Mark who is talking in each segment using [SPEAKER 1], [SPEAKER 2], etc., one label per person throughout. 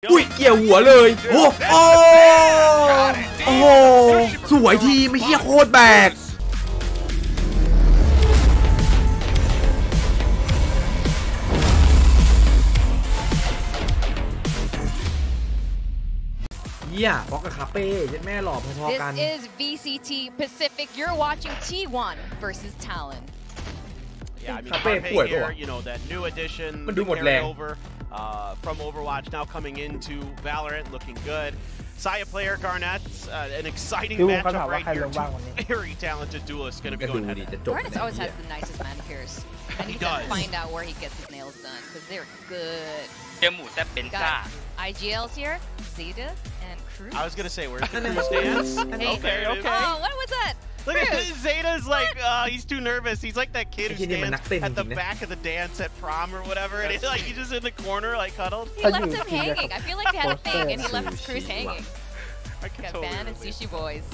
[SPEAKER 1] อุ้ยเกี่ยวหัวเลยโอ้โหสวยทีไม่เหี้ยโคตรแบกเหี้ยบล็อกกับคาเป้ยัดแม่หล่อพอๆกัน
[SPEAKER 2] This is VCT Pacific. You're watching T1 versus TLN.
[SPEAKER 3] Yeah, I mean, Carpe here, you know, that new addition, the carryover from Overwatch now coming into Valorant, looking good. Saya player Garnet, an exciting matchup right here. Very talented duelist going to be going head-to-head.
[SPEAKER 2] Garnet always has the nicest manicures. I need to find out where he gets his nails done because they're good. Got IGL's here, Zeta, and Cruz.
[SPEAKER 3] I was going to say, where's the Cruz dance? Okay.
[SPEAKER 2] Oh, what was that?
[SPEAKER 3] Look at this. Zeta's like, he's too nervous. He's like that kid who stands at the back of the dance at prom or whatever. And like, he's just in the corner, like cuddled.
[SPEAKER 2] He left him hanging. I feel like they had a thing and he left his Cruz hanging. Got Van and Sushi Boys.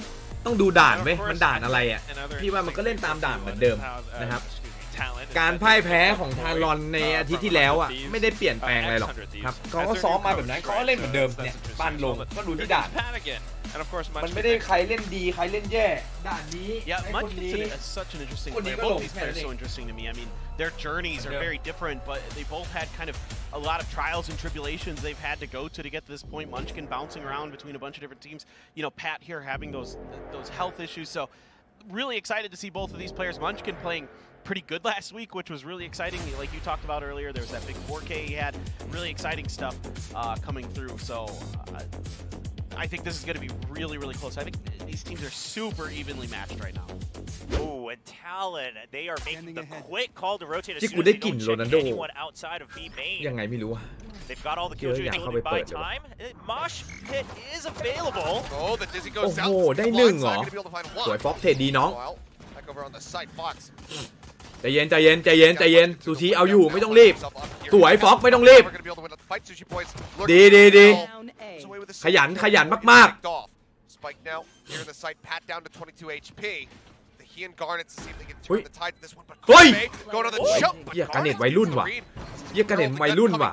[SPEAKER 1] ต้องดูด่านไหมมันด่านอะไรอ่ะพี่ว่ามันก็เล่นตามด่านเหมือนเดิมนะครับการพ่ายแพ้ของทารอนในอาทิตย์ที่แล้วอ่ะไม่ได้เปลี่ยนแปลงอะไรหรอกครับเขาก็ซ้อมมาแบบนั้นเขาก็เล่นเหมือนเดิมเนี่ยปั้นลงก็ดูที่ด่านมันไม่ได้ใครเล่นดีใครเล่นแย่ด่านนี้
[SPEAKER 3] Munch is such an interesting player. Both these players are so interesting to me. I mean, their journeys are very different, but they both had kind of a lot of trials and tribulations they've had to go to get to this point. Munchkin bouncing around between a bunch of different teams. You know, Pat here having those health issues. So really excited to see both of these players. Munchkin playing pretty good last week, which was really exciting. Like you talked about earlier, there was that big 4K he had. Really exciting stuff coming through. So I think this is going to be really, really close. I think these teams are super evenly matched right now.
[SPEAKER 4] Oh, and Talon, they are making the quick call to rotate as
[SPEAKER 1] ที่
[SPEAKER 4] soon
[SPEAKER 1] กู
[SPEAKER 4] as
[SPEAKER 1] ได้
[SPEAKER 4] they
[SPEAKER 1] กลิ่น
[SPEAKER 4] don't
[SPEAKER 1] โรนัล
[SPEAKER 4] check
[SPEAKER 1] โด
[SPEAKER 4] anyone outside of B main.
[SPEAKER 1] ยังไงไม่รู้
[SPEAKER 4] They've got all the killstreaks loaded by time. Mosh pit is available.
[SPEAKER 5] Oh, the Dizzy goes out.
[SPEAKER 1] โอ้โหได้หนึ่งเหรอสวยฟ็อกเทรดดีน้องใจเย็นซูชิเอาอยู่ไม่ต้องรีบสวยฟ็อกไม่ต้องรีบดีขยันมากเฮ้ยเหี้ยการเน็ตวัยรุ่นว่ะ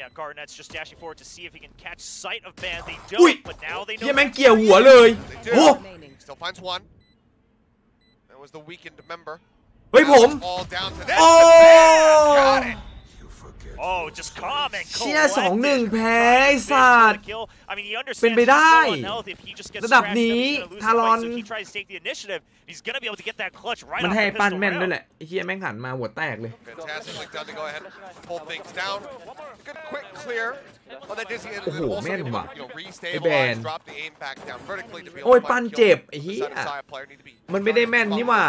[SPEAKER 4] Yeah, Garnet's just dashing forward to see if he can catch sight of Ban. They
[SPEAKER 1] อุ้ย
[SPEAKER 4] don't, but now they
[SPEAKER 1] เหี้ย
[SPEAKER 4] know.
[SPEAKER 1] แม่งเกี่ยวหัวเลยโอ้ เฮ้ยผมโอ้
[SPEAKER 4] Oh, just calm and
[SPEAKER 1] เชี่ย2-1 แพ้ไอ้สัตว์เป็นไปได้ระดับนี้ทารอนมันให้ปั้นแม่นด้วยแหละไอ้เหี้ยแม่งหันมาหัวแตกเลยโอ้โหแม่นว่ะไอ้แบนโอ้ยปั้นเจ็บไอ้เหี้ยมันไม่ได้แม่นนี่หว่า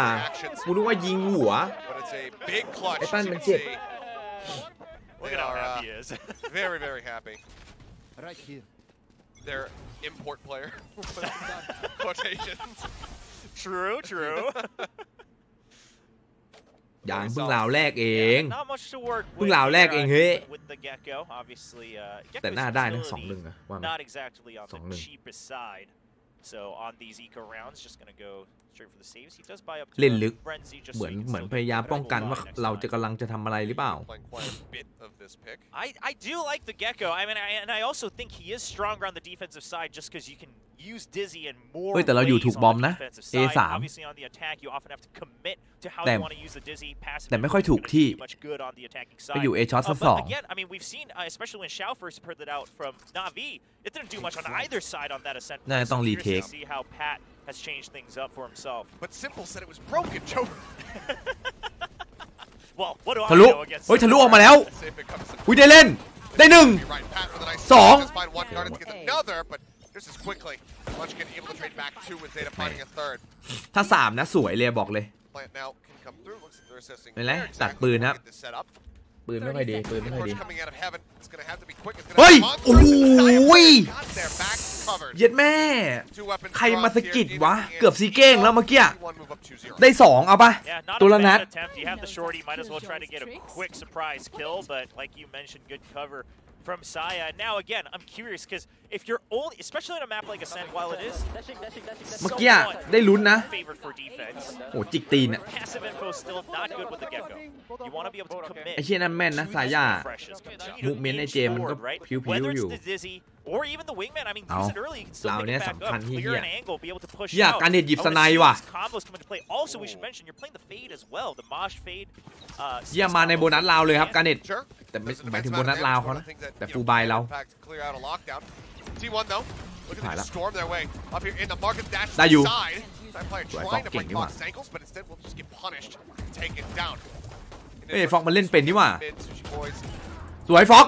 [SPEAKER 1] กูนึกว่ายิงหัวไอ้ปั้นมันเจ็บ
[SPEAKER 4] Look at how happy he is.
[SPEAKER 5] Very, very happy. Right here. Their import player. Quotations.
[SPEAKER 4] True.
[SPEAKER 1] อย่างเพิ่งราวแรกเองเพิ่งราวแรกเองเฮ้ยแต่น่าได้นะ2-1อะว่า
[SPEAKER 4] So on these eco rounds, just gonna go straight for the saves. He does buy up.
[SPEAKER 1] เล่นลึกเหมือนพยายามป้องกันว่าเราจะกำลังจะทำอะไรหรือเปล่า
[SPEAKER 4] I do like the Gecko. I mean, and I also think he is stronger on the defensive side just because you can use Dizzy and more.
[SPEAKER 1] เฮ้ยแต่เราอยู่ถูกบอมนะ A3
[SPEAKER 4] Obviously on the attack, you often have to commit to how you want to use the Dizzy passive.
[SPEAKER 1] แต่ไม่ค่อยถูกที่ไปอยู่ A ช็อตสัก2
[SPEAKER 4] Again, I mean, we've seen, especially when Xiao first put that out from Na'Vi, it didn't do much on either side on that ascent.
[SPEAKER 1] น่าจะต้องรีเทค
[SPEAKER 4] See how Pat has changed things up for himself.
[SPEAKER 5] But Simple said it was broken, Joe.
[SPEAKER 4] Well, what do I
[SPEAKER 1] ทะลุ
[SPEAKER 4] know against
[SPEAKER 1] เฮ้ยทะลุออกมาแล้วอุ้ยได้เล่นได้1 2 ถ้า3นะสวยเลยบอกเลยเป็นไรตัดปืนครับปืนไม่ค่อยดีเฮ้ยโอ้โห เย็ดแม่ใครมาสะกิดวะเกือบซีเก้งแล้วเมื่อกี้ได้2เอาปะตัวละนัด
[SPEAKER 4] from Saya. Now again, I'm curious because if you're only, especially on a map like Ascent, while it is
[SPEAKER 1] เมื่อกี้ได้ลุ้นนะ
[SPEAKER 4] favored for defense.
[SPEAKER 1] โอ้จิกตีนอะ
[SPEAKER 4] Passive info still not good with the Gecko. You want to be able to commit.
[SPEAKER 1] ไอ้เชี่ยนั่นแม่นนะสายามุกเมนในเจมมันก็ผิวๆอยู่
[SPEAKER 4] Or even the wingman. I mean, use it early. You can still pick it back up, clear an angle, be able to push
[SPEAKER 1] อยาก
[SPEAKER 4] out.
[SPEAKER 1] การเด็ดหยิบสไนว่ะ
[SPEAKER 4] Combos come into play. Also, we should mention you're playing the fade as well. The Mosh fade.
[SPEAKER 1] เยี่ยมมาในโบนัสลาวเลยครับการเด็ดแต่ไม่หมายถึงโบนัสลาวเขานะแต่ฟูลบายเราได้อยู่เอ้ยฟ็อกมันเล่นเป็นนี่หว่าสวยฟ็อก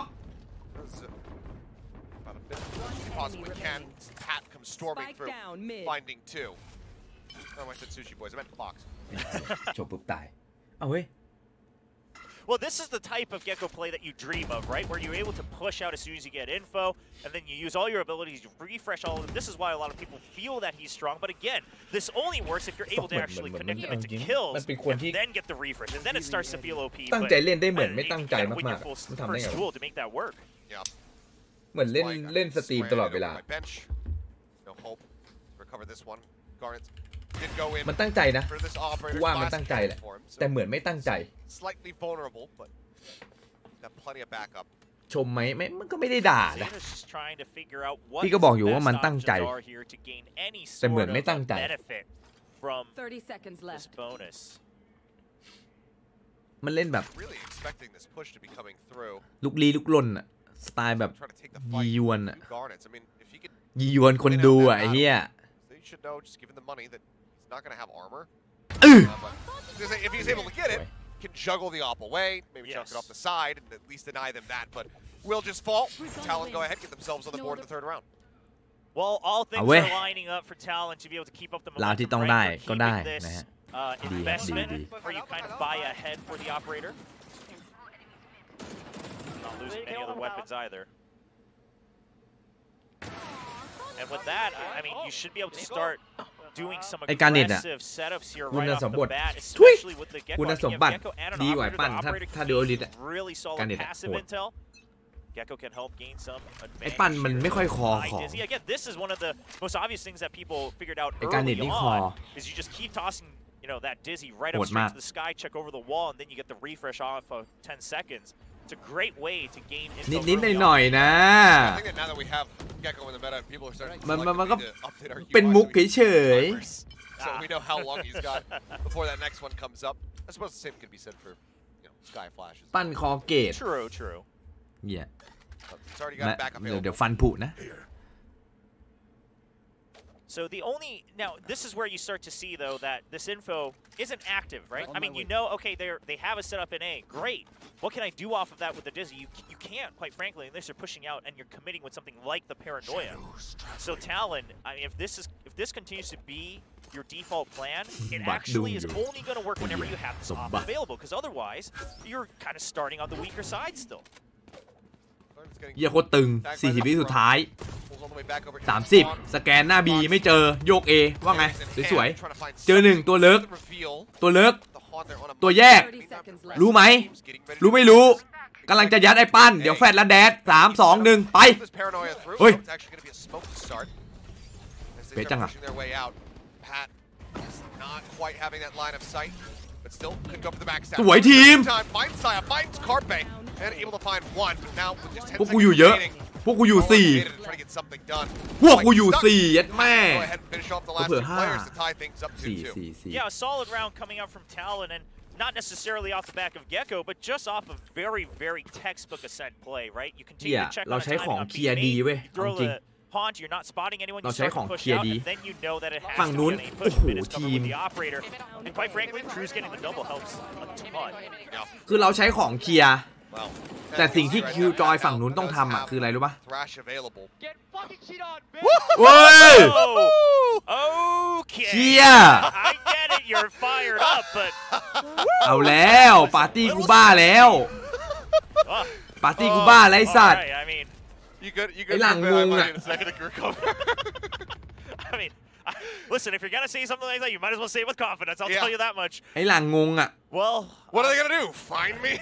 [SPEAKER 1] จบปุ๊บตายเอาเฮ้ย
[SPEAKER 4] Well, this is the type of Gecko play that you dream of, right? Where you're able to push out as soon as you get info, and then you use all your abilities to refresh all of them. This is why a lot of people feel that he's strong. But again, this only works if you're able to actually connect him into kills, and then get the refresh, and then it starts to feel OP.
[SPEAKER 1] ตั้งใจเล่นได้เหมือนไม่ตั้งใจมากๆมันทำได้ไงเหมือนเล่นสตรีมตลอดเวลามันตั้งใจนะว่ามันตั้งใจแหละแต่เหมือนไม่ตั้งใจชมไหมไม่มันก็ไม่ได้ด่านะพี่ก็บอกอยู่ว่ามันตั้งใจแต่เหมือนไม่ตั้งใจมันเล่นแบบลุกลี้ลุกลนอะสไตล์แบบยียวนอะยียวนคนดูอะไอ้เหี้ย
[SPEAKER 5] should know just given the money that he's not going to have armor. If he's able to get it, can juggle the op away, maybe chuck it off the side, and at least deny them that. But will just fall. Talon go ahead, get themselves on the board in the third round.
[SPEAKER 4] Well, all things are lining up for Talon to be able to keep up the momentum.
[SPEAKER 1] ที่ต้องได้ก็ได้นะฮะ
[SPEAKER 4] investment where you kind of buy ahead for the operator. Not losing any other weapons either. And with that, I mean, you should be able to start doing some aggressive setups here right off the bat, especially with the Gecko. And an operator really solid passive intel. Gecko can help gain some advantage.
[SPEAKER 1] ไอ้ปั้นมันไม่ค่อยคอของ
[SPEAKER 4] Again, this is one of the most obvious things that people figured out early on. Is you just keep tossing, you know, that Dizzy right up straight to the sky, check over the wall, and then you get the refresh off of 10 seconds. It's a great way to gain info.
[SPEAKER 1] นิดหน่อยนะมันก็เป็นมุกเฉย
[SPEAKER 5] So we know how long he's got before that next one comes up. I suppose the same could be said for, you know, Sky Flashes.
[SPEAKER 1] ปั้นคอเกต
[SPEAKER 4] True.
[SPEAKER 1] เหี้ย
[SPEAKER 5] It's already got back available.
[SPEAKER 1] เดี๋ยวฟันผุนะ
[SPEAKER 4] So now this is where you start to see though that this info isn't active, right? I mean, you know, okay, they have a setup in A, great. What can I do off of that with the Dizzy? You can't, quite frankly, unless you're pushing out and you're committing with something like the Paranoia. So Talon, I mean, if this continues to be your default plan, it actually is only going to work whenever you have this off available, because otherwise you're kind of starting on the weaker side still.
[SPEAKER 1] เหี้ยโคตรตึง40 วิสุดท้าย30สแกนหน้า B ไม่เจอโยก A ว่าไงสวยๆเจอ1ตัวเลิกตัวแยกรู้ไหมรู้ไม่รู้กำลังจะยัดไอ้ปั้นเดี๋ยวแฟดแล้วแดด3 2 1ไปเฮ้ยเป๊ะจังอะสวยทีมพวกกูอยู่เยอะพวกกูอยู่4พวกกูอยู่4ยัดแม่เผื่อ5 4
[SPEAKER 4] Yeah, a solid round coming out from Talon, and not necessarily off the back of Gecko, but just off of very textbook Ascent play, right? You continue to check on the timing on B8, you throw the haunt, you're not spotting anyone, you start to push out, and then you know that it has to be a push mid is covered with the operator. And quite frankly, Crew's getting the double helps a ton.
[SPEAKER 1] คือเราใช้ของเคลียร์แต่สิ่งที่คิวจอยฝั่งนู้นต้องทำอ่ะคืออะไรรู้ป่ะเว้ยเคลียร์เอาแล้วปาร์ตี้กูบ้าแล้วปาร์ตี้กูบ้าไรสัตว์
[SPEAKER 5] You could
[SPEAKER 1] ไอ้หลังงงอะ
[SPEAKER 5] in a second to recover.
[SPEAKER 4] I mean, listen, if you're gonna say something like that, you might as well say it with confidence. I'll tell you that much.
[SPEAKER 1] ไอ้หลังงงอะ
[SPEAKER 4] Well,
[SPEAKER 5] what are they gonna do? Find me?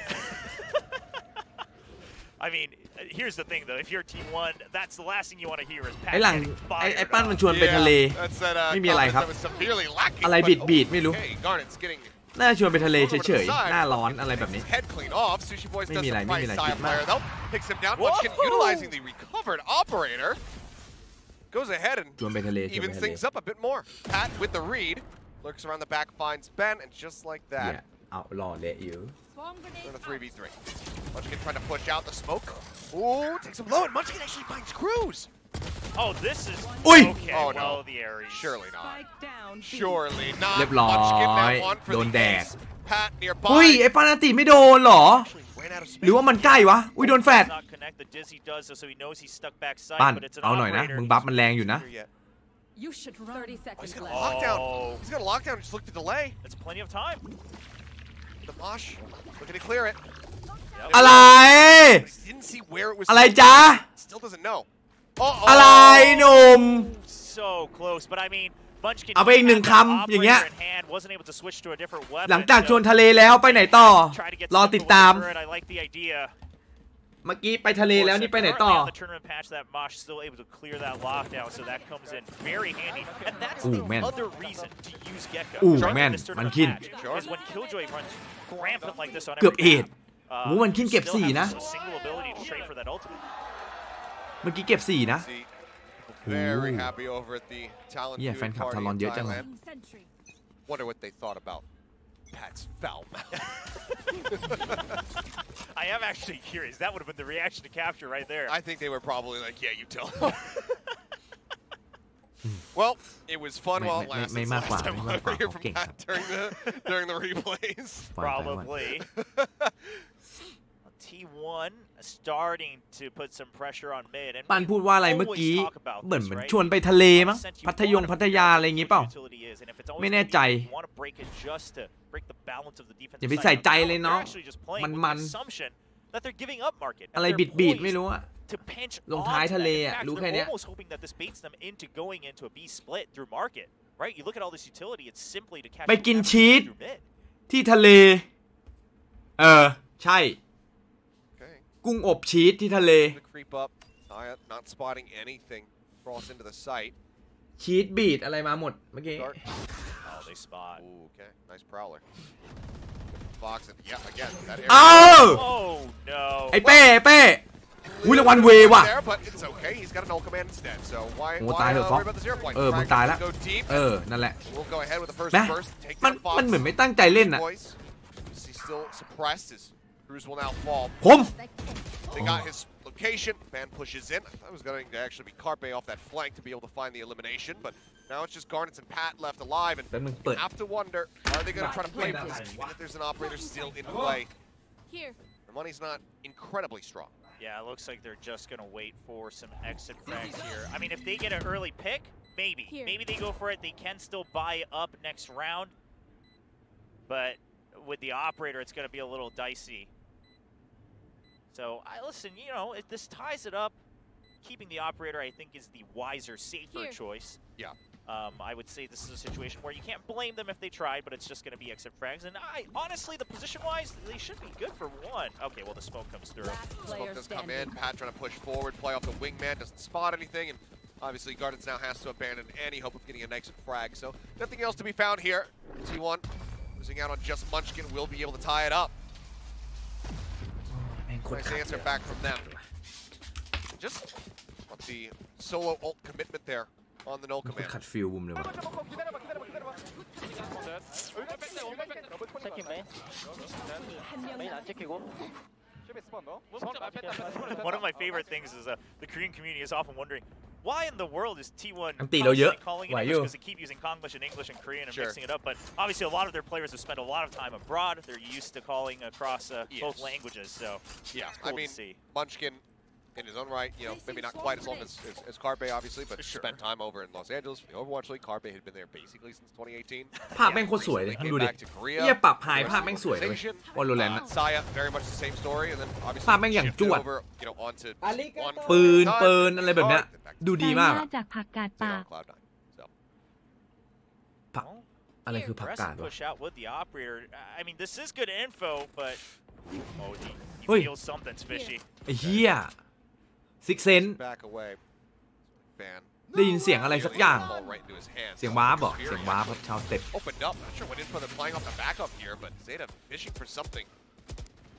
[SPEAKER 4] I mean, here's the thing, though. If you're Team 1, that's the last thing you want to hear is Pat
[SPEAKER 1] ไอ้หลัง
[SPEAKER 4] getting fired
[SPEAKER 1] ไอ้ปั้น
[SPEAKER 4] up.
[SPEAKER 1] มันชวนไปทะเล
[SPEAKER 5] That's that,
[SPEAKER 1] ไม่มีอะไรครับ
[SPEAKER 5] that was severely lacking,
[SPEAKER 1] อะไร
[SPEAKER 5] but,
[SPEAKER 1] บีดๆไม่รู้
[SPEAKER 5] okay, Garnet's getting
[SPEAKER 1] น่าชวนไปทะเลเฉยๆหน้าร้อนอะไรแบบนี้
[SPEAKER 5] head clean off. Sushi Boys does
[SPEAKER 1] ไม่มีอะไร
[SPEAKER 5] some
[SPEAKER 1] ไม่มี
[SPEAKER 5] price
[SPEAKER 1] อะไร
[SPEAKER 5] side
[SPEAKER 1] คิดมาก
[SPEAKER 5] player though. Picks him down. Munchkin utilizing the recovered operator. Goes ahead and
[SPEAKER 1] ชวนไปทะเลชวนไป
[SPEAKER 5] evens
[SPEAKER 1] ทะเล
[SPEAKER 5] things up a bit more. Pat with the read. Lurks around the back, finds Ben, and just like
[SPEAKER 1] เนี่ย
[SPEAKER 5] that,
[SPEAKER 1] เอาหล่อเละอยู่
[SPEAKER 5] in a 3v3. Munchkin trying to push out the smoke. Ooh, takes him low, and Munchkin actually finds Cruz.
[SPEAKER 4] Oh, this is...
[SPEAKER 1] Ui!
[SPEAKER 4] Okay,
[SPEAKER 5] Oh, no.
[SPEAKER 4] well, the Aries.
[SPEAKER 5] Surely not. Surely not.
[SPEAKER 1] เรียบร้อย
[SPEAKER 5] Munchkin now on for
[SPEAKER 1] โดน
[SPEAKER 5] the
[SPEAKER 1] แดก
[SPEAKER 5] ace. Pat
[SPEAKER 1] เฮ้ย
[SPEAKER 5] nearby.
[SPEAKER 1] ไอ้ปานาติไม่โดนเหรอ
[SPEAKER 5] Actually ran out of
[SPEAKER 1] หรือว่า
[SPEAKER 5] space.
[SPEAKER 1] มันใกล้วะ อุ้ยโดนแฟด
[SPEAKER 4] Not connect. The Dizzy does, so he knows he's stuck backside,
[SPEAKER 1] ปั้น
[SPEAKER 4] but it's an
[SPEAKER 1] เอาหน่อยนะ
[SPEAKER 4] operator.
[SPEAKER 1] มึงบัฟมันแรงอยู่นะ
[SPEAKER 5] Here yet.
[SPEAKER 6] You should 30
[SPEAKER 5] Oh, he's
[SPEAKER 6] seconds
[SPEAKER 5] got a
[SPEAKER 6] left.
[SPEAKER 5] lockdown.
[SPEAKER 4] Oh.
[SPEAKER 5] He's got a lockdown. Just look at the delay.
[SPEAKER 4] That's plenty of time.
[SPEAKER 5] The Mosh looking to clear it.
[SPEAKER 1] อะไร
[SPEAKER 5] But he didn't see where it was.
[SPEAKER 1] อะไรจ๊ะ
[SPEAKER 5] Still doesn't know. Uh-oh.
[SPEAKER 1] อะไรหนุ่ม
[SPEAKER 4] So close, but I mean, Munchkin
[SPEAKER 1] เอาไปอีกหนึ่งคำอย่างเงี้ย
[SPEAKER 4] operator in hand, wasn't able to switch to a different weapon,
[SPEAKER 1] หลังจากชวน
[SPEAKER 4] so
[SPEAKER 1] ทะเลแล้วไปไหนต่อ
[SPEAKER 4] try to get
[SPEAKER 1] รอ
[SPEAKER 4] something
[SPEAKER 1] ติดตาม
[SPEAKER 4] over it. I like the idea.
[SPEAKER 1] เมื่อกี้ไปทะเลแล้วนี่ไปไหนต่อ
[SPEAKER 4] Currently on the tournament patch, that Mosh still able to clear that lockdown, so that comes in very handy. And that's
[SPEAKER 1] Ooh,
[SPEAKER 4] the
[SPEAKER 1] man.
[SPEAKER 4] other reason to use Gecko
[SPEAKER 1] Ooh,
[SPEAKER 4] during
[SPEAKER 1] man,
[SPEAKER 4] this tournament
[SPEAKER 1] Mankin.
[SPEAKER 4] patch, is when Killjoy runs rampant like this on
[SPEAKER 1] เกือบ
[SPEAKER 4] every
[SPEAKER 1] เอ็ด
[SPEAKER 4] map,
[SPEAKER 1] โอ้มันคินเก็บ
[SPEAKER 4] still
[SPEAKER 1] 4 นะ
[SPEAKER 4] has a single ability to trade for that ultimate.
[SPEAKER 1] เมื่อกี้เก็บ 4 นะ
[SPEAKER 5] See, very
[SPEAKER 1] Ooh.
[SPEAKER 5] happy over at the Talon
[SPEAKER 1] Yeah,
[SPEAKER 5] viewing
[SPEAKER 1] fan club
[SPEAKER 5] party
[SPEAKER 1] Talon
[SPEAKER 5] in
[SPEAKER 1] เยอะจัง
[SPEAKER 5] Thailand.
[SPEAKER 6] Sentry.
[SPEAKER 5] Wonder what they thought about Pat's foul mouth.
[SPEAKER 4] I am actually curious. That would have been the reaction to capture right there.
[SPEAKER 5] I think they were probably like, yeah, you tell them. Well, it was fun while it lasted.
[SPEAKER 1] ไม่มากกว่า
[SPEAKER 5] Last time
[SPEAKER 1] ไม่มากกว่า
[SPEAKER 5] we'll hear
[SPEAKER 1] เขา
[SPEAKER 5] from
[SPEAKER 1] เก่งครับ
[SPEAKER 5] Pat during the replays.
[SPEAKER 1] ปล่อยไปก่อน
[SPEAKER 4] Probably. T1 starting to put some pressure on mid. And
[SPEAKER 1] ปันพูดว่าอะไรเมื่อกี้
[SPEAKER 4] always talk about
[SPEAKER 1] เหมือน
[SPEAKER 4] this, right?
[SPEAKER 1] ชวนไปทะเลมั้ง พัทยาอะไรอย่างงี้เปล่า
[SPEAKER 4] Utility is, and if it's always
[SPEAKER 1] ไม่แน่ใจ
[SPEAKER 4] you want to break it just to break the balance of the defensive
[SPEAKER 1] อย่าไป
[SPEAKER 4] side.
[SPEAKER 1] ใส่ใจ
[SPEAKER 4] No,
[SPEAKER 1] เลย
[SPEAKER 4] they're
[SPEAKER 1] เนาะ
[SPEAKER 4] actually just playing
[SPEAKER 1] มัน
[SPEAKER 4] with
[SPEAKER 1] มัน
[SPEAKER 4] the assumption that they're giving up market. and
[SPEAKER 1] อะไร
[SPEAKER 4] they're
[SPEAKER 1] บิด
[SPEAKER 4] poised
[SPEAKER 1] ไม่รู้อะ
[SPEAKER 4] to pinch
[SPEAKER 1] ลงท้าย
[SPEAKER 4] onto
[SPEAKER 1] ทะเล
[SPEAKER 4] that. In
[SPEAKER 1] อะ
[SPEAKER 4] fact,
[SPEAKER 1] รู้แค่
[SPEAKER 4] they're
[SPEAKER 1] เนี้ย
[SPEAKER 4] almost hoping that this baits them into going into a B split through market, right? You look at all this utility, it's simply to catch
[SPEAKER 1] ไปกิน
[SPEAKER 4] them
[SPEAKER 1] ชีส
[SPEAKER 4] through mid.
[SPEAKER 1] ที่ทะเล ใช่
[SPEAKER 5] Okay.
[SPEAKER 1] กุ้งอบชีสที่ทะเล
[SPEAKER 5] To creep up. Taya not spotting anything. Cross into the site.
[SPEAKER 1] ชีสบีดอะไรมาหมดเมื่อกี้
[SPEAKER 5] Dark.
[SPEAKER 4] Oh, they spot.
[SPEAKER 5] Ooh, okay. Nice prowler. Fox and yeah, again. That
[SPEAKER 1] เอ้า
[SPEAKER 4] Oh no.
[SPEAKER 1] ไอ้เป้อุ้ยรางวัลเวว่ะ
[SPEAKER 5] There, but it's okay. He's got a null command instead. So why
[SPEAKER 1] โอ้ตายเถอะฟ็อก
[SPEAKER 5] worry about the 0 point?
[SPEAKER 1] มึงตายแล้ว
[SPEAKER 5] Go deep.
[SPEAKER 1] นั่นแหละ
[SPEAKER 5] We'll go ahead with the first
[SPEAKER 1] นะ
[SPEAKER 5] burst. Take
[SPEAKER 1] มัน
[SPEAKER 5] down Fox.
[SPEAKER 1] มันเหมือนไม่ตั้งใจเล่นอะ
[SPEAKER 5] Boys. He's still suppressed. His Cruz will now fall.
[SPEAKER 1] ผม
[SPEAKER 5] They got his location. Man pushes in. I thought it was going to actually be Carpe off that flank to be able to find the elimination, but now it's just Garnets and Pat left alive, and
[SPEAKER 1] แป๊บนึงเปิด
[SPEAKER 5] have to wonder, are they going to try to play for this? Even if there's an operator still in play.
[SPEAKER 6] Here.
[SPEAKER 5] The money's not incredibly strong.
[SPEAKER 4] Yeah, it looks like they're just going to wait for some exit frags here. I mean, if they get an early pick, maybe.
[SPEAKER 6] Here.
[SPEAKER 4] Maybe they go for it. They can still buy up next round. But with the operator, it's going to be a little dicey. So, listen, you know, if this ties it up, keeping the operator, I think, is the wiser, safer
[SPEAKER 6] Here.
[SPEAKER 4] choice.
[SPEAKER 5] Yeah.
[SPEAKER 4] I would say this is a situation where you can't blame them if they tried, but it's just going to be exit frags. And honestly, the position-wise, they should be good for one. Okay, well, the smoke comes through.
[SPEAKER 6] Last
[SPEAKER 5] Smoke
[SPEAKER 6] player
[SPEAKER 5] does come
[SPEAKER 6] standing.
[SPEAKER 5] in. Pat trying to push forward, play off the wingman, doesn't spot anything, and obviously Gardens now has to abandon any hope of getting an exit frag. So nothing else to be found here. T1 losing out on just Munchkin will be able to tie it up.
[SPEAKER 1] แม่งโคตร
[SPEAKER 5] Nice
[SPEAKER 1] ขัด
[SPEAKER 5] answer back from them. Just want the solo ult commitment there on the null
[SPEAKER 1] โคตร
[SPEAKER 5] command.
[SPEAKER 1] ขัดฟิลบุมเลยว่ะ
[SPEAKER 4] One of my favorite things is the Korean community is often wondering, why in the world is T1
[SPEAKER 1] อันตีเราเยอะ
[SPEAKER 4] constantly calling in
[SPEAKER 1] ไหวอ
[SPEAKER 4] English
[SPEAKER 1] ยู่
[SPEAKER 4] because they keep using Konglish and English and Korean and
[SPEAKER 5] Sure.
[SPEAKER 4] mixing it up, but obviously a lot of their players have spent a lot of time abroad. They're used to calling across both
[SPEAKER 5] Yes.
[SPEAKER 4] languages, so
[SPEAKER 5] Yeah,
[SPEAKER 4] it's cool
[SPEAKER 5] I mean,
[SPEAKER 4] to see.
[SPEAKER 5] Munchkin in his own right. You know, maybe not quite as long as Carpe, obviously, but spent time over in Los Angeles for the Overwatch League. Carpe had been there basically since 2018.
[SPEAKER 1] ภาพแม่งโคตรสวยเลยดูดิเนี่ยปรับไฮภาพแม่งสวยเลยวอลโลแรนต์
[SPEAKER 5] Saya, very much the same story, and then obviously
[SPEAKER 1] ภาพแม่งอย่างจวด
[SPEAKER 5] over, you know, onto
[SPEAKER 1] ปืนอะไรแบบเนี้ยดูดีมากอะ
[SPEAKER 7] จากผักกาดปาก
[SPEAKER 1] ผักอะไรคือผักกาดวะ
[SPEAKER 4] push out with the operator. I mean, this is good info, but oh, he
[SPEAKER 1] Oi.
[SPEAKER 4] feels something's fishy.
[SPEAKER 1] ไอ้เหี้ยซิกเซน
[SPEAKER 5] back away. Ban.
[SPEAKER 1] ได้ยินเสียงอะไรสักอย่าง
[SPEAKER 5] Ball right into his hands.
[SPEAKER 1] เสียงวาร์ปเหรอเสียงวาร์ปชาวสเต็ป
[SPEAKER 5] Opened up. Not sure what info they're playing off the back up here, but Zeta fishing for something.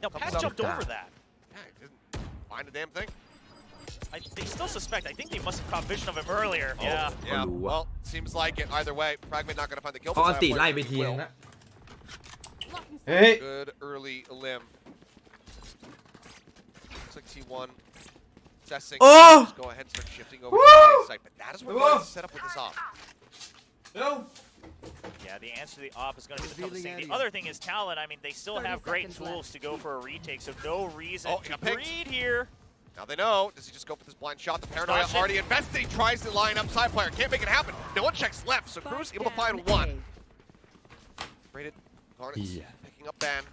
[SPEAKER 4] Now, Pat jumped over that.
[SPEAKER 5] Yeah, he didn't find a damn thing.
[SPEAKER 4] They still suspect. I think they must have caught vision of him earlier. Yeah.
[SPEAKER 5] Well, seems like it. Either way, Fragment not going to find the kill.
[SPEAKER 1] เขาอันติไล่ไปทีนึงนะเฮ้ย
[SPEAKER 5] Good early limb. Looks like T1 assessing. Just go ahead and start shifting over to the site, but that is what we're set up with this off.
[SPEAKER 4] Yeah, the answer to the op is going to be the toughest thing. The other thing is talent. I mean, they still have great tools to go for a retake, so no reason to breed here.
[SPEAKER 5] Now they know. Does he just go for this blind shot? The Paranoia already invested. He tries to line up side player. Can't make it happen. No one checks left, so Cruz able to find one. Rated. Garnets picking up Ban.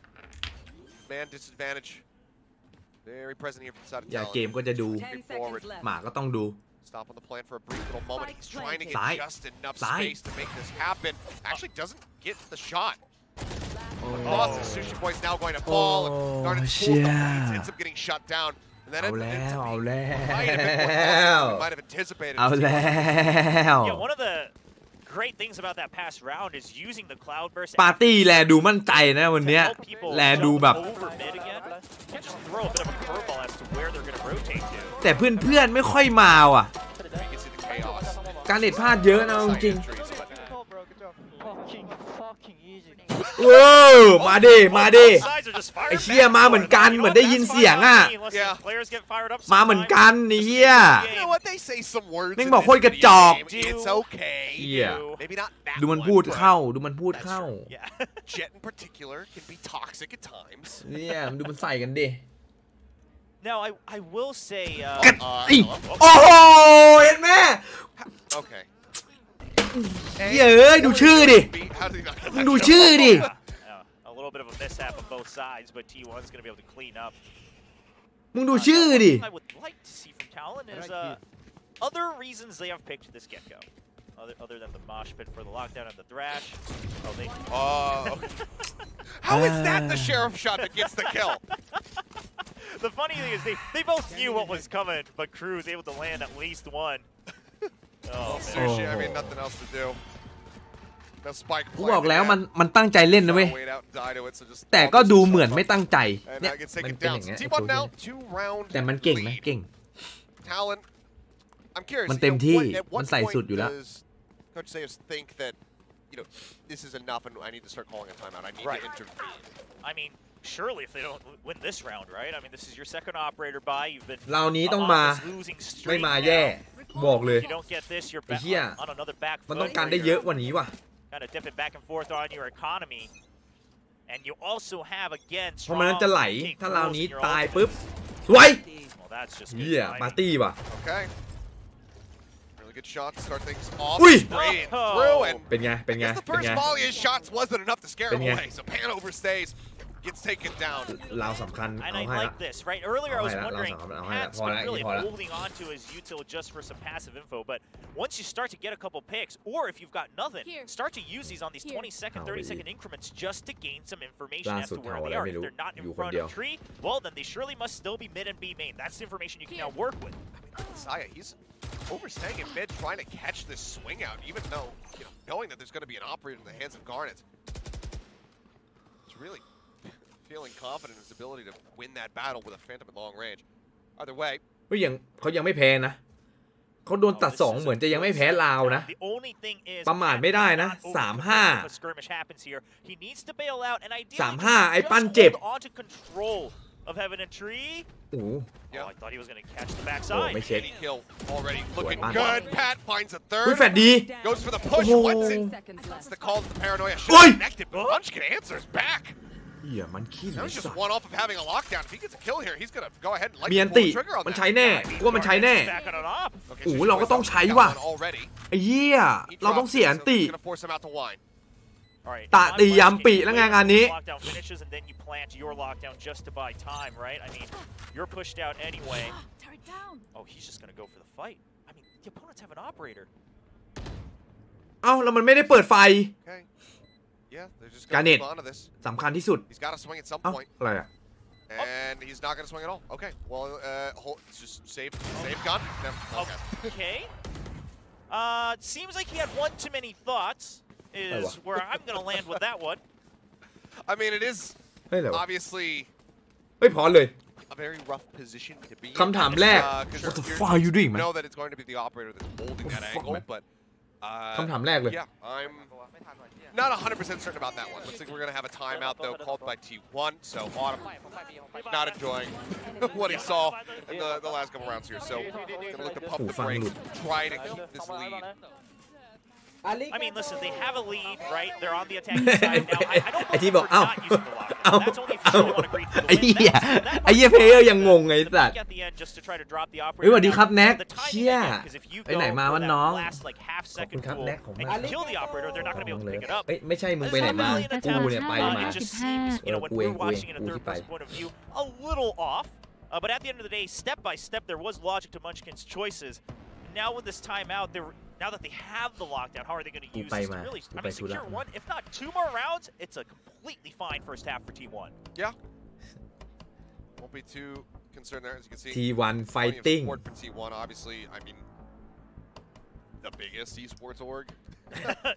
[SPEAKER 5] Man disadvantage. Very present here from the side of
[SPEAKER 1] อย่า
[SPEAKER 5] Talon.
[SPEAKER 1] เกมก็จะดู
[SPEAKER 5] Forward.
[SPEAKER 1] หมาก็ต้องดู
[SPEAKER 5] Stop on the plan for a brief little moment. He's trying to get
[SPEAKER 1] Side.
[SPEAKER 5] just enough
[SPEAKER 1] Side.
[SPEAKER 5] space to make this happen. Actually doesn't get the shot. Lost the Sushi Boy's now going to fall. And Garnet pulls the leads, ends up getting shut down. And then
[SPEAKER 1] เอาแล้ว เอาแล้
[SPEAKER 5] might have been more lost than we
[SPEAKER 1] ว
[SPEAKER 5] might have anticipated.
[SPEAKER 1] เอาแล้ว
[SPEAKER 4] Yeah, one of the great things about that past round is using the cloud burst.
[SPEAKER 1] ปาร์ตี้แลดูมั่นใจนะวันเนี้ยแลดูแบบ
[SPEAKER 4] over mid again and just throw a bit of a curveball as to where they're going to rotate to.
[SPEAKER 1] แต่เพื่อนๆไม่ค่อยมาว่ะ
[SPEAKER 5] You can see the chaos.
[SPEAKER 1] การเด็ดพลาดเยอะนะจริง
[SPEAKER 6] Fucking
[SPEAKER 1] ๆมาดิมาดิ ไอ้เชี่ยมาเหมือนกันเหมือนได้ยินเสียงอ่ะ มาเหมือนกันไอ้เหี้ย
[SPEAKER 5] You know what? They say some words.
[SPEAKER 1] แม่งบอกโคตรกระจอก
[SPEAKER 5] It's okay. Maybe not that
[SPEAKER 1] ดูมันพูดเข้า ดูมันพูดเข้า
[SPEAKER 5] Jet in particular can be toxic at times.
[SPEAKER 1] เนี่ยดูมันใส่กันดิ
[SPEAKER 4] Now I will say
[SPEAKER 1] โอ้โหเห็นไหม
[SPEAKER 5] Okay.
[SPEAKER 1] เย้ยดูชื่อดิ ดูชื่อดิ
[SPEAKER 4] a little bit of a mishap on both sides, but T1's going to be able to clean up.
[SPEAKER 1] มึงดูชื่อดิ
[SPEAKER 4] I would like to see from Talon is other reasons they have picked this get-go. Other than the mosh pit for the lockdown and the thrash.
[SPEAKER 5] How is that the sheriff shot that gets the kill?
[SPEAKER 4] The funny thing is they both knew what was coming, but Crew was able to land at least one.
[SPEAKER 5] Sushi, I mean, nothing else to do. No spike
[SPEAKER 1] กูบอกแล้วมันตั้งใจเล่นนะเว้ย แต่ก็ดูเหมือนไม่ตั้งใจเนี่ยมันเป็นอย่างเงี้ยแต่มันเก่งนะเก่ง มันเต็มที่มันใส่สุดอยู่แล้ว
[SPEAKER 5] Coach Sayers think that, you know, this is enough and I need to start calling a timeout. I need to intervene.
[SPEAKER 4] I mean, surely if they don't win this round, right? I mean, this is your second operator buy. You've been
[SPEAKER 1] ราวนี้ต้องมาไม่มาแย่บอกเลย
[SPEAKER 4] You don't get this, you're
[SPEAKER 1] ไอ้เหี้ย
[SPEAKER 4] on another back
[SPEAKER 1] มัน
[SPEAKER 4] foot
[SPEAKER 1] ต้องการได้เยอะกว่านี้ว่ะ
[SPEAKER 4] Kind of dip it back and forth on your economy. And you also have again
[SPEAKER 1] เพราะมันนั้นจะไหล ถ้าราวนี้
[SPEAKER 4] your
[SPEAKER 1] ตาย
[SPEAKER 4] ultimate.
[SPEAKER 1] ปุ๊บสวย
[SPEAKER 4] Well, that's just
[SPEAKER 1] เหี้ย
[SPEAKER 4] good
[SPEAKER 1] ปา
[SPEAKER 4] timing.
[SPEAKER 1] ร์ตี้ว่ะ
[SPEAKER 5] Okay. Really good shot to start things off.
[SPEAKER 1] Ui!
[SPEAKER 5] Spraying through and
[SPEAKER 1] เป็นไง เป็นไง
[SPEAKER 5] I guess the
[SPEAKER 1] เป็น
[SPEAKER 5] first
[SPEAKER 1] ไง
[SPEAKER 5] volley of shots wasn't enough to scare him
[SPEAKER 1] Bên nghe.
[SPEAKER 5] away. So Pan overstays, gets taken down.
[SPEAKER 1] ราวสำคัญ
[SPEAKER 4] And
[SPEAKER 1] เอา
[SPEAKER 4] I
[SPEAKER 1] ให้ละ
[SPEAKER 4] like this, right? Earlier I was
[SPEAKER 1] I'll
[SPEAKER 4] wondering,
[SPEAKER 1] have
[SPEAKER 4] Pat's
[SPEAKER 1] it.
[SPEAKER 4] been really
[SPEAKER 1] Hold on.
[SPEAKER 4] holding on to his util just for some passive info, but once you start to get a couple picks, or if you've got nothing, start to use these on these 20-second, 30-second increments just to gain some information as to where they are. If they're not in front of tree, well, then they surely must still be mid and B main. That's the information you can now work with.
[SPEAKER 5] Saya, he's overstaying in mid, trying to catch this swing out, even though, you know, knowing that there's going to be an operator in the hands of Garnet. It's really feeling confident in his ability to win that battle with a Phantom at long range. Either way,
[SPEAKER 1] ก็ยังเขายังไม่แพ้นะเขาโดนตัดสองเหมือนจะยังไม่แพ้ลาวนะ ประมาทไม่ได้นะ 3-5 ไอ้ปั้นเจ็บ
[SPEAKER 4] Of Heaven and Tree.
[SPEAKER 1] โอ้โห
[SPEAKER 4] Oh, I thought he was going to catch the
[SPEAKER 1] โอ้
[SPEAKER 4] backside.
[SPEAKER 1] ไม่เช็ค
[SPEAKER 5] kill already looking
[SPEAKER 1] Ui,
[SPEAKER 5] good. Pat finds a
[SPEAKER 1] อุ้ย
[SPEAKER 5] third.
[SPEAKER 1] แฟดดี
[SPEAKER 5] Goes for the push.
[SPEAKER 1] Oh.
[SPEAKER 5] What's it? That's the call to the Paranoia.
[SPEAKER 1] Ui!
[SPEAKER 5] Connected. Munchkin answers back.
[SPEAKER 1] เหี้ยมันขี้
[SPEAKER 5] Now he's just one off of having a lockdown. If he gets a kill here, he's gonna go ahead and like
[SPEAKER 1] มีอัน
[SPEAKER 5] pull
[SPEAKER 1] ติ
[SPEAKER 5] the trigger on
[SPEAKER 1] มัน
[SPEAKER 5] that.
[SPEAKER 1] ใช้แน่ว่ามันใช้แน่
[SPEAKER 4] Backing it up.
[SPEAKER 5] โอ
[SPEAKER 1] โอ้เราก็ต้องใช้ว่ะ ไอ้เหี้ยเราต้องเสียอันติ
[SPEAKER 5] Gonna force him out to wine.
[SPEAKER 1] ตะตียามปีแล้วไงงานนี้
[SPEAKER 4] Lockdown finishes and then you plant your lockdown just to buy time, right? I mean, you're pushed out anyway.
[SPEAKER 6] Tear it down.
[SPEAKER 4] Oh, he's just gonna go for the fight. I mean, the opponents have an operator.
[SPEAKER 1] เอ้าแล้วมันไม่ได้เปิดไฟ
[SPEAKER 5] Okay. Yeah, they're just
[SPEAKER 1] การ
[SPEAKER 5] gonna
[SPEAKER 1] เน็ต
[SPEAKER 5] move on to this.
[SPEAKER 1] สำคัญที่สุด
[SPEAKER 5] He's got to swing at some
[SPEAKER 1] เอ้า
[SPEAKER 5] point,
[SPEAKER 1] อะไรอะ
[SPEAKER 5] and he's not gonna swing at all. Okay. Well, it's just save gun. No, okay.
[SPEAKER 4] Okay. Seems like he had one too many thoughts. Is where I'm gonna land with that one.
[SPEAKER 5] I mean, it is
[SPEAKER 1] เฮ้ยเหรอ
[SPEAKER 5] obviously
[SPEAKER 1] เฮ้ยพอเลย
[SPEAKER 5] a very rough position to be in.
[SPEAKER 1] คำถามแรก What the fuck are you doing, man?
[SPEAKER 5] You know that it's going to be the operator that's holding that
[SPEAKER 1] Fuck,
[SPEAKER 5] angle,
[SPEAKER 1] man.
[SPEAKER 5] but
[SPEAKER 1] คำถามแรกเลย
[SPEAKER 5] yeah, I'm not 100% certain about that one. Looks like we're gonna have a timeout though called by T1. So Autumn not enjoying what he saw in the last couple rounds here. So gonna look to pump the brakes, try to keep this lead.
[SPEAKER 4] I mean, listen, they have a lead, right? They're on the attacking side now. I don't know
[SPEAKER 1] ไอ้ที่
[SPEAKER 4] if
[SPEAKER 1] บอก
[SPEAKER 4] they're
[SPEAKER 1] เอ้า
[SPEAKER 4] not using the lockdown.
[SPEAKER 1] เอ้า
[SPEAKER 4] That's only if
[SPEAKER 1] เอ้า
[SPEAKER 4] you don't want to agree to the
[SPEAKER 1] ไอ้
[SPEAKER 4] win.
[SPEAKER 1] เหี้ย
[SPEAKER 4] That
[SPEAKER 1] ไอ้เหี้ยเพลเยอร์ยังงงไงสัตว์
[SPEAKER 4] at the end just to try to drop the
[SPEAKER 1] เฮ้ย
[SPEAKER 4] operator.
[SPEAKER 1] สวัสดีครับแน็ก
[SPEAKER 4] The timing
[SPEAKER 1] เชี่ย
[SPEAKER 4] again, 'cause if you
[SPEAKER 1] ไปไหน
[SPEAKER 4] go
[SPEAKER 1] มา
[SPEAKER 4] for
[SPEAKER 1] วะ
[SPEAKER 4] that
[SPEAKER 1] น้อง
[SPEAKER 4] last like half
[SPEAKER 1] ขอบคุณ
[SPEAKER 4] second
[SPEAKER 1] ครับ
[SPEAKER 4] pool
[SPEAKER 1] แน็กของ
[SPEAKER 4] and
[SPEAKER 1] มา
[SPEAKER 4] you kill the operator, they're not going to be able to pick it up.
[SPEAKER 1] เอ้ยไม่ใช่มึงไปไหนมา กูเนี่ยไปมา
[SPEAKER 4] It just seems, you know, when we're
[SPEAKER 1] Gue,
[SPEAKER 4] watching in a
[SPEAKER 1] gue
[SPEAKER 4] third-person
[SPEAKER 1] ที่ไป
[SPEAKER 4] point of view, a little off. But at the end of the day, step by step, there was logic to Munchkin's choices. Now with this timeout, now that they have the lockdown, how are they going to use this to really, I mean, secure one, if not 2 more rounds? It's a completely fine first half for T1.
[SPEAKER 5] Yeah. Won't be too concerned there, as you can see.
[SPEAKER 1] T1
[SPEAKER 5] Plenty of
[SPEAKER 1] Fighting
[SPEAKER 5] support for T1, obviously. I mean, the biggest esports org.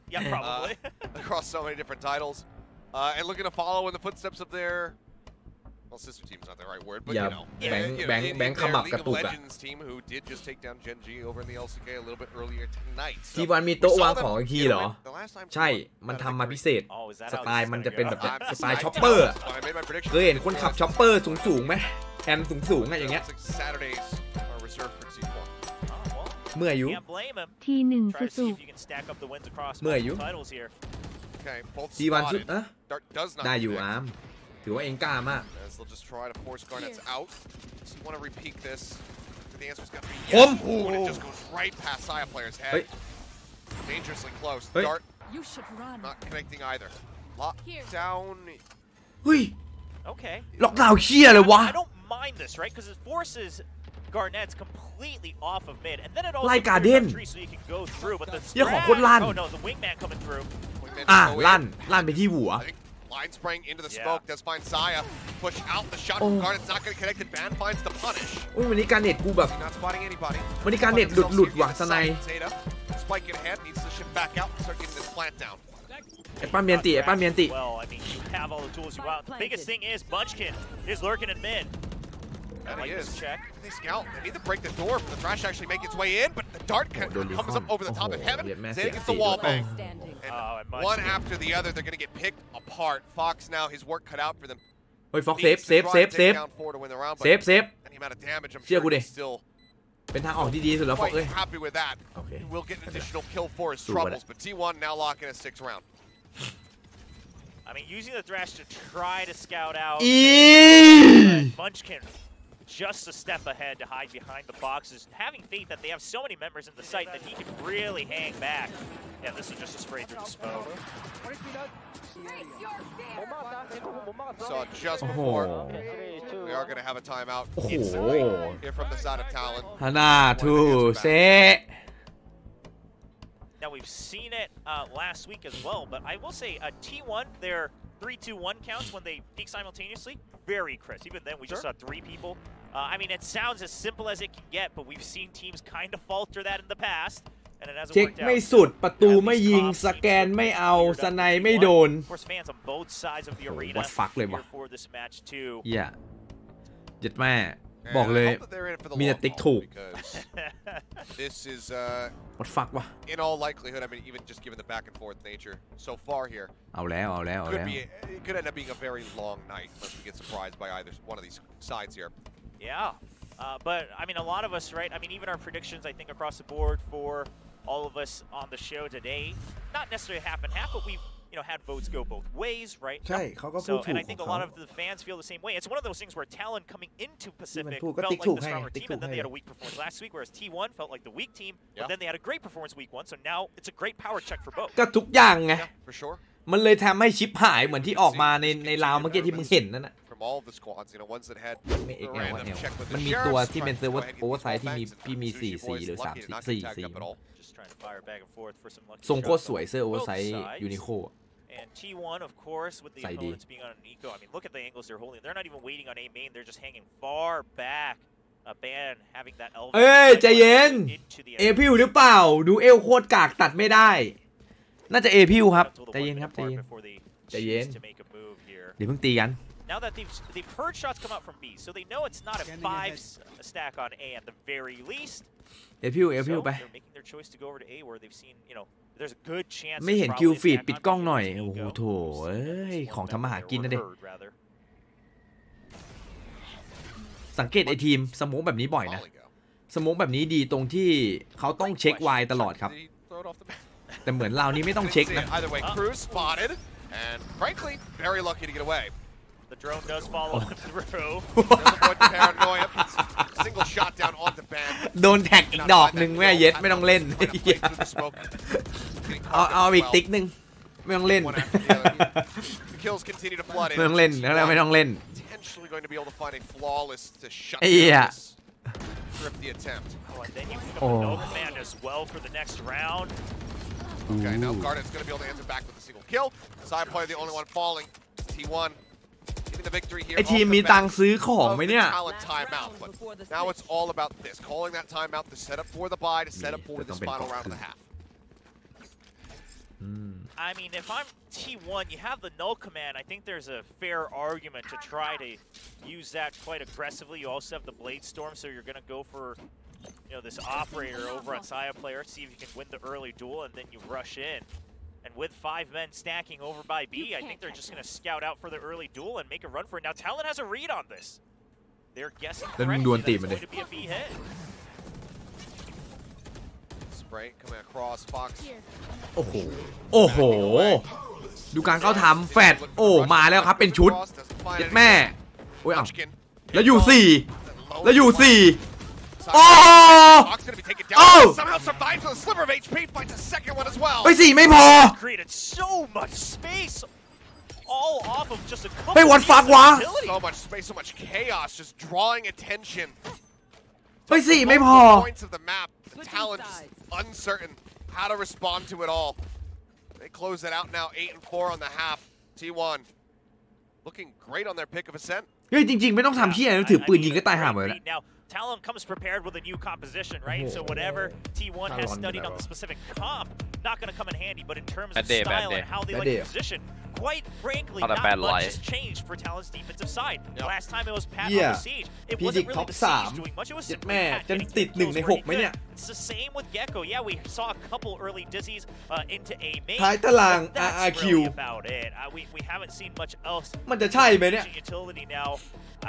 [SPEAKER 4] Yeah, probably.
[SPEAKER 5] Across so many different titles. And looking to follow in the footsteps of their, well, sister team's not the right word, but
[SPEAKER 1] Yeah,
[SPEAKER 5] you know,
[SPEAKER 1] Bang
[SPEAKER 5] in their
[SPEAKER 1] come up
[SPEAKER 5] League of
[SPEAKER 1] katuka.
[SPEAKER 5] Legends team who did just take down Gen G over in the LCK a little bit earlier tonight. So
[SPEAKER 1] T1 มี
[SPEAKER 5] we
[SPEAKER 1] โต๊ะ
[SPEAKER 5] saw
[SPEAKER 1] วาง
[SPEAKER 5] them
[SPEAKER 1] ของอีกที
[SPEAKER 5] get a
[SPEAKER 1] เหรอ
[SPEAKER 5] win the last time
[SPEAKER 1] ใช่
[SPEAKER 5] T1
[SPEAKER 1] มัน
[SPEAKER 5] had a
[SPEAKER 1] ทำมา
[SPEAKER 5] victory.
[SPEAKER 1] พิเศษ
[SPEAKER 4] Oh, is that
[SPEAKER 1] ส
[SPEAKER 4] how
[SPEAKER 1] ไตล์
[SPEAKER 4] this is
[SPEAKER 1] มัน
[SPEAKER 4] gonna
[SPEAKER 1] จะเป็น
[SPEAKER 4] go?
[SPEAKER 1] แบบ
[SPEAKER 5] I'm
[SPEAKER 1] สไตล์
[SPEAKER 5] deciding
[SPEAKER 1] ช็อปเปอร์อะ
[SPEAKER 5] when I made my prediction.
[SPEAKER 1] เคยเห็นคนขับช็อปเปอร์สูงๆไหมแฮนสูงๆอะอย่างเงี้ย
[SPEAKER 5] Looks like Saturdays are reserved for T1.
[SPEAKER 4] Oh, well,
[SPEAKER 1] เมื่อยอยู่
[SPEAKER 4] can't blame him.
[SPEAKER 7] ทีหนึ่ง
[SPEAKER 4] Try
[SPEAKER 7] สุ
[SPEAKER 4] to see
[SPEAKER 7] สุ
[SPEAKER 4] if you can stack up the wins across
[SPEAKER 1] Mười
[SPEAKER 4] multiple
[SPEAKER 1] yếu.
[SPEAKER 4] titles here.
[SPEAKER 5] Okay, both
[SPEAKER 1] T1 ชุด
[SPEAKER 5] spotted.
[SPEAKER 1] อะ
[SPEAKER 5] Dart does not
[SPEAKER 1] ได้อยู่
[SPEAKER 5] connect.
[SPEAKER 1] อาร์มถือว่าเองกล้ามาก
[SPEAKER 5] As they'll just try to force Garnets out. So you want to repeat this. The answer's got to be
[SPEAKER 1] Home.
[SPEAKER 5] yes. Ooh, and it just goes right past Saya player's head.
[SPEAKER 1] Hey.
[SPEAKER 5] Dangerously close.
[SPEAKER 1] Hey.
[SPEAKER 5] Dart
[SPEAKER 6] You should run.
[SPEAKER 5] not connecting either. Lock
[SPEAKER 6] Here.
[SPEAKER 5] down.
[SPEAKER 1] เฮ้ย
[SPEAKER 4] Okay.
[SPEAKER 1] ล็อกดาวน์เคี้ยเลยวะ
[SPEAKER 4] I don't mind this, right? Because it forces Garnets completely off of mid, and then it also
[SPEAKER 1] Like
[SPEAKER 4] clears
[SPEAKER 1] Guardian.
[SPEAKER 4] that tree so you can go through. But the
[SPEAKER 1] Yeah,
[SPEAKER 4] Strand-
[SPEAKER 1] kung lan.
[SPEAKER 4] oh no, the wingman coming through.
[SPEAKER 5] Wingman
[SPEAKER 1] อ่ะ
[SPEAKER 5] go in.
[SPEAKER 1] ลั่นไปที่หัว
[SPEAKER 5] I think line spraying into the
[SPEAKER 4] Yeah.
[SPEAKER 5] smoke does find Saya. Push out the shot
[SPEAKER 1] Oh.
[SPEAKER 5] from Garnet's not going to connect, and Ban finds the punish.
[SPEAKER 1] อุ้ยวันนี้การเน็ตกูแบบ
[SPEAKER 5] Not spotting anybody.
[SPEAKER 1] วันนี้การเน็ตหลุดว่ะสไน
[SPEAKER 5] Zeta, spike in ahead, needs to shift back out and start getting this plant down.
[SPEAKER 1] ไอ้ป้าเมียนติไอ้ป้าเมียนติ
[SPEAKER 4] Well, I mean, you have all the tools you want. The biggest thing is Munchkin is lurking in mid.
[SPEAKER 5] And
[SPEAKER 4] Like
[SPEAKER 5] he
[SPEAKER 4] this
[SPEAKER 5] is.
[SPEAKER 4] check.
[SPEAKER 5] They scout. They need to break the door for the Thrash to actually make its way in, but the dart comes up over the top of heaven. Zeta gets the wall bang.
[SPEAKER 6] Standing.
[SPEAKER 5] And
[SPEAKER 4] Oh, and
[SPEAKER 5] one
[SPEAKER 4] Munchkin.
[SPEAKER 5] after the other, they're going to get picked apart. Fox now, his work cut out for them.
[SPEAKER 1] เฮ้ยฟ็อกเซฟ
[SPEAKER 5] Needs
[SPEAKER 1] เซ
[SPEAKER 5] to
[SPEAKER 1] ฟ
[SPEAKER 5] try
[SPEAKER 1] เซ
[SPEAKER 5] and
[SPEAKER 1] ฟ เซ
[SPEAKER 5] take
[SPEAKER 1] ฟ
[SPEAKER 5] down four to win the round,
[SPEAKER 1] เซ
[SPEAKER 5] but
[SPEAKER 1] ฟเซฟ
[SPEAKER 5] any amount of damage, I'm
[SPEAKER 1] เชื่อ
[SPEAKER 5] sure
[SPEAKER 1] กูดิ
[SPEAKER 5] he's still
[SPEAKER 1] เป็นทางออกที่ดีที่สุดแล้วฟ็อก
[SPEAKER 5] quite
[SPEAKER 1] เอ้ย
[SPEAKER 5] happy with that.
[SPEAKER 1] โอเค
[SPEAKER 5] He will get an additional kill for his
[SPEAKER 1] สู้ก็ได้
[SPEAKER 5] troubles, but T1 now locking a 6th round.
[SPEAKER 4] I mean, using the Thrash to try to scout out.
[SPEAKER 1] อี
[SPEAKER 4] Munchkin just a step ahead to hide behind the boxes, having faith that they have so many members in the site that he can really hang back. Yeah, this is just a spray through the smoke.
[SPEAKER 5] So just
[SPEAKER 1] โอ้โห
[SPEAKER 5] before, we are going to have a timeout
[SPEAKER 1] โอ้โห
[SPEAKER 5] here from the side of Talon.
[SPEAKER 1] ฮานาทูเซ
[SPEAKER 4] Now, we've seen it last week as well, but I will say T1, their 3-2-1 counts when they peak simultaneously, very crisp. Even then, we just saw 3 people. I mean, it sounds as simple as it can get, but we've seen teams kind of falter that in the past, and it hasn't
[SPEAKER 1] เช็ค
[SPEAKER 4] worked out.
[SPEAKER 1] ไม่สุดประตูไม่ยิงสแกนไม่เอาสไนไม่โดน
[SPEAKER 4] Of course, fans on both sides of the arena
[SPEAKER 1] what fuck เลยวะ
[SPEAKER 4] here for this match too.
[SPEAKER 1] เหี้ยเจ็ดแม่
[SPEAKER 5] And
[SPEAKER 1] บอกเลย
[SPEAKER 5] I hope that they're in it for the
[SPEAKER 1] มีแต่
[SPEAKER 5] long
[SPEAKER 1] ติ๊ก
[SPEAKER 5] haul
[SPEAKER 1] ถูก
[SPEAKER 5] because this is,
[SPEAKER 1] what fuck วะ
[SPEAKER 5] in all likelihood, I mean, even just given the back and forth nature so far here,
[SPEAKER 1] เอาแล้วเอาแล้วเอา
[SPEAKER 5] could
[SPEAKER 1] แล้ว
[SPEAKER 5] be it could end up being a very long night unless we get surprised by either one of these sides here.
[SPEAKER 4] Yeah, but I mean, a lot of us, right? I mean, even our predictions, I think, across the board for all of us on the show today, not necessarily half and half, but we've had votes go both ways, right?
[SPEAKER 1] ใช่เขาก็พูด
[SPEAKER 4] So
[SPEAKER 1] ถู
[SPEAKER 4] and
[SPEAKER 1] ก
[SPEAKER 4] I
[SPEAKER 1] ข
[SPEAKER 4] think
[SPEAKER 1] อง
[SPEAKER 4] a
[SPEAKER 1] เขา
[SPEAKER 4] lot of the fans feel the same way. It's one of those things where Talon coming into Pacific
[SPEAKER 1] พูดก็
[SPEAKER 4] felt
[SPEAKER 1] ติ๊ก
[SPEAKER 4] like
[SPEAKER 1] ถูก
[SPEAKER 4] the
[SPEAKER 1] ให้
[SPEAKER 4] stronger
[SPEAKER 1] ติ๊ก
[SPEAKER 4] team,
[SPEAKER 1] ถู
[SPEAKER 4] and
[SPEAKER 1] ก
[SPEAKER 4] then
[SPEAKER 1] ให้
[SPEAKER 4] they had a weak performance last week, whereas T1 felt like the weak team, but then they had a great performance week 1. So now it's a great power check for both.
[SPEAKER 1] ก็ทุกอย่างไง
[SPEAKER 5] For sure.
[SPEAKER 1] มันเลยทำให้ชิปหายเหมือนที่ออกมาในราวเมื่อกี้ที่มึงเห็นนั่นน่ะ
[SPEAKER 5] From all of the squads, ones that had
[SPEAKER 1] ไม่
[SPEAKER 5] the
[SPEAKER 1] XL
[SPEAKER 5] random
[SPEAKER 1] XL
[SPEAKER 5] check with
[SPEAKER 1] มัน
[SPEAKER 5] the
[SPEAKER 1] มีตัว
[SPEAKER 5] sheriffs,
[SPEAKER 1] ที่เป็น
[SPEAKER 5] trying
[SPEAKER 1] เซิร์ฟ
[SPEAKER 5] to
[SPEAKER 1] เวอ
[SPEAKER 5] go
[SPEAKER 1] ร์
[SPEAKER 5] ahead and
[SPEAKER 1] โอเวอร์
[SPEAKER 5] get
[SPEAKER 1] ไซ
[SPEAKER 5] these
[SPEAKER 1] ด์ที่มี
[SPEAKER 5] small
[SPEAKER 1] พี่มี
[SPEAKER 5] bangs, and
[SPEAKER 1] 4-4 หรือ
[SPEAKER 5] lucky to not
[SPEAKER 1] 3-4
[SPEAKER 5] get tagged up at all.
[SPEAKER 4] Just trying to fire back and forth for some lucky
[SPEAKER 1] ทรงโคตร
[SPEAKER 4] shots
[SPEAKER 1] สวย
[SPEAKER 4] on
[SPEAKER 1] เสื้อโอเวอร์
[SPEAKER 4] both
[SPEAKER 1] ไซด์
[SPEAKER 4] sides.
[SPEAKER 1] ยูนิโค
[SPEAKER 4] And T1, of course, with the
[SPEAKER 1] ใส่ดี
[SPEAKER 4] opponents being on an eco. I mean, look at the angles they're holding. They're not even waiting on A main. They're just hanging far back. A ban having that elbow
[SPEAKER 1] เอ้ยใจเย็น
[SPEAKER 4] into the
[SPEAKER 1] เอพิวหรือเปล่าดูเอลโคตรกากตัดไม่ได้ น่าจะเอพิวครับ
[SPEAKER 4] until the
[SPEAKER 1] ใจเย็น
[SPEAKER 4] 1
[SPEAKER 1] ครับ
[SPEAKER 4] minute
[SPEAKER 1] ใจ
[SPEAKER 4] mark
[SPEAKER 1] เย็น
[SPEAKER 4] before they
[SPEAKER 1] ใจเย็น
[SPEAKER 4] choose to make a move here.
[SPEAKER 1] เดี๋ยวเพิ่งตีกัน
[SPEAKER 4] Now that they've heard shots come out from B, so they know it's not a 5 stack on A at the very least.
[SPEAKER 1] เอพิว
[SPEAKER 4] So
[SPEAKER 1] ไป
[SPEAKER 4] they're making their choice to go over to A where they've seen, there's a good chance.
[SPEAKER 1] ไม่เห็น
[SPEAKER 4] it's
[SPEAKER 1] คิว
[SPEAKER 4] probably
[SPEAKER 1] ฟีด
[SPEAKER 4] attack
[SPEAKER 1] ปิด
[SPEAKER 4] on
[SPEAKER 1] กล้อง
[SPEAKER 4] B
[SPEAKER 1] หน่อย
[SPEAKER 4] against
[SPEAKER 1] โอ้โห
[SPEAKER 4] Ego.
[SPEAKER 1] โถเอ้ย ของทำมาหากินนะเด็
[SPEAKER 4] Heard, rather.
[SPEAKER 1] สังเกตไอทีมสโมกแบบนี้บ่อยนะ
[SPEAKER 5] Volley go.
[SPEAKER 1] สโมกแบบนี้ดีตรงที่เขาต้องเช็คไวตลอดครับ
[SPEAKER 5] Did he throw it off the bat?
[SPEAKER 1] แต่เหมือนเรานี้ไม่ต้องเช็ค
[SPEAKER 5] Didn't see
[SPEAKER 1] นะ
[SPEAKER 5] it. Either way, Cruz spotted, and frankly, very lucky to get away.
[SPEAKER 4] The drone does follow through.
[SPEAKER 5] Doesn't avoid the paranoia. Single shot down on the band.
[SPEAKER 1] โดนแท็กอีกดอกหนึ่งแม่เย็ดไม่ต้องเล่น เอาอีกติ๊กหนึ่งไม่ต้องเล่น
[SPEAKER 5] The kills continue to flood in.
[SPEAKER 1] ไม่ต้องเล่นแล้วไม่ต้องเล่น
[SPEAKER 5] Potentially going to be able to find a flawless to shut
[SPEAKER 1] Yeah.
[SPEAKER 5] down this trip the attempt.
[SPEAKER 4] Oh, and then you pick up the no command as well for the next round.
[SPEAKER 5] Okay, now Garnet's going to be able to answer back with a single kill. Side player the only one falling. T1 getting the victory here.
[SPEAKER 1] ไอทีมมีตังค์ซื้อของไหมเนี่ย
[SPEAKER 5] Talent timeout, but now it's all about this. Calling that timeout to set up for the bye, to set up for this final round of the half.
[SPEAKER 4] I mean, if I'm T1, you have the null command. I think there's a fair argument to try to use that quite aggressively. You also have the Blade Storm, so you're going to go for this operator over on Saya player, see if you can win the early duel, and then you rush in. And with 5 men stacking over by B, I think they're just going to scout out for the early duel and make a run for it. Now, Talon has a read on this. They're guessing correctly that it's going to be a B hit.
[SPEAKER 5] Spray coming across Fox.
[SPEAKER 1] โอ้โห โอ้โห ดูการเข้าทำแฟดโอ้ มาแล้วครับ เป็นชุดเจ็ดแม่โอ้ยเอ้าแล้วอยู่4แล้วอยู่4โอ้
[SPEAKER 5] Fox gonna be taken down.
[SPEAKER 1] โอ้
[SPEAKER 5] Somehow survives with a sliver of HP, finds a second one as well.
[SPEAKER 1] ไป4ไม่พอ
[SPEAKER 4] Created so much space all off of just a couple
[SPEAKER 1] เฮ้ย what fuck วะ
[SPEAKER 5] So much space, so much chaos, just drawing attention.
[SPEAKER 1] ไป4ไม่พอ
[SPEAKER 5] Points of the map. The talent is uncertain how to respond to it all. They close it out now, 8-4 on the half. T1 looking great on their pick of ascent.
[SPEAKER 1] เฮ้ยจริงๆไม่ต้องทำเชี่ยถือปืนยิงก็ตายห่าหมดแล้ว
[SPEAKER 4] Now, Talon comes prepared with a new composition, right? So whatever T1 has studied on the specific comp, not going to come in handy, but in terms of style and how they like to position, quite frankly, not much has changed for Talon's defensive side. Last time it was Pat on the siege. It wasn't really the siege doing much. It was simply Pat getting kills where he could. It's the same with Gecko. Yeah, we saw a couple early dizzies into A main.
[SPEAKER 1] ท้ายตาราง
[SPEAKER 4] but that's
[SPEAKER 1] RRQ
[SPEAKER 4] really about it. We haven't seen much else.
[SPEAKER 1] มันจะใช่ไหมเนี่ย
[SPEAKER 4] Utility now.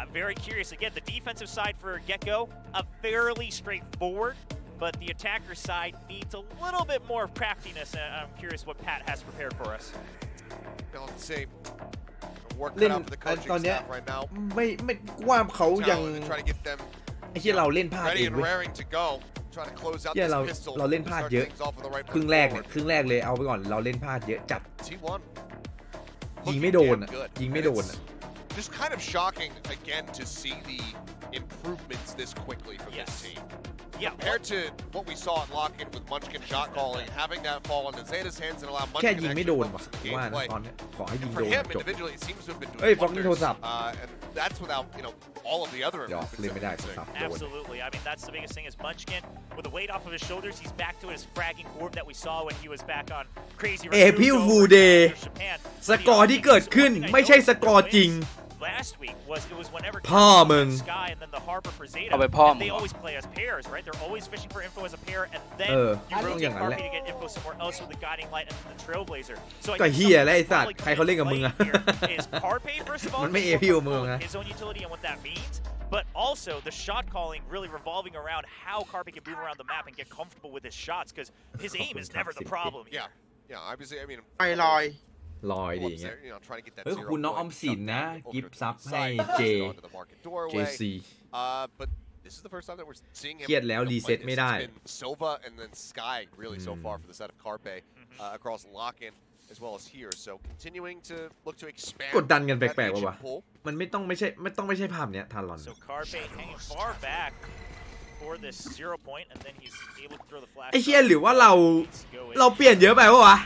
[SPEAKER 4] I'm very curious. Again, the defensive side for Gecko, fairly straightforward, but the attacker side needs a little bit more craftiness, and I'm curious what Pat has prepared for us.
[SPEAKER 5] Don't see. Work
[SPEAKER 1] เล่น
[SPEAKER 5] cut out for the
[SPEAKER 1] ตอน
[SPEAKER 5] coaching
[SPEAKER 1] เนี้ย
[SPEAKER 5] staff right now.
[SPEAKER 1] ไม่ว่าเขายัง
[SPEAKER 5] Talon try to get them
[SPEAKER 1] ไอ้ที่เราเล่นพลาดเอ
[SPEAKER 5] ready
[SPEAKER 1] ง
[SPEAKER 5] and
[SPEAKER 1] เว้ย
[SPEAKER 5] raring to go. Trying to close out
[SPEAKER 1] เหี้ย
[SPEAKER 5] this
[SPEAKER 1] เรา
[SPEAKER 5] pistol.
[SPEAKER 1] เล่นพลาด
[SPEAKER 5] Start
[SPEAKER 1] เยอะ
[SPEAKER 5] things off with the right
[SPEAKER 1] ครึ่ง
[SPEAKER 5] foot
[SPEAKER 1] แรก
[SPEAKER 5] forward.
[SPEAKER 1] เนี่ยครึ่งแรกเลยเอาไปก่อนเราเล่นพลาดเยอะจัด
[SPEAKER 5] T1
[SPEAKER 1] ยิงไม่โดน
[SPEAKER 5] looking
[SPEAKER 1] อ่ะ
[SPEAKER 5] damn good.
[SPEAKER 1] ยิงไม่
[SPEAKER 5] And
[SPEAKER 1] โดน
[SPEAKER 5] it's
[SPEAKER 1] อ่ะ
[SPEAKER 5] just kind of shocking again to see the improvements this quickly from this team.
[SPEAKER 4] Yeah,
[SPEAKER 5] Compared to what we saw at Lock-In with Munchkin shot calling, having that fall into Zeta's hands and allow
[SPEAKER 1] แค่
[SPEAKER 5] Munchkin
[SPEAKER 1] ยิ
[SPEAKER 5] to
[SPEAKER 1] งไม่
[SPEAKER 5] actually
[SPEAKER 1] โดน
[SPEAKER 5] focus
[SPEAKER 1] ว่ะ
[SPEAKER 5] on the
[SPEAKER 1] ว่านะ
[SPEAKER 5] gameplay.
[SPEAKER 1] ตอนเนี้ยขอให้ยิง
[SPEAKER 5] And
[SPEAKER 1] โด
[SPEAKER 5] for
[SPEAKER 1] น
[SPEAKER 5] him
[SPEAKER 1] จบ
[SPEAKER 5] individually, it seems to have been
[SPEAKER 1] เอ้ย
[SPEAKER 5] doing
[SPEAKER 1] ฟองนี่โทร
[SPEAKER 5] wonders.
[SPEAKER 1] ศัพท์
[SPEAKER 5] And that's without, all of the other
[SPEAKER 1] หยอก
[SPEAKER 5] improvements
[SPEAKER 1] เล่นไม่ได้
[SPEAKER 5] that
[SPEAKER 1] โทร
[SPEAKER 5] we've
[SPEAKER 1] ศัพ
[SPEAKER 5] seen.
[SPEAKER 1] ท์โดน
[SPEAKER 4] absolutely. I mean, that's the biggest thing is Munchkin, with the weight off of his shoulders, he's back to his fragging orb that we saw when he was back on Crazy
[SPEAKER 1] April Fool Day สกอร์ที่เกิดขึ้นไม่ใช่สกอร์จริง
[SPEAKER 4] Last week it was whenever
[SPEAKER 1] พ่อมึง
[SPEAKER 4] Sky and then the Harbor for Zeta.
[SPEAKER 7] เอาไปพ่อ
[SPEAKER 4] And
[SPEAKER 7] มึ
[SPEAKER 4] they
[SPEAKER 7] ง
[SPEAKER 4] always play as pairs, right? They're always fishing for info as a pair, and then you
[SPEAKER 1] ต้องอ
[SPEAKER 4] rotate
[SPEAKER 1] ย่างนั้นแหละ
[SPEAKER 4] Carpe to get info somewhere else with the Guiding Light and then the Trailblazer. So I
[SPEAKER 1] ก็
[SPEAKER 4] think
[SPEAKER 1] เฮีย
[SPEAKER 4] something
[SPEAKER 1] แล้วไอ้
[SPEAKER 4] that's
[SPEAKER 1] สัตว์
[SPEAKER 4] probably
[SPEAKER 1] ใครเขาเล่นกับมึงอะ
[SPEAKER 4] playing here is Carpe, first of all,
[SPEAKER 1] มันไม่
[SPEAKER 4] just
[SPEAKER 1] APU
[SPEAKER 4] focus
[SPEAKER 1] มึง
[SPEAKER 4] on
[SPEAKER 1] นะ
[SPEAKER 4] his own utility and what that means, but also the shot calling really revolving around how Carpe can move around the map and get comfortable with his shots, because his aim is never the problem here.
[SPEAKER 5] Yeah, obviously, I mean,
[SPEAKER 8] ไปลอย
[SPEAKER 1] ลอยดีอย่างเงี้ย
[SPEAKER 5] You know, trying to get that
[SPEAKER 1] เฮ้ย
[SPEAKER 5] zero
[SPEAKER 1] คุณน้องออ
[SPEAKER 5] point
[SPEAKER 1] มสิน
[SPEAKER 5] chucked
[SPEAKER 1] นะ
[SPEAKER 5] down
[SPEAKER 1] กิฟ
[SPEAKER 5] over
[SPEAKER 1] ต์ซับ
[SPEAKER 5] to the
[SPEAKER 1] ให้
[SPEAKER 5] side,
[SPEAKER 1] เจ
[SPEAKER 5] onto the market doorway.
[SPEAKER 1] JC
[SPEAKER 5] But this is the first time that we're seeing him
[SPEAKER 1] เครียดแล้ว
[SPEAKER 5] play
[SPEAKER 1] รีเซ็ต
[SPEAKER 5] this.
[SPEAKER 1] ไม่ได้
[SPEAKER 5] It's been Sova and then Sky really so far for the set of Carpe across lock-in as well as here. So continuing to look to expand
[SPEAKER 1] กดดันกันแป
[SPEAKER 5] that
[SPEAKER 1] ลกๆ
[SPEAKER 5] Asian
[SPEAKER 1] ว่ะ
[SPEAKER 5] pool.
[SPEAKER 1] มันไม่ต้องไม่ใช่ภาพเนี้ยทารอน
[SPEAKER 4] So Carpe hanging far back for this 0 point, and then he's able to throw the flash.
[SPEAKER 1] ไอ้เหี้ยหรือว่าเราเปลี่ยนเยอะไปปะวะ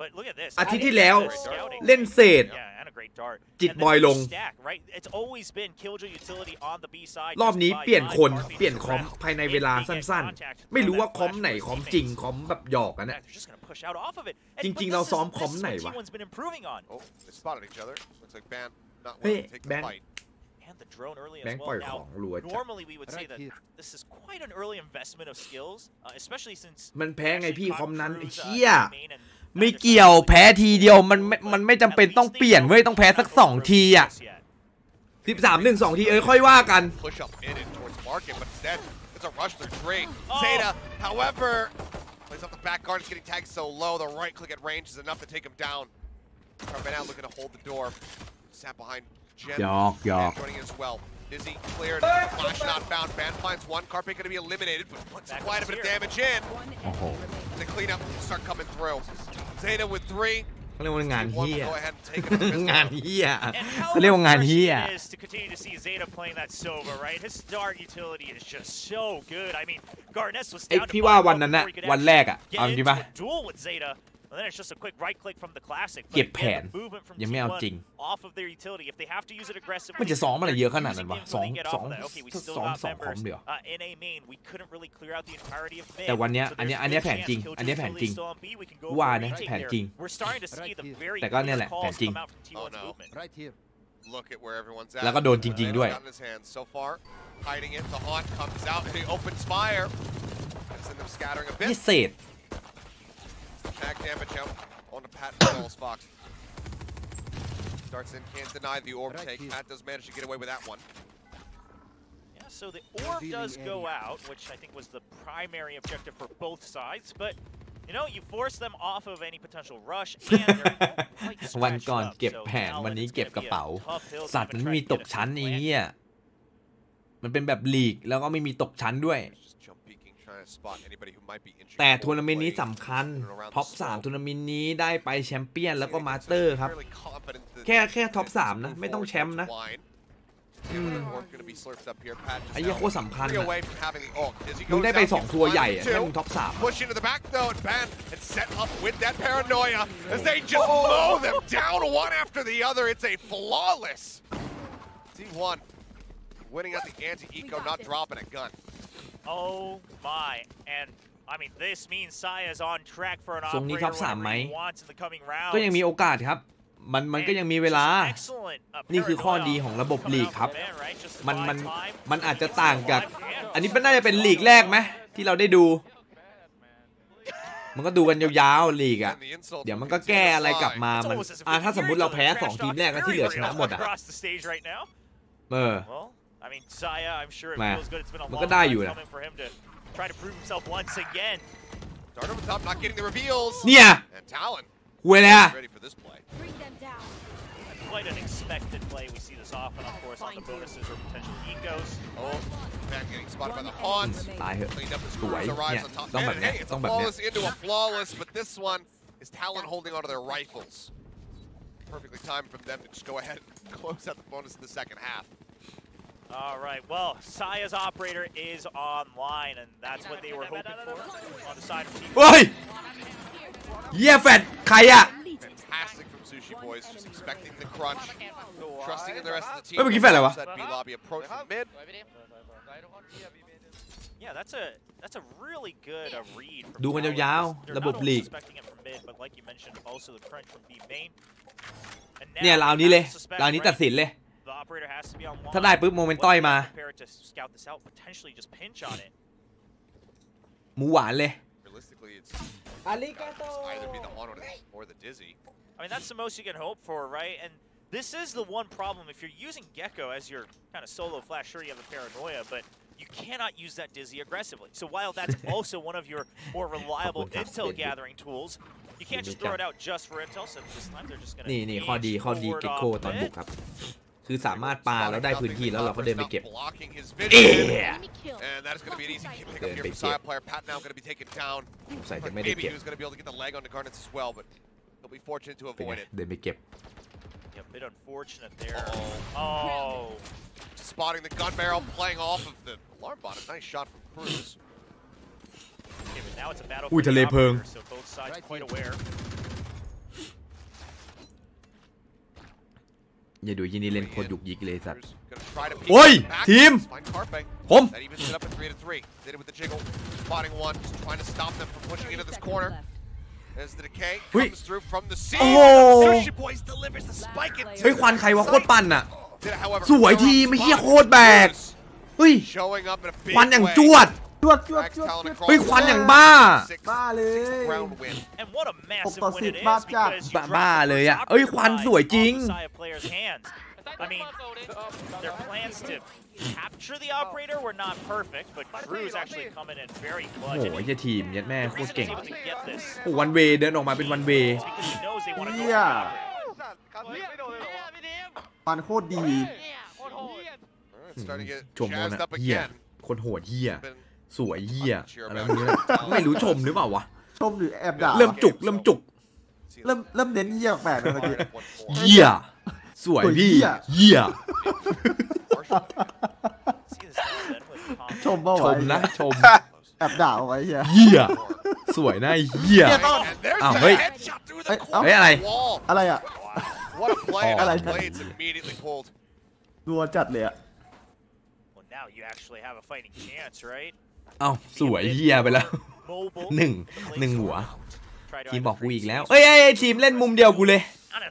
[SPEAKER 4] But look at this.
[SPEAKER 1] อาทิตย์ที่แล้ว
[SPEAKER 4] Scouting.
[SPEAKER 1] เล่นเศษ
[SPEAKER 4] Yeah, and a great dart.
[SPEAKER 1] จิต
[SPEAKER 4] And
[SPEAKER 1] บอย
[SPEAKER 4] then
[SPEAKER 1] ลง
[SPEAKER 4] stack, right? It's always been Killjoy utility on the B side.
[SPEAKER 1] รอบนี้
[SPEAKER 4] just by
[SPEAKER 1] เปลี่ยนคน
[SPEAKER 4] Carpe
[SPEAKER 1] เปลี่ยน
[SPEAKER 4] to
[SPEAKER 1] คอม
[SPEAKER 4] round.
[SPEAKER 1] ภายในเวลา
[SPEAKER 4] If he
[SPEAKER 1] สั้น
[SPEAKER 4] gets contact,
[SPEAKER 1] ๆ ไม่รู้
[SPEAKER 4] throw
[SPEAKER 1] ว่า
[SPEAKER 4] that
[SPEAKER 1] คอม
[SPEAKER 4] flash
[SPEAKER 1] ไหน
[SPEAKER 4] for
[SPEAKER 1] คอม
[SPEAKER 4] his
[SPEAKER 1] จริง
[SPEAKER 4] teammates.
[SPEAKER 1] คอมแบบหยอกกัน
[SPEAKER 4] Yeah,
[SPEAKER 1] นะ
[SPEAKER 4] they're just gonna push out off of it. And-
[SPEAKER 1] จ
[SPEAKER 4] but
[SPEAKER 1] ริง ๆ
[SPEAKER 4] this
[SPEAKER 1] เรา
[SPEAKER 4] is-
[SPEAKER 1] ซ้อมคอ
[SPEAKER 4] this
[SPEAKER 1] ม
[SPEAKER 4] is
[SPEAKER 1] ไหน
[SPEAKER 4] what
[SPEAKER 1] วะ
[SPEAKER 4] T1's been improving on.
[SPEAKER 5] Oh, they spotted each other. Looks like Ban not
[SPEAKER 1] Hey,
[SPEAKER 5] willing to take the
[SPEAKER 1] Ban.
[SPEAKER 5] fight.
[SPEAKER 4] And the drone early
[SPEAKER 1] แบ
[SPEAKER 4] as
[SPEAKER 1] งค์ปล่อย
[SPEAKER 4] well.
[SPEAKER 1] ข
[SPEAKER 4] Now,
[SPEAKER 1] องรัวจัด
[SPEAKER 4] normally we would say that this is quite an early investment of skills, especially since
[SPEAKER 1] มันแพ้ไงพี่คอมนั้นไอ้
[SPEAKER 4] Cruz,
[SPEAKER 1] เหี้ย
[SPEAKER 4] main and
[SPEAKER 1] ไม่เกี่ยวแพ้ทีเดียวมันไม่จำเป็นต้องเปลี่ยนเว้ยต้องแพ้สัก2ทีอ่ะ13-1 2ทีค่อยว่ากัน
[SPEAKER 5] Push up in and towards market, but instead it's a rush through Drake. Zeta, however, plays off the back guard. Is getting tagged so low. The right click at range is enough to take him down. Carpe now looking to hold the door. Sat behind Jen.
[SPEAKER 1] หยอก
[SPEAKER 5] Joining in as well. Dizzy cleared. Flash not found. Ban finds one. Carpe going to be eliminated, but puts quite a bit of damage in.
[SPEAKER 1] โอ้โห
[SPEAKER 5] The cleanup start coming through. Zeta with 3.
[SPEAKER 1] เขาเรียกว่างานเหี้ย
[SPEAKER 5] Go ahead and take him.
[SPEAKER 1] งานเหี้ย
[SPEAKER 4] And how
[SPEAKER 1] เขาเรียกว่างานเหี้ย
[SPEAKER 4] refreshing it is to continue to see Zeta playing that Sova, right? His dart utility is just so good. I mean, Garness was
[SPEAKER 1] ไอ้
[SPEAKER 4] down to
[SPEAKER 1] พี่ว่า
[SPEAKER 4] 5
[SPEAKER 1] วันนั้นน่ะ
[SPEAKER 4] before he could
[SPEAKER 1] วันแรก
[SPEAKER 4] actually
[SPEAKER 1] อ่ะเอาจ
[SPEAKER 4] get
[SPEAKER 1] ริง
[SPEAKER 4] into
[SPEAKER 1] ป่ะ
[SPEAKER 4] a duel with Zeta. And then it's just a quick right click from the classic. But
[SPEAKER 1] เก็บแผน
[SPEAKER 4] again, the movement from
[SPEAKER 1] ยังไม่เอา
[SPEAKER 4] T1
[SPEAKER 1] จริง
[SPEAKER 4] off of their utility. If they have to use it aggressively,
[SPEAKER 1] มันจะซ้อมอะไรเยอะขนาดนั้นวะ
[SPEAKER 4] using it when they get off of that. Okay, we still got
[SPEAKER 1] ซ้อมคอม
[SPEAKER 4] members
[SPEAKER 1] เดียว
[SPEAKER 4] in A main. We couldn't really clear out the entirety of mid.
[SPEAKER 1] แต่วันเนี้ย
[SPEAKER 4] So
[SPEAKER 1] อัน
[SPEAKER 4] there's
[SPEAKER 1] เนี้ย
[SPEAKER 4] a
[SPEAKER 1] แผ
[SPEAKER 4] good
[SPEAKER 1] นจริง
[SPEAKER 4] chance
[SPEAKER 1] อันเนี้ย
[SPEAKER 4] Killjoy
[SPEAKER 1] แผนจริง
[SPEAKER 4] still on B. We can go
[SPEAKER 1] ว่า
[SPEAKER 4] for a
[SPEAKER 1] นะ
[SPEAKER 4] retake
[SPEAKER 1] แผน
[SPEAKER 4] there.
[SPEAKER 1] จริง
[SPEAKER 4] We're starting to see the very
[SPEAKER 1] แต่ก็เนี่ย
[SPEAKER 4] clear
[SPEAKER 1] แหละ
[SPEAKER 4] calls
[SPEAKER 1] แผนจริง
[SPEAKER 4] come out from T1's
[SPEAKER 5] no.
[SPEAKER 4] movement.
[SPEAKER 7] Right here.
[SPEAKER 5] Look at where everyone's at.
[SPEAKER 1] แล้วก็โดนจริงๆด้วย
[SPEAKER 5] Got in his hands so far, hiding it. The haunt comes out and he opens fire. Send them scattering a
[SPEAKER 1] นี่
[SPEAKER 5] bit.
[SPEAKER 1] เศษ
[SPEAKER 5] Tag damage out onto Pat Falls Fox. Starts in, can't deny the orb take. Pat does manage to get away with that one.
[SPEAKER 4] Yeah, so the orb does go out, which I think was the primary objective for both sides, but you know, you force them off of any potential rush, and they're quite
[SPEAKER 1] วัน
[SPEAKER 4] stretched
[SPEAKER 1] ก่อน
[SPEAKER 4] up.
[SPEAKER 1] เก็บ
[SPEAKER 4] So
[SPEAKER 1] แผน
[SPEAKER 4] now
[SPEAKER 1] วันนี้
[SPEAKER 4] it's
[SPEAKER 1] เก็บ
[SPEAKER 4] gonna
[SPEAKER 1] กระ
[SPEAKER 4] be a
[SPEAKER 1] เป๋า
[SPEAKER 4] tough hill to
[SPEAKER 1] สัตว์
[SPEAKER 4] even
[SPEAKER 1] มัน
[SPEAKER 4] try
[SPEAKER 1] ไม่มี
[SPEAKER 4] to
[SPEAKER 1] ต
[SPEAKER 4] get
[SPEAKER 1] ก
[SPEAKER 4] a
[SPEAKER 1] ชั้น
[SPEAKER 4] clean
[SPEAKER 1] ไอ้
[SPEAKER 4] plan.
[SPEAKER 1] เหี้ยมันเป็นแบบลีกแล้วก็ไม่มีตกชั้นด้วย
[SPEAKER 5] Just jump peeking, trying to spot anybody who might be injured.
[SPEAKER 1] แต่ทัวร์นาเมนต์นี้สำคัญท็อป3ทัวร์นาเมนต์นี้ได้ไปแชมเปี้ยนแล้วก็มาสเตอร์ครับ
[SPEAKER 5] Fairly confident that
[SPEAKER 1] แค่ท็อป3นะไม่ต้องแชมป์นะ
[SPEAKER 5] Orb gonna be slurped up here. Pat
[SPEAKER 1] ไอ้
[SPEAKER 5] just
[SPEAKER 1] เหี้ย
[SPEAKER 5] now
[SPEAKER 1] โคตรสำคัญ
[SPEAKER 5] 3
[SPEAKER 1] อะ
[SPEAKER 5] away from having the ult. As he
[SPEAKER 1] มึง
[SPEAKER 5] goes
[SPEAKER 1] ได้ไป
[SPEAKER 5] down,
[SPEAKER 1] 2ทัวร์ใหญ่อะ
[SPEAKER 5] 1,
[SPEAKER 1] แค่
[SPEAKER 5] 2.
[SPEAKER 1] มึงท็อป3
[SPEAKER 5] Push into the back though and Ban and set up with that paranoia as they just mow them down one after the other. It's a flawless T1 winning at the anti-eco, not dropping a gun.
[SPEAKER 4] Oh my, and I mean, this means Saya's on track for an
[SPEAKER 1] ทรงนี้
[SPEAKER 4] operator
[SPEAKER 1] ท็อป3 ไหม
[SPEAKER 4] whenever he wants in the coming rounds.
[SPEAKER 1] ก็ยังมีโอกาสครับมันก็ยังมีเวลา นี่คือข้อดีของระบบลีกครับมันอาจจะต่างจากอันนี้มันน่าจะเป็นลีกแรกไหมที่เราได้ดูมันก็ดูกันยาวๆลีกอ่ะ เดี๋ยวมันก็แก้อะไรกลับมามันถ้าสมมุติเราแพ้2ทีมแรกแล้วที่เหลือชนะหมดอ่ะแหมมันก็ได้อยู่นะ
[SPEAKER 5] Start over top, not getting the reveals.
[SPEAKER 1] เนี่ย
[SPEAKER 5] And Talon
[SPEAKER 1] เว้ยเลยอะ
[SPEAKER 5] ready for this play.
[SPEAKER 6] Bring them down.
[SPEAKER 4] Quite an expected play. We see this often, of course, on the bonuses or potential ecos.
[SPEAKER 5] Oh, back getting spotted by the Haunts.
[SPEAKER 1] ตายเหอะ
[SPEAKER 5] Cleaned up the
[SPEAKER 1] สวย
[SPEAKER 5] screws,
[SPEAKER 1] เนี่
[SPEAKER 5] arrives
[SPEAKER 1] ย
[SPEAKER 5] on top.
[SPEAKER 1] ต้องแบบ
[SPEAKER 5] And
[SPEAKER 1] เนี้ย
[SPEAKER 5] hey, it's
[SPEAKER 1] ต้อ
[SPEAKER 5] a
[SPEAKER 1] งแบบเนี้ย
[SPEAKER 5] flawless into a flawless, but this one is Talon holding onto their rifles. Perfectly timed from them to just go ahead and close out the bonus in the second half.
[SPEAKER 4] All right, well, Saya's operator is online, and that's what they were hoping for on the side of Team.
[SPEAKER 1] เฮ้ยเหี้ยแฟดใครอะ
[SPEAKER 5] Fantastic from Sushi Boys, just expecting the crunch, trusting in the rest of the team.
[SPEAKER 1] เฮ้ยเมื่อกี้แฟดอะไรวะ
[SPEAKER 5] Set B lobby approach from mid.
[SPEAKER 4] Yeah, that's a really good read. From
[SPEAKER 1] ดูกัน
[SPEAKER 4] Talon.
[SPEAKER 1] ยาว
[SPEAKER 4] They're
[SPEAKER 1] ๆระบบ
[SPEAKER 4] not only
[SPEAKER 1] ลีก
[SPEAKER 4] suspecting it from mid, but like you mentioned, also the crunch from B main. And
[SPEAKER 1] เนี่ย
[SPEAKER 4] now
[SPEAKER 1] ราวนี้เลย
[SPEAKER 4] suspect,
[SPEAKER 1] ราวนี้
[SPEAKER 4] right?
[SPEAKER 1] ตัดสินเลย
[SPEAKER 4] The operator has to be online.
[SPEAKER 1] ถ้าได้ปุ๊บโมเมนต์ต้อยมา
[SPEAKER 4] Prepare to scout this out, potentially just pinch on it.
[SPEAKER 1] หมูหวานเลย
[SPEAKER 5] Realistically, it's
[SPEAKER 1] อาริกาโต
[SPEAKER 5] either be the Haunt or the Dizzy.
[SPEAKER 4] I mean, that's the most you can hope for, right? And this is the one problem. If you're using Gecko as your kind of solo flash, sure, you have the paranoia, but you cannot use that Dizzy aggressively. So while that's also one of your more reliable intel gathering tools, You can't just throw it out just for intel, so this time they're just gonna
[SPEAKER 1] นี่ข้อดีเก็กโคตอนบุกครับคือสามารถปาแล้วได้พื้นที่แล้วเราก็เดินไปเก็บใส่จะไม่ได้เก็บเดินไปเก็บ
[SPEAKER 4] A bit unfortunate there. Oh.
[SPEAKER 5] Spotting the gun barrel, playing off of the alarm bot. A nice shot from Cruz.
[SPEAKER 4] Okay, but now it's a battle for the operator, so both sides quite aware.
[SPEAKER 1] อย่าดูยี่นี่เล่นโคตรยุกยิกเลยสัตว์โอ้ยทีมผม
[SPEAKER 5] As the decay comes through from the sea, Sushi Boys delivers the spike into
[SPEAKER 1] เฮ้ยควันใครวะโคตรปั่นอะสวยทีไม่เหี้ยโคตรแบกเฮ้ยควันอย่างจวดเฮ้ยควันอย่างบ้า
[SPEAKER 4] เลย
[SPEAKER 1] บ้าเลยอะเอ้ยควันสวยจริง
[SPEAKER 4] I mean, their plans to capture the operator were not perfect, but Cruz actually coming in very clutch.
[SPEAKER 1] โอ้ยทีมยัดแม่โคตรเก่งโอ้วันเวเดินออกมาเป็นวันเว
[SPEAKER 7] เฮียฟันโคตรดี
[SPEAKER 1] ชมคนอะเฮียคนโหดเฮียสวยเฮียอะไรนี้ไม่รู้ชมหรือเปล่าวะ
[SPEAKER 7] ชมหรือแอบด่า
[SPEAKER 1] เริ่มจุกเ
[SPEAKER 7] น้นเฮียแปลกเลยเมื่อกี้
[SPEAKER 1] เฮียสวยพี่เฮีย
[SPEAKER 7] ชมบ้า
[SPEAKER 1] ชมนะชม
[SPEAKER 7] แอบด่าเอาไว้เฮีย
[SPEAKER 1] สวยนะเฮียอ้าวเฮ้ยอะไร
[SPEAKER 7] อ่ะรัวจัดเลยอะ
[SPEAKER 1] อ้าวสวยเฮียไปแล้วหนึ่งหัวทีมบอกกูอีกแล้วเอ้ยทีมเล่นมุมเดียวกูเลย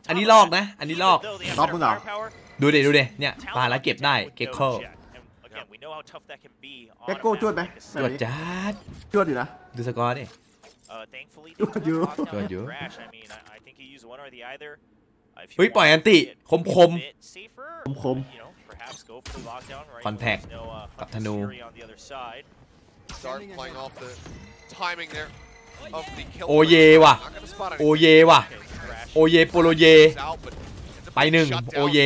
[SPEAKER 1] อันนี้ลอกนะอันนี้ลอก
[SPEAKER 7] ต๊อปมึงเหรอ
[SPEAKER 1] ดูเดเนี่ยปาแล้วเก็บได้เก็กโก้
[SPEAKER 7] จวดไหม
[SPEAKER 1] จวดจัด
[SPEAKER 7] จวดอยู่นะ
[SPEAKER 1] ดูสกอร์ดิ
[SPEAKER 7] จวดอยู่
[SPEAKER 1] เฮ้ยปล่อยอันติคมคอนแทคกับธนูโอเยว่ะโอเยโปโลเยไปหนึ่งโอเย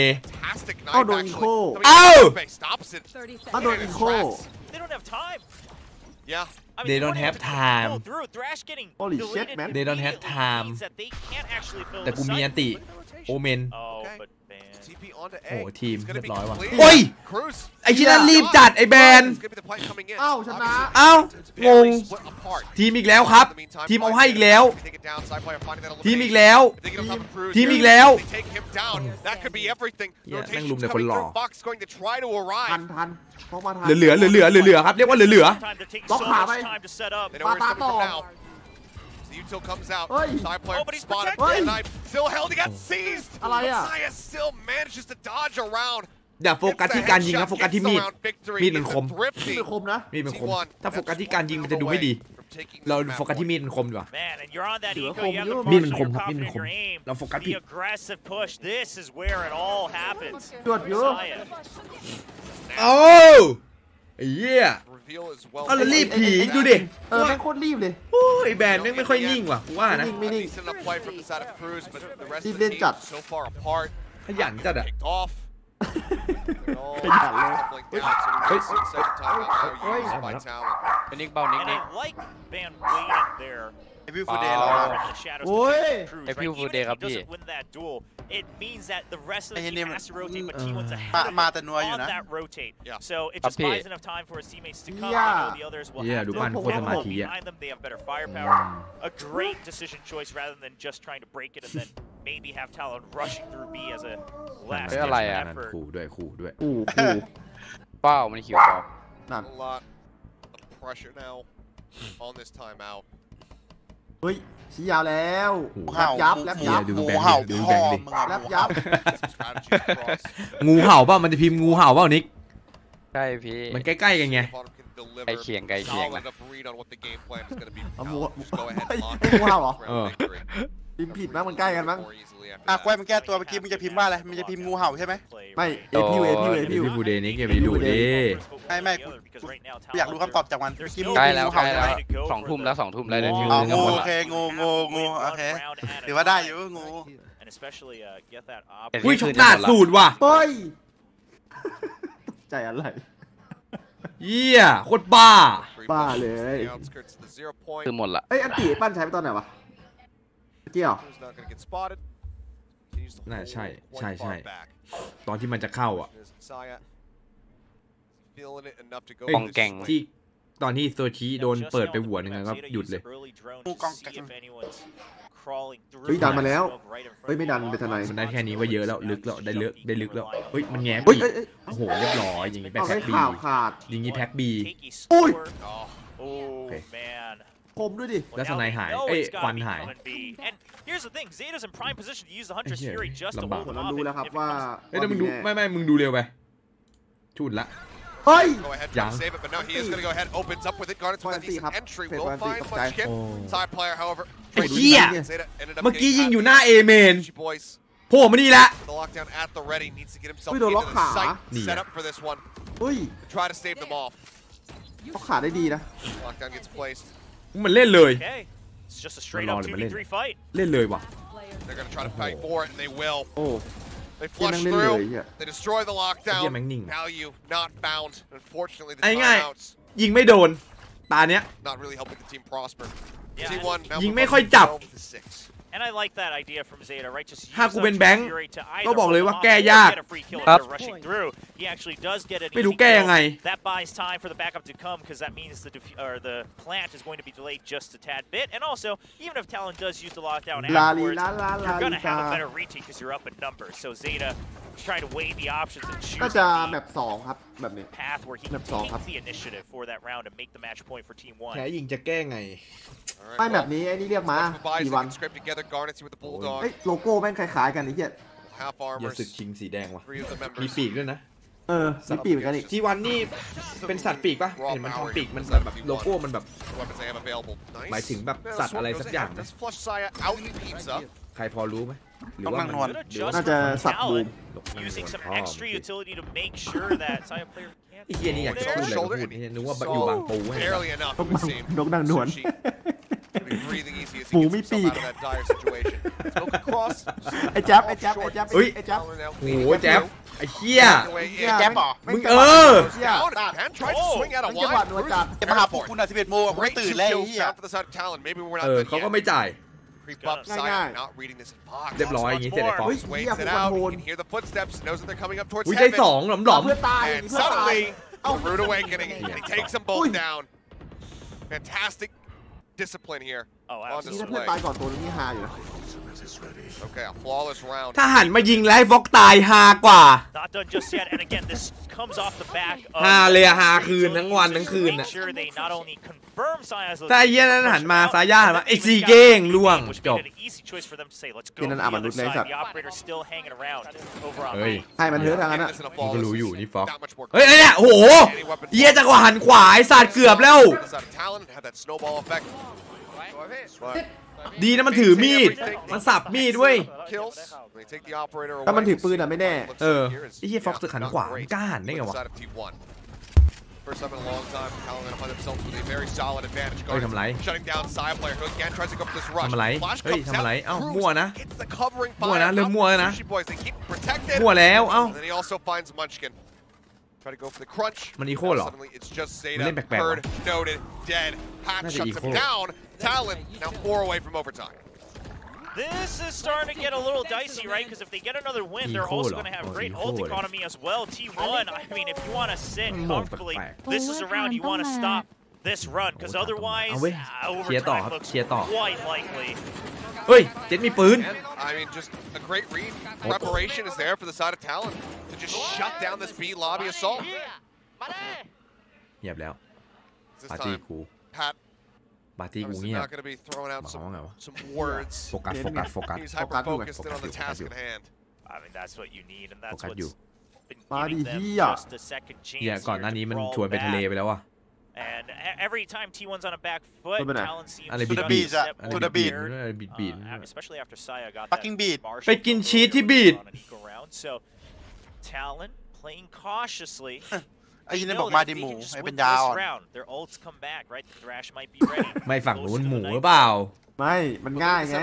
[SPEAKER 7] เอาโดนอินโคเอาโดนอินโค
[SPEAKER 1] They don't have time
[SPEAKER 7] Holy shit man
[SPEAKER 1] They don't have time แต่กูมีอันติโอเมนโอ้ทีมเรียบร้อยว่ะโอ้ยไอชินันรีบจัดไอแบน
[SPEAKER 7] อ้าวชนะ
[SPEAKER 1] อ้าวงงทีมอีกแล้วครับทีมเอาให้อีกแล้วทีมอีกแล้วนั่งลุมแต่คนหล่อ
[SPEAKER 7] ทัน
[SPEAKER 1] เหลือครับเรียกว่าเหลือ
[SPEAKER 7] ล็อกขาไปปาตาต่อ
[SPEAKER 5] Util comes out. Side player spotted. Knife still held. He got seized. Messiah still manages to dodge around.
[SPEAKER 1] อย่าโฟกัสที่การยิงนะโฟกัสที่มีดมันคม
[SPEAKER 7] นะ
[SPEAKER 1] มีดมันคมถ้าโฟกัสที่การยิงมันจะดูไม่ดีเราโฟกัสที่มีดมันคมดีกว่ามีดมันคมครับมีดมันคมเราโฟกัสผิด
[SPEAKER 7] จวดอยู่
[SPEAKER 1] โอ้ไอ้เหี้ยเอาแล้วรีบผีดูดิ
[SPEAKER 7] แม่งโคตรรีบเลย
[SPEAKER 1] โอ้ยแบนไม่ค่อยนิ่งว่ะกูว่านะ
[SPEAKER 7] ไม่นิ่งรีบเล่นจัด
[SPEAKER 1] ขยันจัดอะ
[SPEAKER 7] ขยันเลย
[SPEAKER 3] เป็นนิกเบานิก
[SPEAKER 7] โอ้ย
[SPEAKER 3] ไอพิวฟูเดย์ครับพี่
[SPEAKER 4] It means that the rest of the team has to rotate, but T1's ahead on that rotate. So it just buys enough time for his teammates to come. I know the others will have to get behind them. They have better firepower. A great decision choice rather than just trying to break it and then maybe have Talon rushing through B as a last effort.
[SPEAKER 1] ขู่ด้วย
[SPEAKER 3] เป้ามันหิวเปล่า
[SPEAKER 5] A lot of pressure now on this timeout.
[SPEAKER 7] เฮ้ยชี้ยาวแล้ว
[SPEAKER 1] งูเห่าดูแบงดิงูเห่าเปล่ามันจะพิมพ์งูเห่าเปล่านิก
[SPEAKER 3] ใช่พี่
[SPEAKER 1] มันใกล้ๆกันไง
[SPEAKER 3] ใกล้เคียง
[SPEAKER 7] งูเห่าเหรอ พิมพ์ผิดมั้งมันใกล้กันมั้ง
[SPEAKER 8] กล้วยมันแก้ตัวเมื่อกี้มึงจะพิมพ์ว่าอะไรมันจะพิมพ์งูเห่าใช่ไหม
[SPEAKER 7] ไม่เอพิว
[SPEAKER 1] พี่บูเดนี่แกไปดูดิ
[SPEAKER 8] ไม่อยากรู้คำตอบจากมัน
[SPEAKER 9] ใกล้แล้ว2 ทุ่มแล้ว2 ทุ่มแล้วเดี๋ยว
[SPEAKER 8] งูโอเคงูโอเคถือว่าได้อยู่งู
[SPEAKER 1] อุ้ยชกดาดสูตรว่ะ
[SPEAKER 7] เฮ้ยใจอะไร
[SPEAKER 1] เยี่ยโคตรบ้า
[SPEAKER 7] เลย
[SPEAKER 9] คือหมดละ
[SPEAKER 7] เอ้ยอันตีปั้นใช้ไปตอนไหนวะเกี่ยว
[SPEAKER 1] น่าใช่ตอนที่มันจะเข้าอ่ะ
[SPEAKER 9] กองแกง
[SPEAKER 1] ที่ตอนที่โซชิโดนเปิดไปหัวนึงก็หยุดเลย
[SPEAKER 8] งูกองแกง
[SPEAKER 7] เฮ้ยดันมาแล้วเฮ้ยไม่ดันเป็นทนาย
[SPEAKER 1] มันได้แค่นี้ว่าเยอะแล้วลึกแล้วได้ลึกแล้วเฮ้ยมันแง้มอีกโอ้โหเรียบร้อยอย่างนี้แพ็คบีอย่างนี้แพ็คบี
[SPEAKER 7] อุ้ย
[SPEAKER 1] ผมด้วยดิแล้วสไนหายควันหายลำบาก
[SPEAKER 7] เราดูแล้วครับว่า
[SPEAKER 1] แต่มึงดูไม่มึงดูเร็วไปชุดละ
[SPEAKER 7] เฮ้ย
[SPEAKER 1] ยังไอ้เหี้ยเมื่อกี้ยิงอยู่หน้าเอเมนโผล่มานี่ละ
[SPEAKER 7] โดนล็อกขา
[SPEAKER 1] นี่
[SPEAKER 7] เฮ้ยล็อกขาได้ดีนะ
[SPEAKER 1] มันเล่นเลยรอเลยมันเล่นเลยว่ะ
[SPEAKER 7] โอ้ They flush through.
[SPEAKER 5] They destroy the lockdown. Value not found. Unfortunately, the
[SPEAKER 1] timeouts. ยิงไม่โดนตาเนี้ย
[SPEAKER 5] Not really helping the team prosper.
[SPEAKER 1] ยิงไม่ค่อยจับ
[SPEAKER 4] And I like that idea from Zeta, right? Just
[SPEAKER 1] ถ้ากูเป็นแบงค์ก็บอกเลยว่าแก้ยากไม่รู้แก้ยังไง
[SPEAKER 4] That buys time for the backup to come because that means the plant is going to be delayed just a tad bit. And also, even if Talon does use the lockdown afterwards, you're going to have a better retake because you're up in numbers. So Zeta trying to weigh the options and choose
[SPEAKER 7] ก็จะแบบ2ครับแบบนี้
[SPEAKER 4] path where he can take the initiative for that round and make the match point for Team 1.
[SPEAKER 1] แพ้ยิงจะแก้ไง
[SPEAKER 7] ไม่แบบนี้ไอ้นี่เรียกมากี่วันเฮ้ยโลโก้แม่งคล้ายๆกันไอ้เหี้ย
[SPEAKER 1] อย่าสึกชิงสีแดงว่ะมีปีกด้วยนะ
[SPEAKER 7] มีปีกเหมือนกันอีก
[SPEAKER 1] ที่วันนี่เป็นสัตว์ปีกปะเห็นมันทำปีกมันแบบโลโก้มันแบบหมายถึงแบบสัตว์อะไรสักอย่างนะใครพอรู้ไหมหรือว่ามัน
[SPEAKER 7] น่าจะสัตว์บูม
[SPEAKER 1] ไอ้เหี้ยนี่อยากจะพูดอะไรก็พูดนึกว่าอยู่บางปูให้
[SPEAKER 7] นกนางนวลปูไม่ปีกไอ้แจ๊บ
[SPEAKER 1] โอ้ยแจ๊บไอ้เหี้ย
[SPEAKER 8] แจ๊บเหรอ
[SPEAKER 1] มึง
[SPEAKER 7] จังหวะนวลจัด
[SPEAKER 8] จะมาหาพวกคุณ11 โมงผมตื่นแล้วไอ้เหี้ย
[SPEAKER 1] เขาก็ไม่จ่าย
[SPEAKER 7] ง่าย
[SPEAKER 1] เรียบร้อยอย่างนี้เสร็จเลยฟอก
[SPEAKER 5] อุ้ย
[SPEAKER 1] ได้2หลอม
[SPEAKER 7] เพื่อตาย
[SPEAKER 5] Rude awakening. He takes them both down. Fantastic discipline here. On display. Okay, a flawless round.
[SPEAKER 1] ถ้าหันมายิงแล้วให้ฟอกตายฮากว่า
[SPEAKER 4] Not done just yet. And again, this comes off the back of
[SPEAKER 1] ฮาเลยฮาคืนทั้งวันทั้งคืนน่ะถ้าไอ้เหี้ยนั้นหันมาซาย่าหันมาไอ้ซีเก้งล่วงจบ
[SPEAKER 7] กินนั่นมนุษย์เลยสัตว์
[SPEAKER 1] เฮ้ย
[SPEAKER 7] ให้มันเถอะทางนั้นอ่ะ
[SPEAKER 1] มึงก็รู้อยู่นี่ฟอกเฮ้ยไอ้เนี่ยโอ้โหเหี้ยจะกว่าหันขวาไอ้สัตว์เกือบแล้วดีนะมันถือมีดมันสับมีดเว้ย
[SPEAKER 7] ถ้ามันถือปืนอ่ะไม่แน่
[SPEAKER 1] ไอ้เหี้ยฟอกสึกหันขวากล้าหันได้ไงวะ
[SPEAKER 5] First time in a long time, Talon gonna find themselves with a very solid advantage. Shutting down side player who again tries to go for this rush.
[SPEAKER 1] ทำอะไรเฮ้ยทำอะไรเอ้ามั่วนะมั่วนะเริ่มมั่วนะ
[SPEAKER 5] มั่
[SPEAKER 1] วแล้วเอ้า
[SPEAKER 5] And then he also finds Munchkin. Try to go for the crunch.
[SPEAKER 1] มันอีโคเหรอ
[SPEAKER 5] It's just Zeta. Heard, noted, dead. Pat shuts him down. Talon now 4 away from overtime.
[SPEAKER 4] This is starting to get a little dicey, right? Because if they get another win, they're also going to have great ult economy as well. T1, I mean, if you want to sit comfortably, this is a round you want to stop this run. Because otherwise, overtime looks quite likely.
[SPEAKER 1] เฮ้ยเจ็ดมีปืน
[SPEAKER 5] I mean, just a great read. Preparation is there for the side of Talon to just shut down this B lobby assault.
[SPEAKER 1] เงียบแล้วปาร์ตี้กูปาร์ตี้กูเงียบมาว่าไงวะโฟกัสอยู่มาดิเฮียก่อนหน้านี้มันชวนไปทะเลไปแล้วอะ
[SPEAKER 4] every time T1's on a back foot, Talon seems
[SPEAKER 1] to
[SPEAKER 8] the beat, to the beat,
[SPEAKER 4] especially after Saya got
[SPEAKER 8] fucking beat.
[SPEAKER 1] ไปกินชีสที่บีด
[SPEAKER 4] So Talon playing cautiously.
[SPEAKER 8] ไอ้ยินบอกมาดิหมูไอ้เป็นยาว
[SPEAKER 4] Their ults come back, right? The Thrash might be ready.
[SPEAKER 1] ไม่ฝั่งนู้นหมูหรือเปล่า
[SPEAKER 7] ไม่มันง่ายไง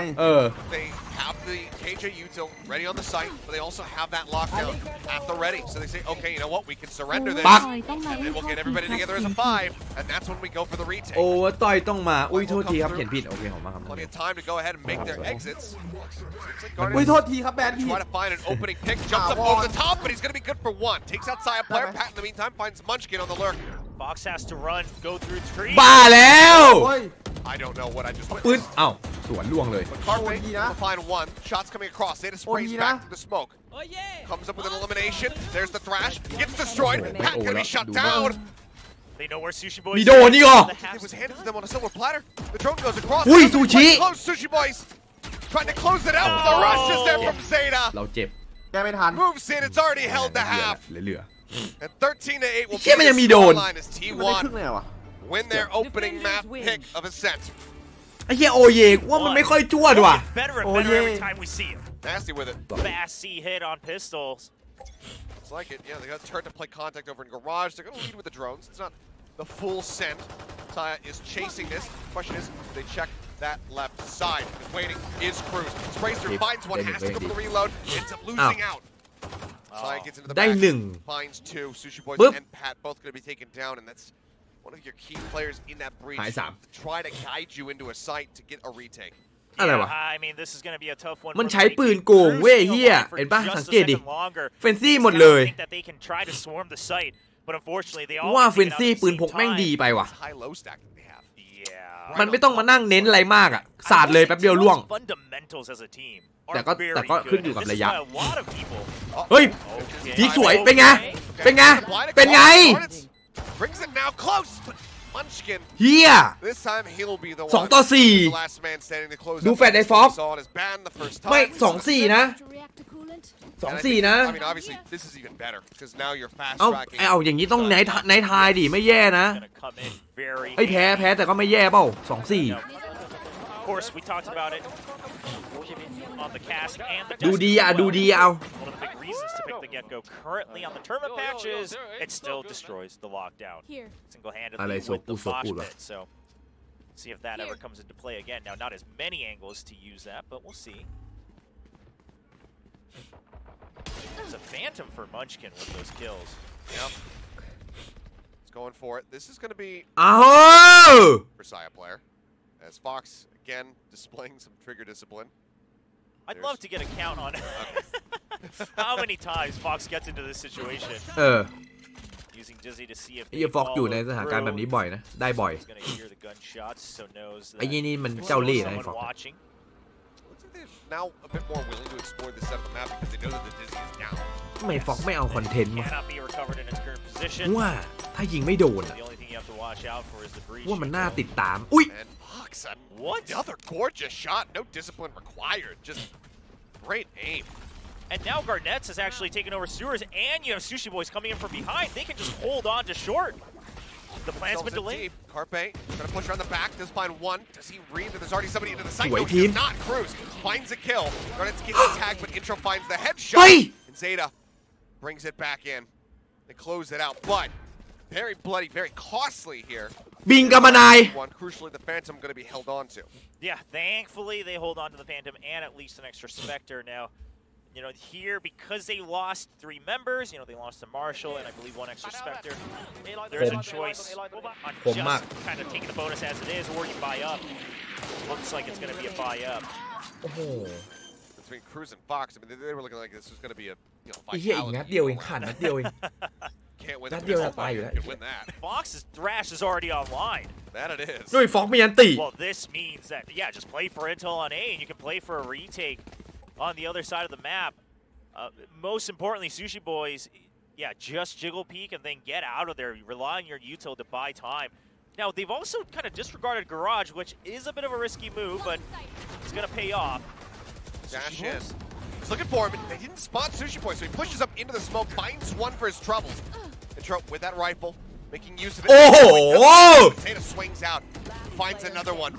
[SPEAKER 5] They have the KJ util ready on the site, but they also have that lockdown at the ready. So they say, okay, you know what, we can surrender this, and then we'll get everybody together as a 5, and that's when we go for the retake.
[SPEAKER 1] โอ้ต่อยต้องมาอุ้ยโทษทีครับเขียนผิดโอเคขอบคุณครับ
[SPEAKER 5] Plenty of time to go ahead and make their exits.
[SPEAKER 7] อุ้ยโทษทีครับแบนพี่
[SPEAKER 5] Try to find an opening pick, jumps up over the top, but he's going to be good for 1. Takes out Saya player. Pat in the meantime finds Munchkin on the lurk.
[SPEAKER 4] Fox has to run, go through trees.
[SPEAKER 1] บ้าแล้ว
[SPEAKER 5] I don't know what I just went.
[SPEAKER 1] ปืนเอ้าสวนล่วงเลย
[SPEAKER 5] Carpe will find 1. Shots coming across. Zeta sprays back through the smoke. Comes up with an elimination. There's the Thrash. Gets destroyed. Pat gonna be shut down.
[SPEAKER 4] They know where Sushi Boys.
[SPEAKER 1] มีโดนนี่เหรอ
[SPEAKER 5] It was handed to them on a silver platter. The drone goes across.
[SPEAKER 1] อุ้ยซูชิ
[SPEAKER 5] Close Sushi Boys. Trying to close it out. The rush is there from Zeta.
[SPEAKER 1] เราเจ็บ
[SPEAKER 7] แกไม่ทัน
[SPEAKER 5] Moves in. It's already held the half.
[SPEAKER 1] เหลือ
[SPEAKER 5] And 13-8 will be
[SPEAKER 1] the
[SPEAKER 5] scoreline as
[SPEAKER 7] ไม่ได้ครึ่ง
[SPEAKER 5] T1
[SPEAKER 7] เลยว่ะ
[SPEAKER 5] win their opening map pick of Ascent.
[SPEAKER 1] ไอ้เหี้ยโอเยกว่ามันไม่ค่อยจ้วดว่ะ
[SPEAKER 4] Better and better every time we see him.
[SPEAKER 5] Nasty with it.
[SPEAKER 4] Fast C hit on pistols.
[SPEAKER 5] It's like it. Yeah, they got turned to play contact over in Garage. They're going to lead with the drones. It's not the full scent. Saya is chasing this. Question is, they check that left side. Is waiting. Is Cruz. Sprays through, finds one, has to go for the reload. Ends up losing out. Saya gets into the back. Finds 2. Sushi Boys and Pat both going to be taken down, and that's one of your key players in that breach. To try to guide you into a site to get a retake.
[SPEAKER 1] อะไรวะ
[SPEAKER 4] I mean, this is going to be a tough one.
[SPEAKER 1] มันใช้ปืนโกงเว้ยเฮียเห็นป่ะสังเกตดิเฟนซี่หมดเลย
[SPEAKER 4] that they can try to swarm the site, but unfortunately they all
[SPEAKER 1] ว่าเฟนซี่ปืนพกแม่งดีไปว่ะ
[SPEAKER 5] High low stack that they have.
[SPEAKER 4] Yeah.
[SPEAKER 1] มันไม่ต้องมานั่งเน้นอะไรมากอ่ะสาดเลยแป๊บเดียวล่วง
[SPEAKER 4] Fundamentals as a team
[SPEAKER 1] แต่ก็ขึ้นอยู่กับระยะ
[SPEAKER 4] a lot of people.
[SPEAKER 1] เฮ้ยพีคสวยเป็นไงเป็นไงเป็นไง
[SPEAKER 5] Brings it now close, but Munchkin.
[SPEAKER 1] เฮีย
[SPEAKER 5] This time he'll be the
[SPEAKER 1] 2 ต่อ
[SPEAKER 5] the last man standing to close.
[SPEAKER 1] 4ดูแฟดไอ้ฟ็อก
[SPEAKER 5] saw his ban the first time.
[SPEAKER 1] ไม่2-4 นะ 2-4 นะ
[SPEAKER 5] I mean, obviously this is even better because now you're fast
[SPEAKER 1] เอา อย่างนี้ต้องไนท์ทายดิไม่แย่นะไอ้แพ้แต่ก็ไม่แย่เปล่า 2-4
[SPEAKER 4] Of course, we talked about it on the cast and the
[SPEAKER 1] ดูดีเอา
[SPEAKER 4] one of the big reasons to pick the get-go currently on the tournament patches, it still destroys the lockdown single-handedly with the Fox pit. So, see if that ever comes into play again. Now, not as many angles to use that, but we'll see. There's a phantom for Munchkin with those kills.
[SPEAKER 5] Yep. He's going for it. This is going to be for Saya player. As Fox, again, displaying some trigger discipline.
[SPEAKER 4] I'd love to get a count on how many times Fox gets into this situation. Using Dizzy to see if
[SPEAKER 1] ไอ้ฟ็อกอยู่ในสถานการณ์แบบนี้บ่อยนะได้บ่อยไอ้นี่มันเจ้าเล่ห์นะไอ้ฟ็อก
[SPEAKER 5] Now a bit more willing to explore this set of the map because they know that the Dizzy is down.
[SPEAKER 1] ทำไมฟ็อกไม่เอาคอนเทนต์มา
[SPEAKER 4] Cannot be recovered in its current position.
[SPEAKER 1] ว่าถ้ายิงไม่โดน
[SPEAKER 4] The only thing you have to watch out for is the breach.
[SPEAKER 1] ว่ามันน่าติดตามอุ้ย
[SPEAKER 5] And Fox, another gorgeous shot. No discipline required. Just great aim.
[SPEAKER 4] And now Garnets has actually taken over sewers, and you have Sushi Boys coming in from behind. They can just hold on to short. The plan's been delayed.
[SPEAKER 5] Carpe trying to push around the back. Does find 1. Does he read that there's already somebody into the site?
[SPEAKER 1] Wait,
[SPEAKER 5] no, he does not. Cruz finds a kill. Garnets gets attacked, but Intro finds the headshot. And Zeta brings it back in. They close it out, but very bloody, very costly here.
[SPEAKER 1] บิงกับมานาย
[SPEAKER 5] Crucially, the Phantom going to be held on to.
[SPEAKER 4] Yeah, thankfully they hold on to the Phantom and at least an extra Spectre. Now, you know, here, because they lost 3 members, you know, they lost to Marshall and I believe 1 extra Spectre, there's a choice on just kind of taking the bonus as it is, or you buy up. Looks like it's going to be a buy up.
[SPEAKER 5] Between Cruz and Fox, I mean, they were looking like this was going to be a, you know,
[SPEAKER 1] ไอ้เหี้ยอีกนัดเดียวเองขาดนัดเดียวเอง
[SPEAKER 5] Can't win
[SPEAKER 1] นัดเดียวจะตายอยู่แล้ว
[SPEAKER 5] win that.
[SPEAKER 4] Fox's Thrash is already online.
[SPEAKER 5] That it is.
[SPEAKER 1] ด้วยฟ็อกมีอันติ
[SPEAKER 4] Well, this means that, yeah, just play for intel on A and you can play for a retake on the other side of the map. Most importantly, Sushi Boys, yeah, just jiggle peek and then get out of there. Rely on your util to buy time. Now, they've also kind of disregarded Garage, which is a bit of a risky move, but it's going to pay off.
[SPEAKER 5] Dash in. He's looking for him. They didn't spot Sushi Boy, so he pushes up into the smoke, finds 1 for his troubles. Intro with that rifle. making use of it.
[SPEAKER 1] โอ้โห
[SPEAKER 5] Potato swings out, finds another one.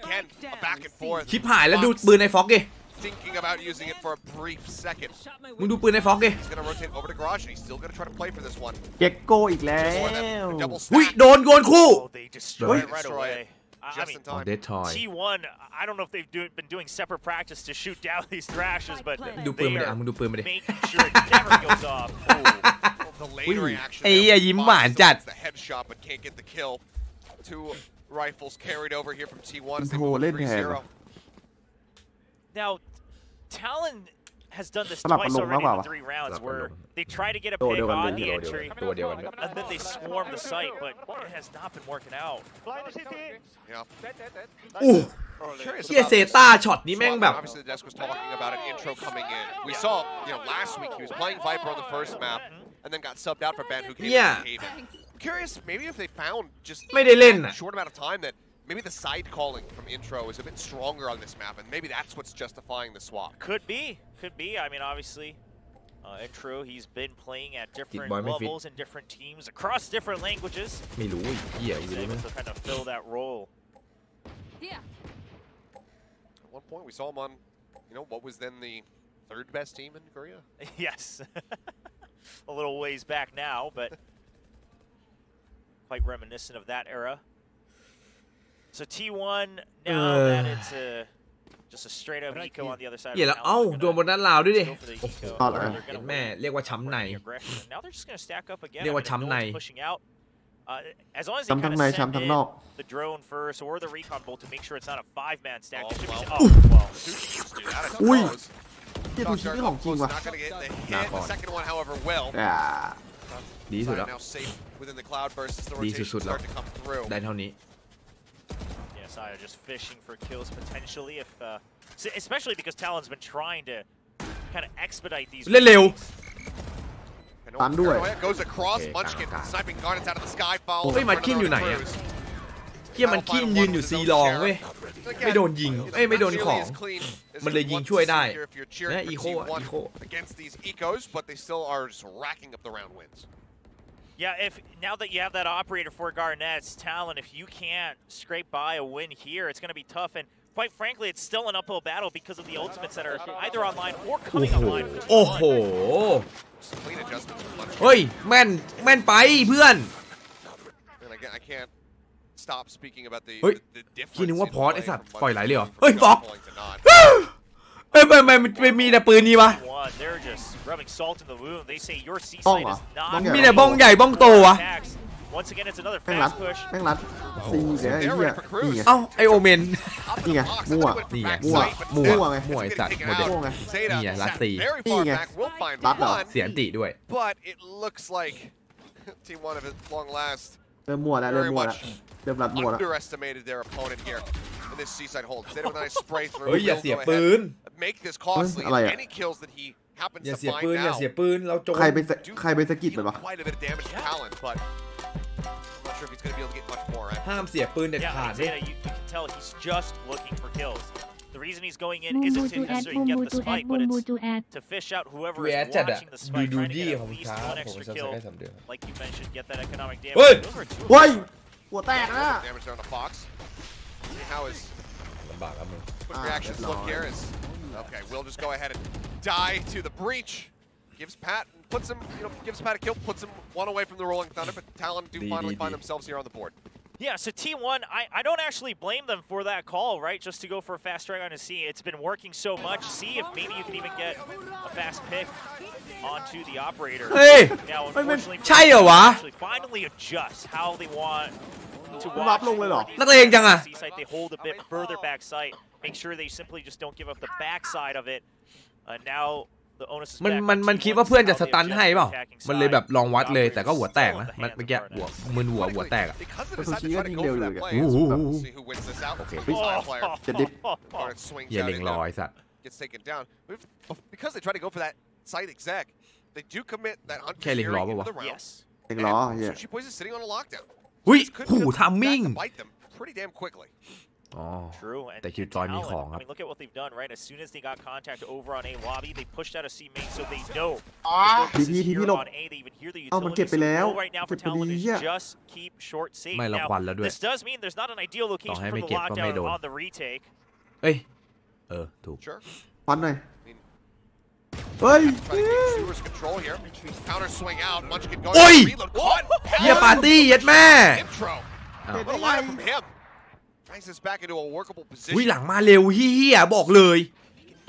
[SPEAKER 5] Again, a back and forth.
[SPEAKER 1] ชิบหายแล้วดูปืนในฟ็อกดิ
[SPEAKER 5] Thinking about using it for a brief second.
[SPEAKER 1] มึงดูปืนในฟ็อกดิ
[SPEAKER 5] He's gonna rotate over to Garage, and he's still gonna try to play for this one.
[SPEAKER 7] เก็กโก้อีกแล้ว
[SPEAKER 1] อุ้ยโดนโยนคู่
[SPEAKER 4] They destroy it right away.
[SPEAKER 5] Just in time.
[SPEAKER 4] T1, I don't know if they've been doing separate practice to shoot down these thrashes, but
[SPEAKER 1] ดูปืนมาดิมึงดูปืนมาดิ
[SPEAKER 4] making sure it never goes off.
[SPEAKER 5] The later reaction.
[SPEAKER 1] ไอ้ยิ้มหวานจัด
[SPEAKER 5] The headshot, but can't get the kill. 2 rifles carried over here from T1 as they
[SPEAKER 7] โห
[SPEAKER 5] move
[SPEAKER 7] เล่นแทน
[SPEAKER 5] 3-0.
[SPEAKER 4] Now, Talon has done this
[SPEAKER 7] สลับ
[SPEAKER 4] twice
[SPEAKER 7] อารมณ์มาก
[SPEAKER 4] already
[SPEAKER 7] กว่า
[SPEAKER 4] in the 3 rounds where they try to get a
[SPEAKER 7] ตัว
[SPEAKER 4] pick
[SPEAKER 7] เดียวกัน
[SPEAKER 4] on
[SPEAKER 7] เล
[SPEAKER 4] the
[SPEAKER 7] ย
[SPEAKER 4] entry,
[SPEAKER 1] ตัวเดียวกัน
[SPEAKER 4] and then they swarm the site, but it has not been working out.
[SPEAKER 5] Yeah.
[SPEAKER 1] อู้
[SPEAKER 5] Curious
[SPEAKER 1] เฮีย
[SPEAKER 5] about
[SPEAKER 1] เซ
[SPEAKER 5] this.
[SPEAKER 1] ต้าช็อตนี้แม่งแบบ
[SPEAKER 5] Obviously, the desk was talking about an intro coming in. We saw, last week he was playing Viper on the first map, and then got subbed out for Ben, who came
[SPEAKER 1] Yeah.
[SPEAKER 5] into Haven. Curious, maybe if they found just
[SPEAKER 1] ไม่ได้เล่น
[SPEAKER 5] in
[SPEAKER 1] น่ะ
[SPEAKER 5] a short amount of time that maybe the side calling from intro is a bit stronger on this map, and maybe that's what's justifying the swap.
[SPEAKER 4] Could be. I mean, obviously, intro, he's been playing at different
[SPEAKER 1] boy,
[SPEAKER 4] levels and different teams across different languages.
[SPEAKER 1] ไม่รู้เฮีย
[SPEAKER 4] He's able to kind of fill that role.
[SPEAKER 6] Here.
[SPEAKER 5] At one point, we saw him on, what was then the 3rd best team in Korea.
[SPEAKER 4] Yes. A little ways back now, but quite reminiscent of that era. So T1, now that it's just a straight up eco on the other side.
[SPEAKER 1] เฮียแล้วเอ้าโดนบนด้านลาวด้วยดิ
[SPEAKER 4] Go for the eco.
[SPEAKER 7] เอาเหรอ
[SPEAKER 4] They're gonna
[SPEAKER 1] แม่เรียกว่าช้ำใน
[SPEAKER 4] aggression. Now they're just going to stack up again.
[SPEAKER 1] เรียกว่าช้ำใน
[SPEAKER 4] No one's pushing out. As long as they
[SPEAKER 7] ช้ำทั้ง
[SPEAKER 4] kind
[SPEAKER 7] ใน
[SPEAKER 4] of
[SPEAKER 7] ช้ำ
[SPEAKER 4] send
[SPEAKER 7] ทั้ง
[SPEAKER 4] in
[SPEAKER 7] นอก
[SPEAKER 4] the drone first or the recon bolt to make sure it's not a 5-man stack.
[SPEAKER 5] Oh,
[SPEAKER 4] It should be,
[SPEAKER 5] well.
[SPEAKER 4] well.
[SPEAKER 5] Sushi do that, I
[SPEAKER 7] Ui.
[SPEAKER 5] suppose.
[SPEAKER 7] เฮียดูชิ้นที่ของจริงว่ะ
[SPEAKER 5] Not gonna get the hit.
[SPEAKER 1] Nah,
[SPEAKER 5] The second one, however, will.
[SPEAKER 7] อ่า
[SPEAKER 1] ดีสุด
[SPEAKER 5] Side
[SPEAKER 1] แล้ว
[SPEAKER 5] now safe within the cloud burst as the
[SPEAKER 1] ดี
[SPEAKER 5] rotation
[SPEAKER 1] สุดๆแล้ว
[SPEAKER 5] start to come through.
[SPEAKER 1] ได้เท่านี้
[SPEAKER 4] Yes, I are just fishing for kills potentially if, especially because Talon's been trying to kind of expedite these.
[SPEAKER 1] เล่นเร็ว
[SPEAKER 5] And
[SPEAKER 7] Tán đuổi.
[SPEAKER 5] Paranoia goes across.
[SPEAKER 1] Okay,
[SPEAKER 5] Munchkin
[SPEAKER 1] cản.
[SPEAKER 5] sniping Garnets out of the sky. Follows
[SPEAKER 1] เฮ้ย
[SPEAKER 5] for
[SPEAKER 1] มันคิน
[SPEAKER 5] another
[SPEAKER 1] อยู่ไหนอะ
[SPEAKER 5] cruise.
[SPEAKER 1] เฮียมันคินยืนอยู่ซีรองเว้ย ไม่โดนยิงไม่โดนของ มันเลยยิงช่วยได้นะอีโคอะอีโค
[SPEAKER 5] against these ecos, but they still are just racking up the round wins.
[SPEAKER 4] Yeah, now that you have that operator for Garnet's Talon, if you can't scrape by a win here, it's going to be tough. And quite frankly, it's still an uphill battle because of the ultimates that are either online or coming online.
[SPEAKER 1] โอ้โห
[SPEAKER 5] Clean adjustments from Munchkin.
[SPEAKER 1] เฮ้ยแม่นไปเพื่อน
[SPEAKER 5] And again, I can't stop speaking about the
[SPEAKER 1] เฮ้ย
[SPEAKER 5] difference
[SPEAKER 1] คิดนึกว่า
[SPEAKER 5] in
[SPEAKER 1] พอร์ต
[SPEAKER 5] play
[SPEAKER 1] ไอสัตว์
[SPEAKER 5] from
[SPEAKER 1] ปล่อยไหลเลยเหรอ
[SPEAKER 5] Munchkin
[SPEAKER 1] เฮ้ยฟ็อก
[SPEAKER 5] falling to not.
[SPEAKER 1] เอ้ยมันมีแต่ปืนนี้วะ
[SPEAKER 4] They're just rubbing salt in the wound. They say your C
[SPEAKER 7] บ้อง
[SPEAKER 4] site
[SPEAKER 7] เหรอ
[SPEAKER 4] is not
[SPEAKER 7] บ้องใหญ่
[SPEAKER 1] มีแต่บ้องใหญ่บ้องโตวะ
[SPEAKER 4] attacks. Once again, it's another
[SPEAKER 7] แม่งรัด
[SPEAKER 4] fast push.
[SPEAKER 7] แม่งรัดซีเดี๋ยวไอ้เหี้ยนี่ไง
[SPEAKER 1] เอ้าไอโอเมน
[SPEAKER 7] นี่ไงมั่ว
[SPEAKER 1] นี่ไง
[SPEAKER 7] มั่ว
[SPEAKER 1] มั่ว
[SPEAKER 7] มั่วไง
[SPEAKER 1] มั่วไอสัตว์โมเดล
[SPEAKER 7] มั่วไง
[SPEAKER 1] นี่ไงรัดตี
[SPEAKER 5] Very
[SPEAKER 7] นี่
[SPEAKER 5] far
[SPEAKER 7] ไง
[SPEAKER 5] back, will find
[SPEAKER 7] รัดเหรอ
[SPEAKER 5] one,
[SPEAKER 1] เสียอันติด้วย
[SPEAKER 5] but it looks like T1 of it long last
[SPEAKER 7] เริ่มมั่วแล้วเริ่ม
[SPEAKER 5] very
[SPEAKER 7] มั่วแล้ว
[SPEAKER 5] much
[SPEAKER 7] เริ่มรัดมั่วแล้ว
[SPEAKER 5] underestimated their opponent here in this seaside hold. Instead of a nice spray through,
[SPEAKER 1] เฮ้ยอย่า
[SPEAKER 5] Will
[SPEAKER 1] เสีย
[SPEAKER 5] go
[SPEAKER 1] ปื
[SPEAKER 5] ahead
[SPEAKER 1] น
[SPEAKER 5] and make this costly.
[SPEAKER 7] อะไร
[SPEAKER 5] And
[SPEAKER 7] อะ
[SPEAKER 5] any kills that he happens
[SPEAKER 1] อย่า
[SPEAKER 5] to
[SPEAKER 1] เสีย
[SPEAKER 5] find
[SPEAKER 1] ปืนอย่า
[SPEAKER 5] now
[SPEAKER 1] เสียปืนเราโจ
[SPEAKER 7] ใคร
[SPEAKER 1] น
[SPEAKER 7] ไปใครไปสะกิดมัน
[SPEAKER 5] deal
[SPEAKER 7] วะ
[SPEAKER 5] quite a bit of damage to Talon, but I'm not sure if he's going to be able to get much more.
[SPEAKER 1] ห้ามเสียปืนเด็ด
[SPEAKER 4] Yeah,
[SPEAKER 1] ขาดด้วย
[SPEAKER 4] Zeta, you can tell he's just looking for kills. The reason he's going in isn't to necessarily get the spike, but it's to fish out whoever
[SPEAKER 1] ดู
[SPEAKER 4] is
[SPEAKER 1] แอดจัดอะ
[SPEAKER 4] watching the
[SPEAKER 1] ดู
[SPEAKER 4] spike,
[SPEAKER 1] ดู
[SPEAKER 4] trying to
[SPEAKER 1] ดี
[SPEAKER 4] get
[SPEAKER 1] ข
[SPEAKER 4] at
[SPEAKER 1] อง
[SPEAKER 4] least
[SPEAKER 1] ช้า
[SPEAKER 4] one
[SPEAKER 1] ผม
[SPEAKER 4] extra
[SPEAKER 1] จะ
[SPEAKER 4] kill.
[SPEAKER 1] ได้3 เดือน
[SPEAKER 4] Like you mentioned, get that economic
[SPEAKER 1] เฮ้ย
[SPEAKER 4] damage. Those are two
[SPEAKER 7] เฮ้ยหัวแตกนะ
[SPEAKER 5] Damage there on the Fox. See how his
[SPEAKER 1] ลำบากครับมึง
[SPEAKER 5] quick reactions look here is okay. We'll just go ahead and die to the breach. Gives Pat gives Pat a kill, puts him one away from the Rolling Thunder, but Talon do finally find themselves here on the board.
[SPEAKER 4] Yeah, so T1, I don't actually blame them for that call, right? Just to go for a fast strike on a C. It's been working so much. See if maybe you can even get a fast pick onto the operator.
[SPEAKER 1] เฮ้ย
[SPEAKER 4] Now,
[SPEAKER 1] มัน
[SPEAKER 4] unfortunately,
[SPEAKER 1] ใช่เหรอวะ
[SPEAKER 4] actually finally adjust how they want to
[SPEAKER 7] มัน
[SPEAKER 4] watch
[SPEAKER 7] ลงเลยเหรอ
[SPEAKER 1] นักเลงจังอะ
[SPEAKER 4] C site. They hold a bit further back site. Make sure they simply just don't give up the back side of it. Now the onus is
[SPEAKER 1] มัน
[SPEAKER 4] back.
[SPEAKER 1] คิดว่าเพื่อนจะสตันให้เปล่ามันเลยแบบลองวัดเลยแต่ก็หัวแตกนะเมื่อกี้หัวแตกอะ
[SPEAKER 5] Because they
[SPEAKER 7] But
[SPEAKER 5] decided to try to
[SPEAKER 7] Sushi
[SPEAKER 5] go for that
[SPEAKER 7] really
[SPEAKER 5] play,
[SPEAKER 1] good.
[SPEAKER 5] we'll see who wins this out.
[SPEAKER 1] Okay.
[SPEAKER 5] Fire player.
[SPEAKER 7] จะดิบ
[SPEAKER 5] Garnet swings
[SPEAKER 1] อย่า
[SPEAKER 5] out
[SPEAKER 1] เล็ง
[SPEAKER 5] in
[SPEAKER 1] รอ
[SPEAKER 5] there,
[SPEAKER 1] ไอ้สัตว์
[SPEAKER 5] gets taken down. Because they try to go for that side exec, they do commit that
[SPEAKER 1] Okay, Ling
[SPEAKER 5] unfair
[SPEAKER 1] Law,
[SPEAKER 5] into the round.
[SPEAKER 4] Yes.
[SPEAKER 7] เล็งล้อเฮีย
[SPEAKER 5] Sushi Boys is sitting on a lockdown.
[SPEAKER 1] หุ้ย
[SPEAKER 5] Could
[SPEAKER 1] หู
[SPEAKER 5] come
[SPEAKER 1] ทามมิ่ง
[SPEAKER 5] back to bite them pretty damn quickly.
[SPEAKER 1] อ๋อ
[SPEAKER 4] True.
[SPEAKER 1] แต่คิวจอยมีของ
[SPEAKER 4] I
[SPEAKER 1] ครับ
[SPEAKER 4] mean, look at what they've done, right? As soon as they got contact over on A lobby, they pushed out a C main, so they know.
[SPEAKER 7] ทีพี่หลบ เอามันเก็บไปแล้ว
[SPEAKER 4] Right now
[SPEAKER 7] เก็
[SPEAKER 4] for
[SPEAKER 7] บไปดี
[SPEAKER 4] Talon
[SPEAKER 7] เหี้ย
[SPEAKER 4] is just keep short safe.
[SPEAKER 1] ไม่ละควันแล้วด้วย
[SPEAKER 4] This does mean there's not an ideal location for the lockdown on the retake.
[SPEAKER 1] เอ้ยถูก
[SPEAKER 5] Sure.
[SPEAKER 7] ฟันหน่อยเฮ้ย
[SPEAKER 5] Counter swing out. Munchkin
[SPEAKER 1] โอ้ย
[SPEAKER 5] Caught.
[SPEAKER 1] เฮียปาร์ตี้เย็ดแม่
[SPEAKER 5] Intro.
[SPEAKER 1] อ้าว
[SPEAKER 5] What a line from him. Brings this back into a workable
[SPEAKER 1] อุ้ย
[SPEAKER 5] position.
[SPEAKER 1] หลังมาเร็วเฮียบอกเลย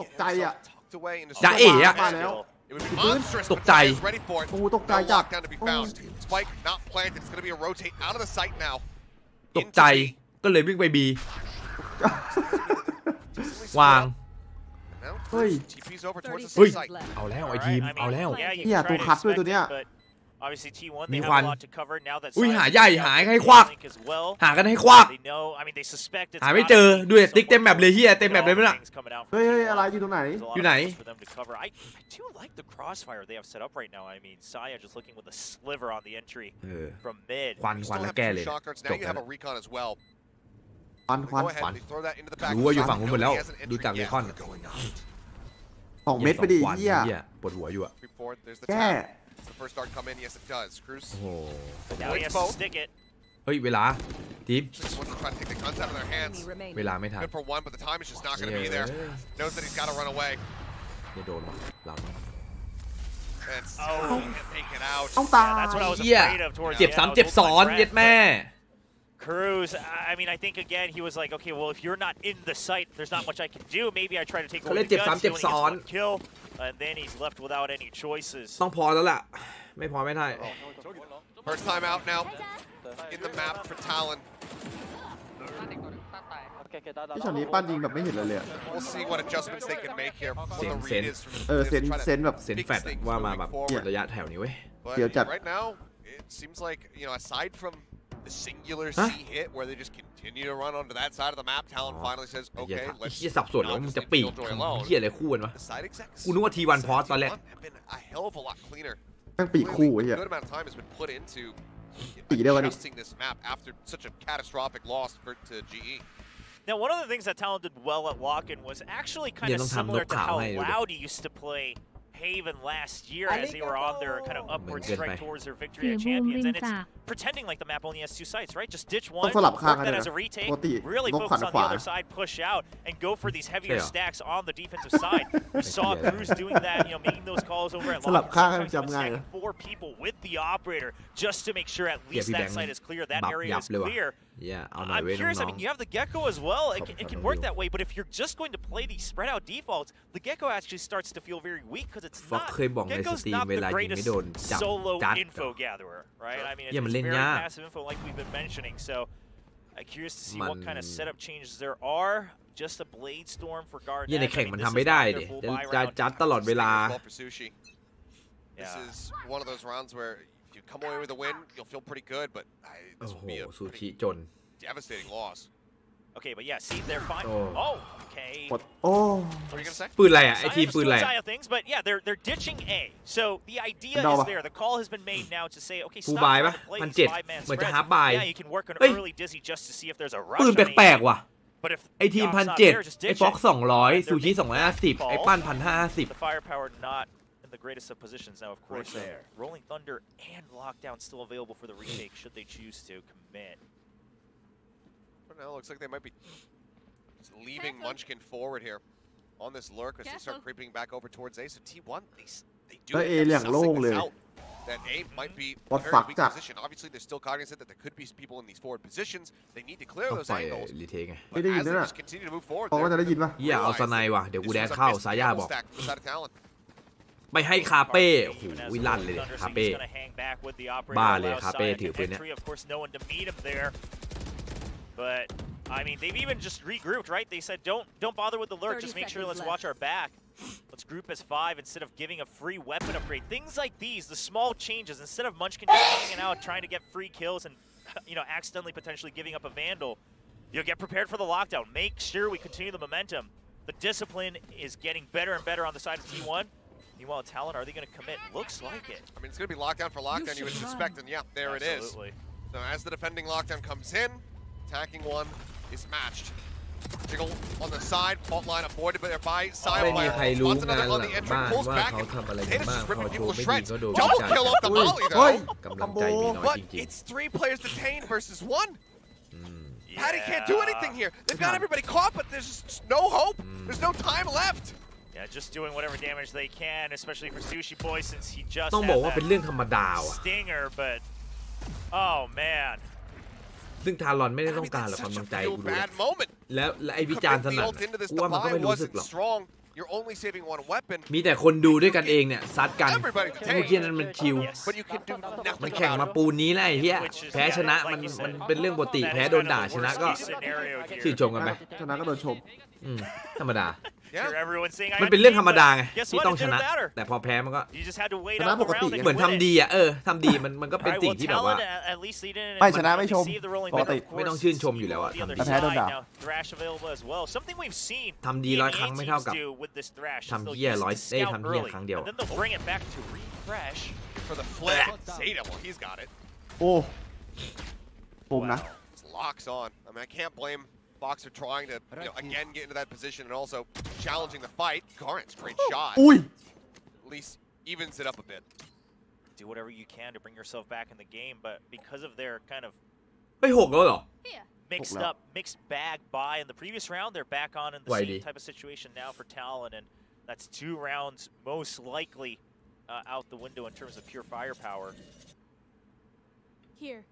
[SPEAKER 7] ตกใจอ่ะ
[SPEAKER 5] Tucked away into
[SPEAKER 1] จ่าเอ๋อะ
[SPEAKER 7] มาแล้ว
[SPEAKER 5] It would be monstrous.
[SPEAKER 1] ตกใจ
[SPEAKER 5] Is ready for it.
[SPEAKER 7] โอ้ตกใจจัด
[SPEAKER 5] Lockdown to be found. Spike not planted. It's going to be a rotate out of the site now.
[SPEAKER 1] ตกใจก็เลยวิ่งไปบีวาง
[SPEAKER 7] เฮ้ย
[SPEAKER 5] TP's over towards the
[SPEAKER 1] เฮ้ย
[SPEAKER 5] site.
[SPEAKER 1] เอาแล้วไอทีมเอาแล้ว
[SPEAKER 7] เนี่ยตัวคัดด้วยตัวเนี้ย
[SPEAKER 4] Obviously T1
[SPEAKER 1] มี
[SPEAKER 4] they
[SPEAKER 1] ควัน
[SPEAKER 4] have a lot to cover now that
[SPEAKER 1] อุ้ยหาใหญ่หาให้ควัก
[SPEAKER 4] as well.
[SPEAKER 1] หากันให้ควัก
[SPEAKER 4] They know, I mean they suspect it's
[SPEAKER 1] หาไม่เจอดูเด็ดติ๊กเต็มแบบเลยเฮียเต็มแบบเลยมั้ยล่ะ
[SPEAKER 7] เฮ้ยอะไรอยู่ตรงไหน
[SPEAKER 1] อยู่ไหน
[SPEAKER 4] I do like the crossfire they have set up right now. I mean Saya just looking with a sliver on the entry from mid.
[SPEAKER 1] ควัน
[SPEAKER 5] You
[SPEAKER 1] ควัน
[SPEAKER 5] still
[SPEAKER 1] แล้ว
[SPEAKER 5] have
[SPEAKER 1] แก้
[SPEAKER 5] two
[SPEAKER 1] เลย
[SPEAKER 5] shockers.
[SPEAKER 1] จ
[SPEAKER 5] Now
[SPEAKER 1] บ
[SPEAKER 5] you
[SPEAKER 1] แล้ว
[SPEAKER 5] have a recon as well.
[SPEAKER 7] ควัน
[SPEAKER 5] Go ahead. They throw that into the back.
[SPEAKER 1] รู้ว่าอยู่ฝั่งนู้นหมดแล้วดูจากเบคอน
[SPEAKER 7] 2 เม็ดไปดิเหี้ย
[SPEAKER 1] ปวดหัวอยู่อะ
[SPEAKER 5] There's the
[SPEAKER 7] แก้
[SPEAKER 5] tap. Does the first dart come in? Yes, it does. Cruz.
[SPEAKER 1] โอ้โห
[SPEAKER 4] Now he has to stick it.
[SPEAKER 1] เฮ้ยเวลาทีม
[SPEAKER 5] Just wants to try to take the guns out of their hands.
[SPEAKER 1] เวลาไม่ทัน
[SPEAKER 5] Good for one, but the time is just not going to be there. Knows that he's got to run away.
[SPEAKER 1] ไม่โดนว่ะหลัง
[SPEAKER 5] And still can take it out.
[SPEAKER 7] ต้องตาย
[SPEAKER 4] That's what I was
[SPEAKER 1] เฮีย
[SPEAKER 4] afraid of towards
[SPEAKER 1] เจ็บ
[SPEAKER 4] the
[SPEAKER 1] ซ้ำ
[SPEAKER 4] end. I was
[SPEAKER 1] เจ็บ
[SPEAKER 4] hoping
[SPEAKER 1] ซ้อน
[SPEAKER 4] my
[SPEAKER 1] เย็ด
[SPEAKER 4] friend,
[SPEAKER 1] แม่
[SPEAKER 4] Cruz, I mean, I think again he was like, okay, well, if you're not in the site, there's not much I can do. Maybe I try to take away the guns, he only gets one kill, and then he's left without any choices.
[SPEAKER 1] ต้องพอแล้วล่ะไม่พอไม่ได้
[SPEAKER 5] First time out now in the map for Talon.
[SPEAKER 7] ที่ช็อตนี้ปั้นยิงแบบไม่เห็นเลยเลย
[SPEAKER 5] We'll see what adjustments they can make here. What the read is from
[SPEAKER 7] เซนแบบ
[SPEAKER 1] เซนแฟดว่ามาแบบระยะแถวนี้เว้ย
[SPEAKER 5] But right now, it seems like, you know, aside from the singular C hit where they just continue to run onto that side of the map, Talon finally says, okay, let's
[SPEAKER 1] เฮียสับสนแล้วมึงจะปีกเฮียอะไรคู่กันวะ
[SPEAKER 5] The side execs
[SPEAKER 1] กูนึกว่า T1 พอสตอนแรก
[SPEAKER 5] have been a hell of a lot cleaner.
[SPEAKER 7] แม่งปีกคู่ไอ้เหี้ย
[SPEAKER 5] A good amount of time has been put into
[SPEAKER 7] ปีกเดียวกันอีก
[SPEAKER 5] adjusting this map after such a catastrophic loss to GE.
[SPEAKER 4] Now, one of the things that Talon did well at Lock-In was actually kind of similar to how Loudy used to play Haven last year as they were on their kind of upward strike towards their victory at Champions, and it's pretending like the map only has 2 sites, right? Just ditch one, work that as a retake, really focus on the other side, push out, and go for these heavier stacks on the defensive side. We saw Cruz doing that, you know, making those calls over at Lock-In, stacking 4 people with the operator just to make sure at least that site is clear, that area is clear. I'm curious, I mean, you have the Gecko as well. It can work that way, but if you're just going to play these spread out defaults, the Gecko actually starts to feel very weak because it's not. Gecko's not the greatest solo info gatherer, right? I mean, it's very passive info like we've been mentioning, so I'm curious to see what kind of setup changes there are. Just a Blade Storm for Guard.
[SPEAKER 1] ในแข่งมันทำไม่ได้ดิจะจัดตลอดเวลา
[SPEAKER 5] This is one of those rounds where if you come away with a win, you'll feel pretty good, but this will be a pretty devastating loss.
[SPEAKER 4] Okay, but yeah, see, they're fine. Oh, okay.
[SPEAKER 5] What are you gonna say?
[SPEAKER 1] ปืนอะไรอ่ะไอทีมปืนอะไร
[SPEAKER 4] things, but yeah, they're ditching A. So the idea is there. The call has been made now to say, okay, stop trying to play these 5-man spreads. Yeah, you can work an early dizzy just to see if there's a rush.
[SPEAKER 1] ปืนแปลกๆว่ะ
[SPEAKER 4] But if
[SPEAKER 1] ไอทีม 1,700 ไอฟ็อก 200 ซูชิ 250 ไอปั้น 1,550
[SPEAKER 4] The firepower not in the greatest of positions now, of course. Rolling Thunder and Lockdown still available for the retake should they choose to commit.
[SPEAKER 5] For now, looks like they might be leaving Munchkin forward here on this lurk as they start creeping back over towards A. So T1, they do end up sussing this out. That A might be a very weak position. Obviously, they're still cognizant that there could be people in these forward positions. They need to clear those angles. But as they just continue to move forward,
[SPEAKER 1] เฮียเอาสไนว่ะเดี๋ยวกูแดนเข้าสายาบอกไปให้คาเป้โอ้โหลั่นเลยคาเป้บ้าเลยคาเป้ถือปืนเนี่ย
[SPEAKER 4] But I mean, they've even just regrouped, right? They said, don't bother with the lurk. Just make sure let's watch our back. Let's group as 5 instead of giving a free weapon upgrade. Things like these, the small changes, instead of Munchkin hanging out trying to get free kills and accidentally potentially giving up a Vandal, you'll get prepared for the lockdown. Make sure we continue the momentum. The discipline is getting better and better on the side of T1. Meanwhile, Talon, are they going to commit? Looks like it.
[SPEAKER 5] I mean, it's going to be lockdown for lockdown, you would suspect, and yeah, there it is. So as the defending lockdown comes in, attacking one is matched. Jiggle on the side, fault line avoided by Saya.
[SPEAKER 1] ไม่มีใครรู้งานหลังบ้านว่าเขาทำอะไรกันบ้างพอโชว์ไม่ดีก็โดนวิจารณ์กำลังใจมีน้อยจริง
[SPEAKER 5] It's 3 players detained versus 1. Patty can't do anything here. They've got everybody caught, but there's just no hope. There's no time left.
[SPEAKER 4] Yeah, just doing whatever damage they can, especially for Sushi Boy since he just
[SPEAKER 1] ต้องบอกว่าเป็นเรื่องธรรมดาว่ะ
[SPEAKER 4] stinger, but oh man.
[SPEAKER 1] ซึ่งทารอนไม่ได้ต้องการหรอกกำลังใจกูดูแล้วไอ้วิจารณ์สนั่นกูว่ามันก็ไม่รู้สึกหรอกมีแต่คนดูด้วยกันเองเนี่ยซัดกันเมื่อกี้นั้นมันคิวมันแข่งมาปูนนี้แล้วไอ้เหี้ยแพ้ชนะมันเป็นเรื่องปกติแพ้โดนด่าชนะก็ชื่นชมกันไป
[SPEAKER 7] ชนะก็โดนชม
[SPEAKER 1] ธรรมดามันเป็นเรื่องธรรมดาไงที่ต้องชนะแต่พอแพ้มันก็ชนะปกติเหมือนทำดีอ่ะทำดีมันก็เป็นสิ่งที่แบบว่า
[SPEAKER 7] ไม่ชนะไม่ชมปกติ
[SPEAKER 1] ไม่ต้องชื่นชมอยู่แล้วอ่ะ
[SPEAKER 7] แต่แพ้โดนด่า
[SPEAKER 1] ทำดี100 ครั้งไม่เท่ากับทำเหี้ย100ได้ทำเหี้ยครั้งเดียว
[SPEAKER 7] โอ้ผมนะ
[SPEAKER 5] Boxer trying to again get into that position and also challenging the fight. Garnet's great shot. At least evens it up a bit.
[SPEAKER 4] Do whatever you can to bring yourself back in the game, but because of their kind of
[SPEAKER 1] 6แล้วเหรอ
[SPEAKER 4] mixed bag buy in the previous round, they're back on in the same type of situation now for TLN, and that's 2 rounds most likely out the window in terms of pure firepower.
[SPEAKER 6] Here.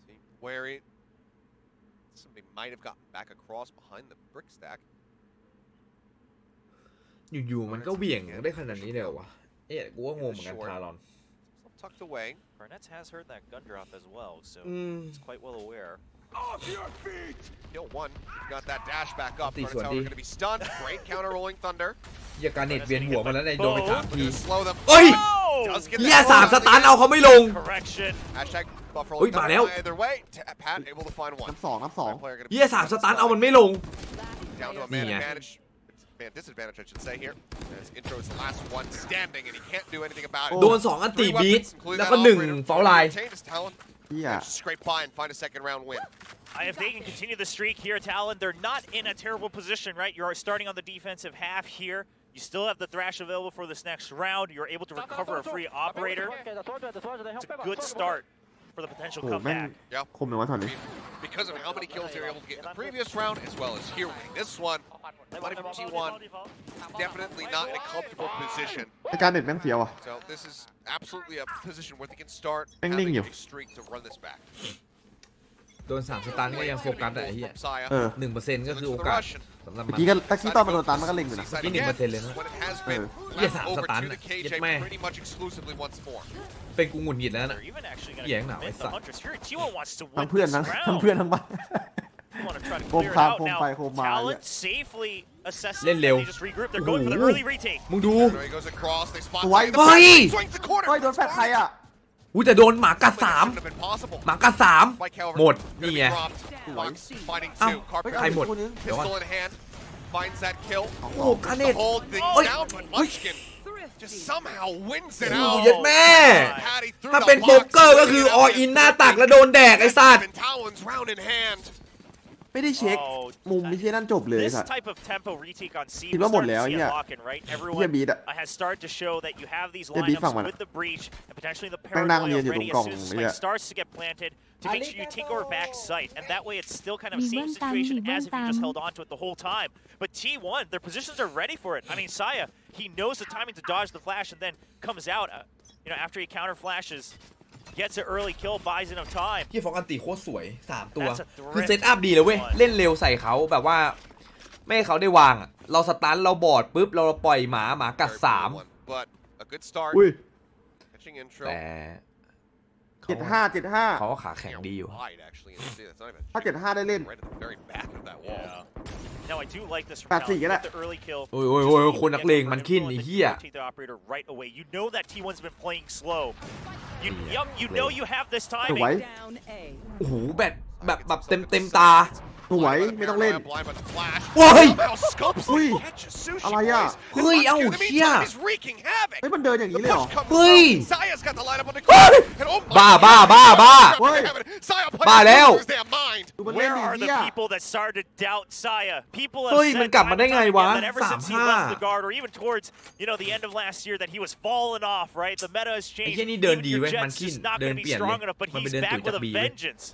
[SPEAKER 5] See, wary. Somebody might have gotten back across behind the brick stack.
[SPEAKER 1] อยู่ๆมันก็เบี่ยงได้ขนาดนี้เลยเหรอวะกูว่างงเหมือนกันทารอน
[SPEAKER 5] Tucked away.
[SPEAKER 4] Barnett's has heard that gun drop as well, so he's quite well aware.
[SPEAKER 5] Off your feet. Kill 1. Got that dash back up. Barnett's going to be stunned. Great counter rolling thunder.
[SPEAKER 1] อย่าการเน็ตเวียนหัวมาแล้วในโดนไป3 ที
[SPEAKER 5] Slow them.
[SPEAKER 1] เฮ้ยเหี้ย3 สตาร์ทเอาเขาไม่ลง อุ้ยมาแล้ว
[SPEAKER 7] นับสอง
[SPEAKER 1] เหี้ย3 สตาร์ทเอามันไม่ลงนี่ไง
[SPEAKER 5] disadvantage I should say here. Intro is the last one standing and he can't do anything about it.
[SPEAKER 1] โดน2 อันติบีทแล้วก็1 ฟาวล์ไลน์
[SPEAKER 5] Scrape by and find a second round win.
[SPEAKER 4] If they can continue the streak here, TLN, they're not in a terrible position, right? You're starting on the defensive half here. You still have the Thrash available for this next round. You're able to recover a free operator. It's a good start for the potential comeback.
[SPEAKER 5] Because of how many kills they were able to get in the previous round, as well as here winning this one. Money from T1, definitely not in a comfortable position. So this is absolutely a position where they can start having a streak to run this back.
[SPEAKER 1] โดน3 สตันก็ยังโฟกัสแต่ไอ้เหี้ย1% ก็คือโอกาสสำหรับมัน
[SPEAKER 7] ตะกี้ตอนมันโดนตันมันก็เล็งอยู่นะ
[SPEAKER 1] นี่ 1% เลยนะเหี้ย3 สตันยัดแม่เป็นกูหงุดหงิดแล้วนะเหี้ยหนาวไอ้สัส
[SPEAKER 7] ทั้งเพื่อนทั้งบ้านโคมคามโคมไปโคมมา
[SPEAKER 1] เล่นเร็วมึงดู
[SPEAKER 7] สวยเฮ้ยโดนแฟนใครอ่ะ
[SPEAKER 1] แต่โดนหมากัด3หมากัด3หมดนี่ไงเอ้าใครหมดเดี๋ยวโอ้การเน็ตยัดแม่ถ้าเป็นโป๊กเกอร์ก็คือออินหน้าตักแล้วโดนแดกไอ้สัตว์
[SPEAKER 7] ไม่ได้เช็คมุมไม่ใช่นั่นจบเลยสัตว์คิดว่าหมดแล้วเนี่ยเฮียบีดอะเฮียบีดฝั่งมันนั่งเรียนอยู่ตรงกล่องเนี่ย
[SPEAKER 4] to make sure you take over back sight, and that way it's still kind of same situation as if you just held on to it the whole time. But T1, their positions are ready for it. I mean, Saya, he knows the timing to dodge the flash and then comes out, after he counter flashes, gets an early kill, buys enough time.
[SPEAKER 1] ที่ฟอกอันติโคตรสวย3 ตัวคือเซตอัพดีเลยเว้ยเล่นเร็วใส่เขาแบบว่าไม่ให้เขาได้วางอ่ะเราสตันเราบอดปุ๊บเราปล่อยหมากัด3แต่
[SPEAKER 7] 75
[SPEAKER 1] เขาก็ขาแข็งดีอยู่
[SPEAKER 7] ถ้า75ได้เล่น84ก็ได้
[SPEAKER 1] โอ้ยคนนักเลงมันขิ้นไอ้เหี้ย
[SPEAKER 7] สวย
[SPEAKER 1] โอ้โหแบบเต็มตา
[SPEAKER 7] ส สวยไม่ต้องเล่น
[SPEAKER 1] โอ้ย
[SPEAKER 7] อุ้ยอะไรอ่ะ
[SPEAKER 1] เฮ้ยเอ้าเชี่ย
[SPEAKER 7] เฮ้ยมันเดินอย่างนี้เลยเหรอ
[SPEAKER 1] เฮ้ย
[SPEAKER 5] บ้า
[SPEAKER 1] บ้าแล้ว
[SPEAKER 7] ดูมันเล่น
[SPEAKER 4] Where
[SPEAKER 7] ดี
[SPEAKER 4] are
[SPEAKER 7] เหี้
[SPEAKER 4] the
[SPEAKER 7] ย
[SPEAKER 4] people that started to doubt Saya? People have
[SPEAKER 1] เฮ้ย
[SPEAKER 4] said
[SPEAKER 1] มันกลับมาได้ไงวะ
[SPEAKER 4] that ever since he left the guard, or even towards the end of last year, that he was falling off. Right, the meta has
[SPEAKER 1] ไอ้
[SPEAKER 4] changed.
[SPEAKER 1] เหี้ยนี่เดิน
[SPEAKER 4] Even
[SPEAKER 1] ดี
[SPEAKER 4] your
[SPEAKER 1] เว้ย
[SPEAKER 4] Jets
[SPEAKER 1] มันกิน
[SPEAKER 4] just not
[SPEAKER 1] เดิน
[SPEAKER 4] going to
[SPEAKER 1] เป
[SPEAKER 4] be
[SPEAKER 1] ลี่ยนเลย
[SPEAKER 4] strong enough, but
[SPEAKER 1] มันไป
[SPEAKER 4] he's
[SPEAKER 1] เดิน
[SPEAKER 4] back
[SPEAKER 1] ตุ๋ย
[SPEAKER 4] with
[SPEAKER 1] จาก
[SPEAKER 4] a
[SPEAKER 1] บีเว้ย
[SPEAKER 4] vengeance.